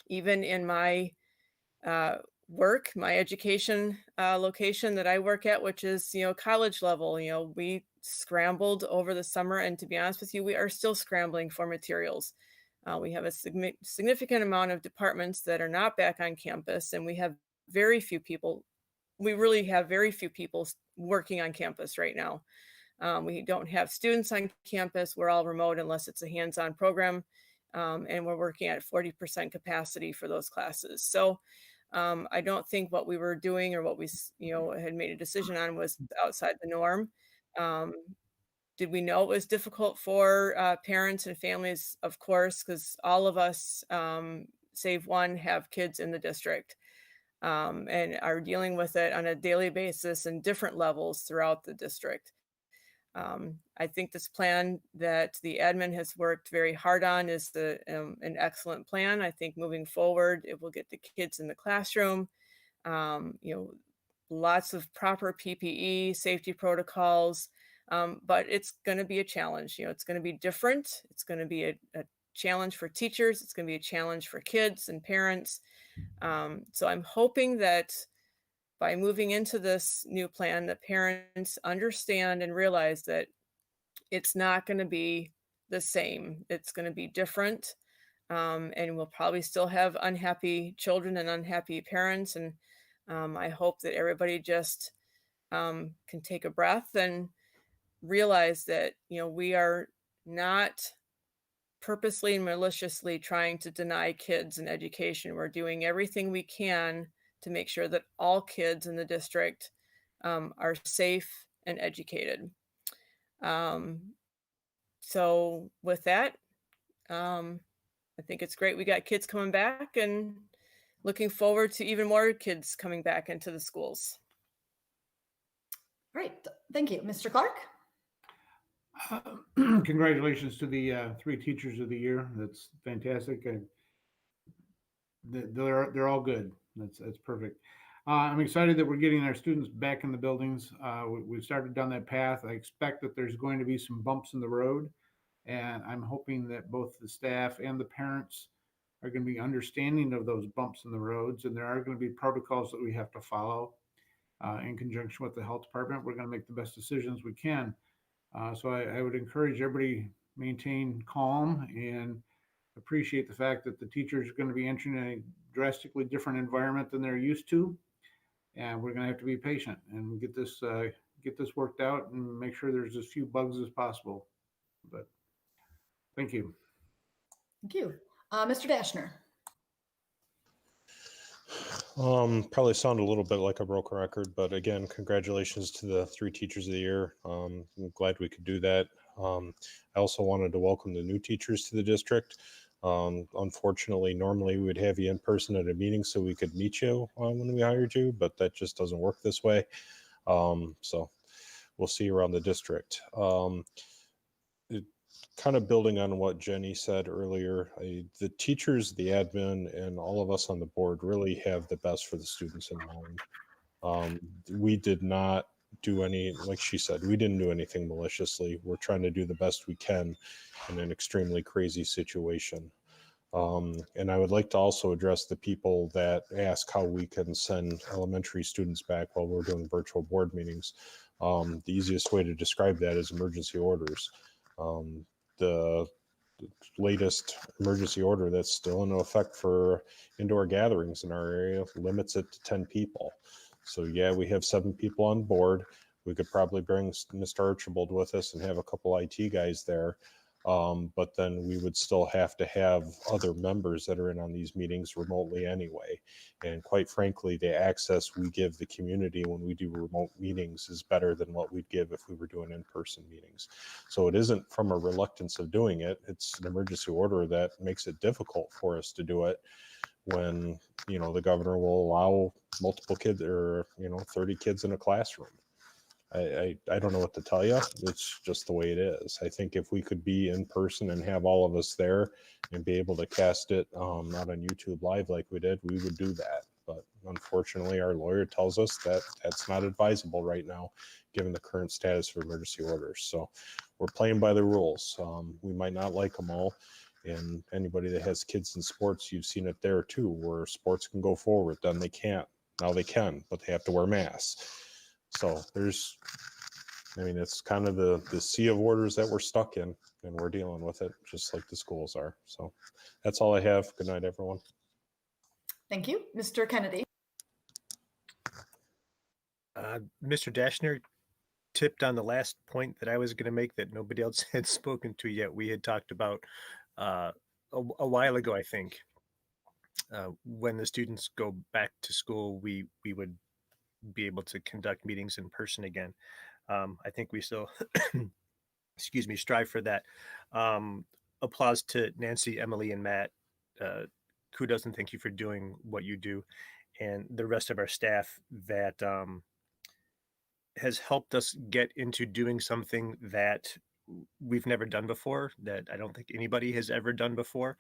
even in my work, my education location that I work at, which is, college level, we scrambled over the summer. And to be honest with you, we are still scrambling for materials. We have a significant amount of departments that are not back on campus, and we have very few people. We really have very few people working on campus right now. We don't have students on campus. We're all remote unless it's a hands-on program. And we're working at 40% capacity for those classes. So I don't think what we were doing or what we, had made a decision on was outside the norm. Did we know it was difficult for parents and families? Of course, because all of us save one, have kids in the district, and are dealing with it on a daily basis in different levels throughout the district. I think this plan that the admin has worked very hard on is an excellent plan. I think moving forward, it will get the kids in the classroom, lots of proper PPE, safety protocols, but it's going to be a challenge. It's going to be different. It's going to be a challenge for teachers. It's going to be a challenge for kids and parents. So I'm hoping that by moving into this new plan, the parents understand and realize that it's not going to be the same. It's going to be different. And we'll probably still have unhappy children and unhappy parents. And I hope that everybody just can take a breath and realize that, we are not purposely and maliciously trying to deny kids an education. We're doing everything we can to make sure that all kids in the district are safe and educated. So with that, I think it's great we got kids coming back, and looking forward to even more kids coming back into the schools. All right, thank you. Mr. Clark? Congratulations to the 3 teachers of the year. That's fantastic. They're all good. That's perfect. I'm excited that we're getting our students back in the buildings. We've started down that path. I expect that there's going to be some bumps in the road, and I'm hoping that both the staff and the parents are going to be understanding of those bumps in the roads, and there are going to be protocols that we have to follow in conjunction with the health department. We're going to make the best decisions we can. So I would encourage everybody maintain calm and appreciate the fact that the teachers are going to be entering a drastically different environment than they're used to, and we're going to have to be patient and get this worked out and make sure there's as few bugs as possible. But thank you. Thank you. Mr. Dashner. Probably sound a little bit like a broken record, but again, congratulations to the 3 teachers of the year. I'm glad we could do that. I also wanted to welcome the new teachers to the district. Unfortunately, normally we would have you in person at a meeting so we could meet you when we hired you, but that just doesn't work this way. So we'll see you around the district. Kind of building on what Jenny said earlier, the teachers, the admin, and all of us on the board really have the best for the students in mind. We did not do any, like she said, we didn't do anything maliciously. We're trying to do the best we can in an extremely crazy situation. And I would like to also address the people that ask how we can send elementary students back while we're doing virtual board meetings. The easiest way to describe that is emergency orders. The latest emergency order that's still in effect for indoor gatherings in our area limits it to 10 people. So yeah, we have 7 people on board. We could probably bring Mr. Archibald with us and have a couple IT guys there. But then we would still have to have other members that are in on these meetings remotely anyway. And quite frankly, the access we give the community when we do remote meetings is better than what we'd give if we were doing in-person meetings. So it isn't from a reluctance of doing it. It's an emergency order that makes it difficult for us to do it when, the governor will allow multiple kids or, 30 kids in a classroom. I don't know what to tell you. It's just the way it is. I think if we could be in person and have all of us there and be able to cast it not on YouTube Live like we did, we would do that. But unfortunately, our lawyer tells us that that's not advisable right now, given the current status of emergency orders. So we're playing by the rules. We might not like them all. And anybody that has kids in sports, you've seen it there too, where sports can go forward, then they can't. Now they can, but they have to wear masks. So it's kind of the sea of orders that we're stuck in, and we're dealing with it just like the schools are. So that's all I have. Good night, everyone. Thank you. Mr. Kennedy. Mr. Dashner tipped on the last point that I was going to make that nobody else had spoken to yet. We had talked about a while ago, I think, when the students go back to school, we would be able to conduct meetings in person again. I think we still, strive for that. Applause to Nancy, Emily, and Matt. kudos and thank you for doing what you do, and the rest of our staff that has helped us get into doing something that we've never done before, that I don't think anybody has ever done before.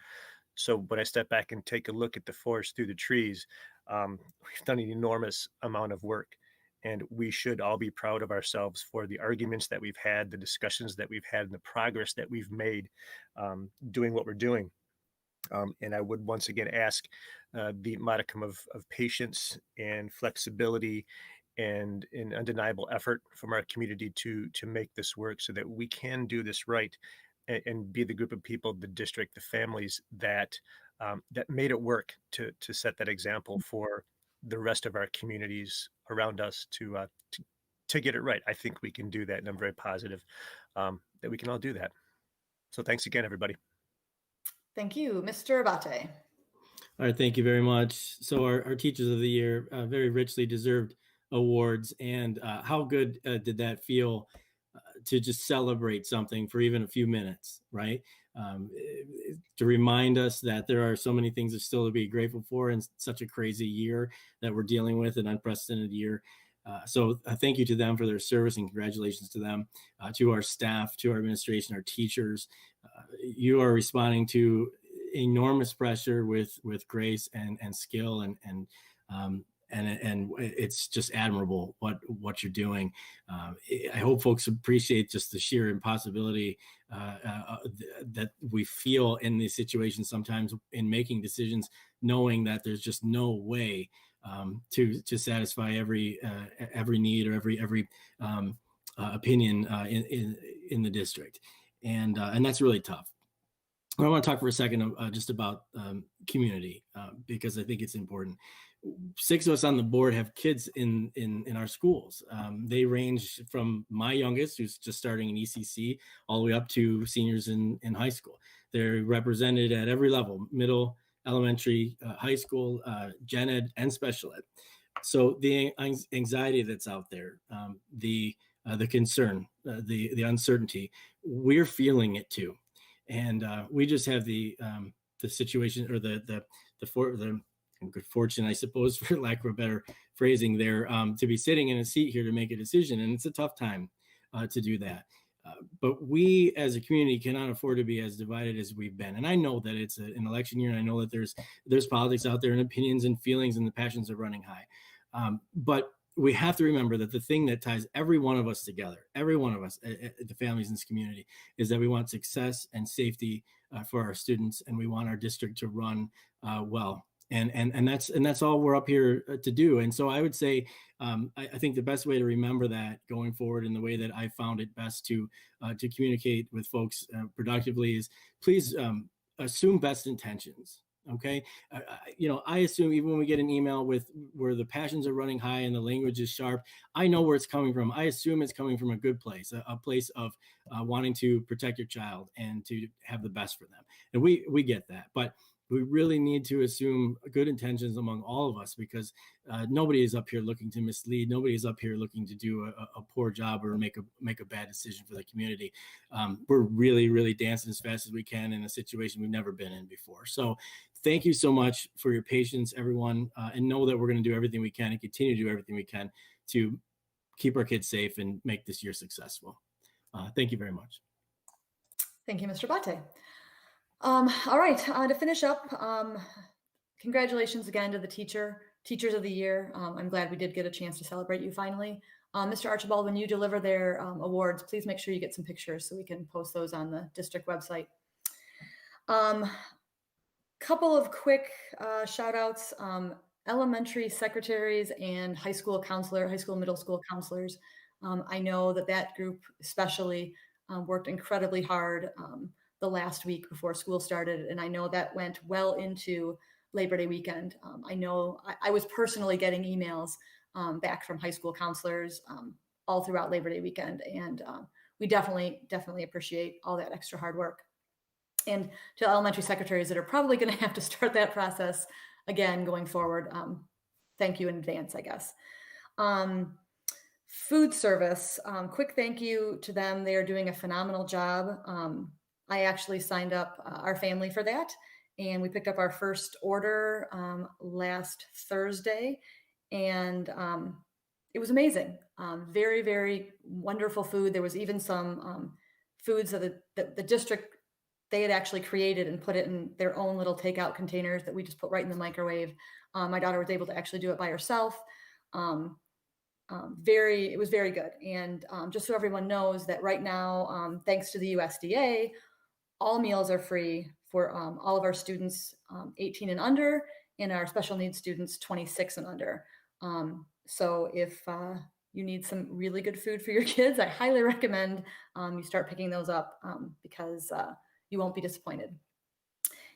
So when I step back and take a look at the forest through the trees, we've done an enormous amount of work. And we should all be proud of ourselves for the arguments that we've had, the discussions that we've had, and the progress that we've made doing what we're doing. And I would once again ask the modicum of patience and flexibility and an undeniable effort from our community to make this work so that we can do this right and be the group of people, the district, the families that that made it work to set that example for the rest of our communities around us to get it right. I think we can do that, and I'm very positive that we can all do that. So thanks again, everybody. Thank you, Mr. Abate. All right, thank you very much. So our Teachers of the Year, very richly deserved awards. And how good did that feel to just celebrate something for even a few minutes, right? To remind us that there are so many things that still to be grateful for in such a crazy year that we're dealing with, an unprecedented year. So thank you to them for their service, and congratulations to them, to our staff, to our administration, our teachers. You are responding to enormous pressure with grace and skill, and it's just admirable what you're doing. I hope folks appreciate just the sheer impossibility that we feel in these situations sometimes in making decisions, knowing that there's just no way to satisfy every need or every opinion in the district, and that's really tough. I want to talk for a second just about community because I think it's important. 6 of us on the board have kids in our schools. They range from my youngest, who's just starting in ECC, all the way up to seniors in high school. They're represented at every level: middle, elementary, high school, gen ed, and special ed. So the anxiety that's out there, the concern, the uncertainty, we're feeling it too. And we just have the situation, or the good fortune, I suppose, for lack of a better phrasing there, to be sitting in a seat here to make a decision. And it's a tough time to do that. But we as a community cannot afford to be as divided as we've been. And I know that it's an election year, and I know that there's politics out there, and opinions and feelings, and the passions are running high. But we have to remember that the thing that ties every one of us together, every one of us, the families in this community, is that we want success and safety for our students, and we want our district to run well. And that's all we're up here to do. And so I would say, I think the best way to remember that going forward, in the way that I found it best to communicate with folks productively, is please assume best intentions. Okay. I assume even when we get an email where the passions are running high and the language is sharp, I know where it's coming from. I assume it's coming from a good place, a place of wanting to protect your child and to have the best for them. And we get that, but we really need to assume good intentions among all of us, because nobody is up here looking to mislead. Nobody is up here looking to do a poor job or make a bad decision for the community. We're really, really dancing as fast as we can in a situation we've never been in before. So thank you so much for your patience, everyone, and know that we're going to do everything we can and continue to do everything we can to keep our kids safe and make this year successful. Thank you very much. Thank you, Mr. Bate. All right, to finish up, congratulations again to the Teachers of the Year. I'm glad we did get a chance to celebrate you finally. Mr. Archibald, when you deliver their awards, please make sure you get some pictures so we can post those on the district website. Couple of quick shout outs, elementary secretaries and high school middle school counselors. I know that group especially worked incredibly hard the last week before school started. And I know that went well into Labor Day weekend. I know I was personally getting emails back from high school counselors all throughout Labor Day weekend. And we definitely appreciate all that extra hard work. And to elementary secretaries that are probably going to have to start that process again going forward, thank you in advance, I guess. Food service, quick thank you to them. They are doing a phenomenal job. I actually signed up our family for that, and we picked up our first order last Thursday, and it was amazing. Very, very wonderful food. There was even some foods that the district, they had actually created and put it in their own little takeout containers that we just put right in the microwave. My daughter was able to actually do it by herself. It was very good. And just so everyone knows that right now, thanks to the USDA, all meals are free for all of our students 18 and under, and our special needs students 26 and under. So if you need some really good food for your kids, I highly recommend you start picking those up because you won't be disappointed.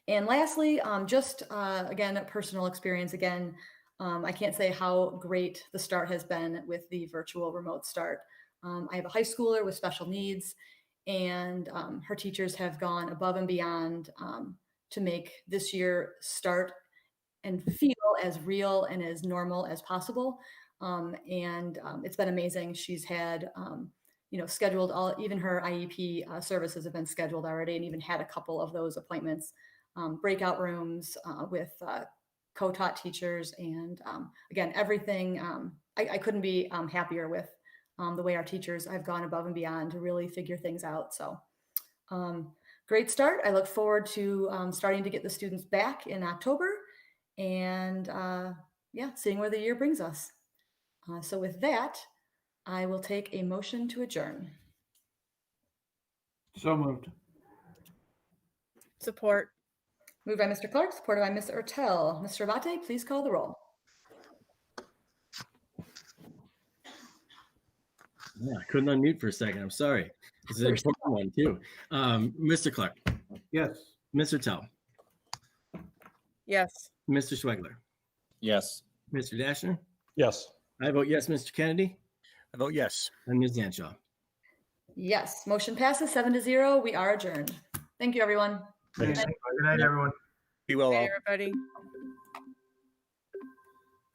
And lastly, just again, a personal experience again. I can't say how great the start has been with the virtual remote start. I have a high schooler with special needs, and her teachers have gone above and beyond to make this year start and feel as real and as normal as possible. It's been amazing. She's had, scheduled even her IEP services have been scheduled already, and even had a couple of those appointments, breakout rooms with co-taught teachers. And again, everything, I couldn't be happier with the way our teachers have gone above and beyond to really figure things out. So great start. I look forward to starting to get the students back in October and seeing where the year brings us. So with that, I will take a motion to adjourn. So moved. Support. Moved by Mr. Clark, supported by Ms. Ertel. Mr. Abate, please call the roll. Yeah, I couldn't unmute for a second. I'm sorry. This is an important one too. Mr. Clark. Yes. Mr. Tell. Yes. Mr. Schwegler. Yes. Mr. Dashner. Yes. I vote yes. Mr. Kennedy. I vote yes. And Ms. Zanshaw. Yes, motion passes 7-0. We are adjourned. Thank you, everyone. Good night, everyone. Be well, all. Hey, everybody.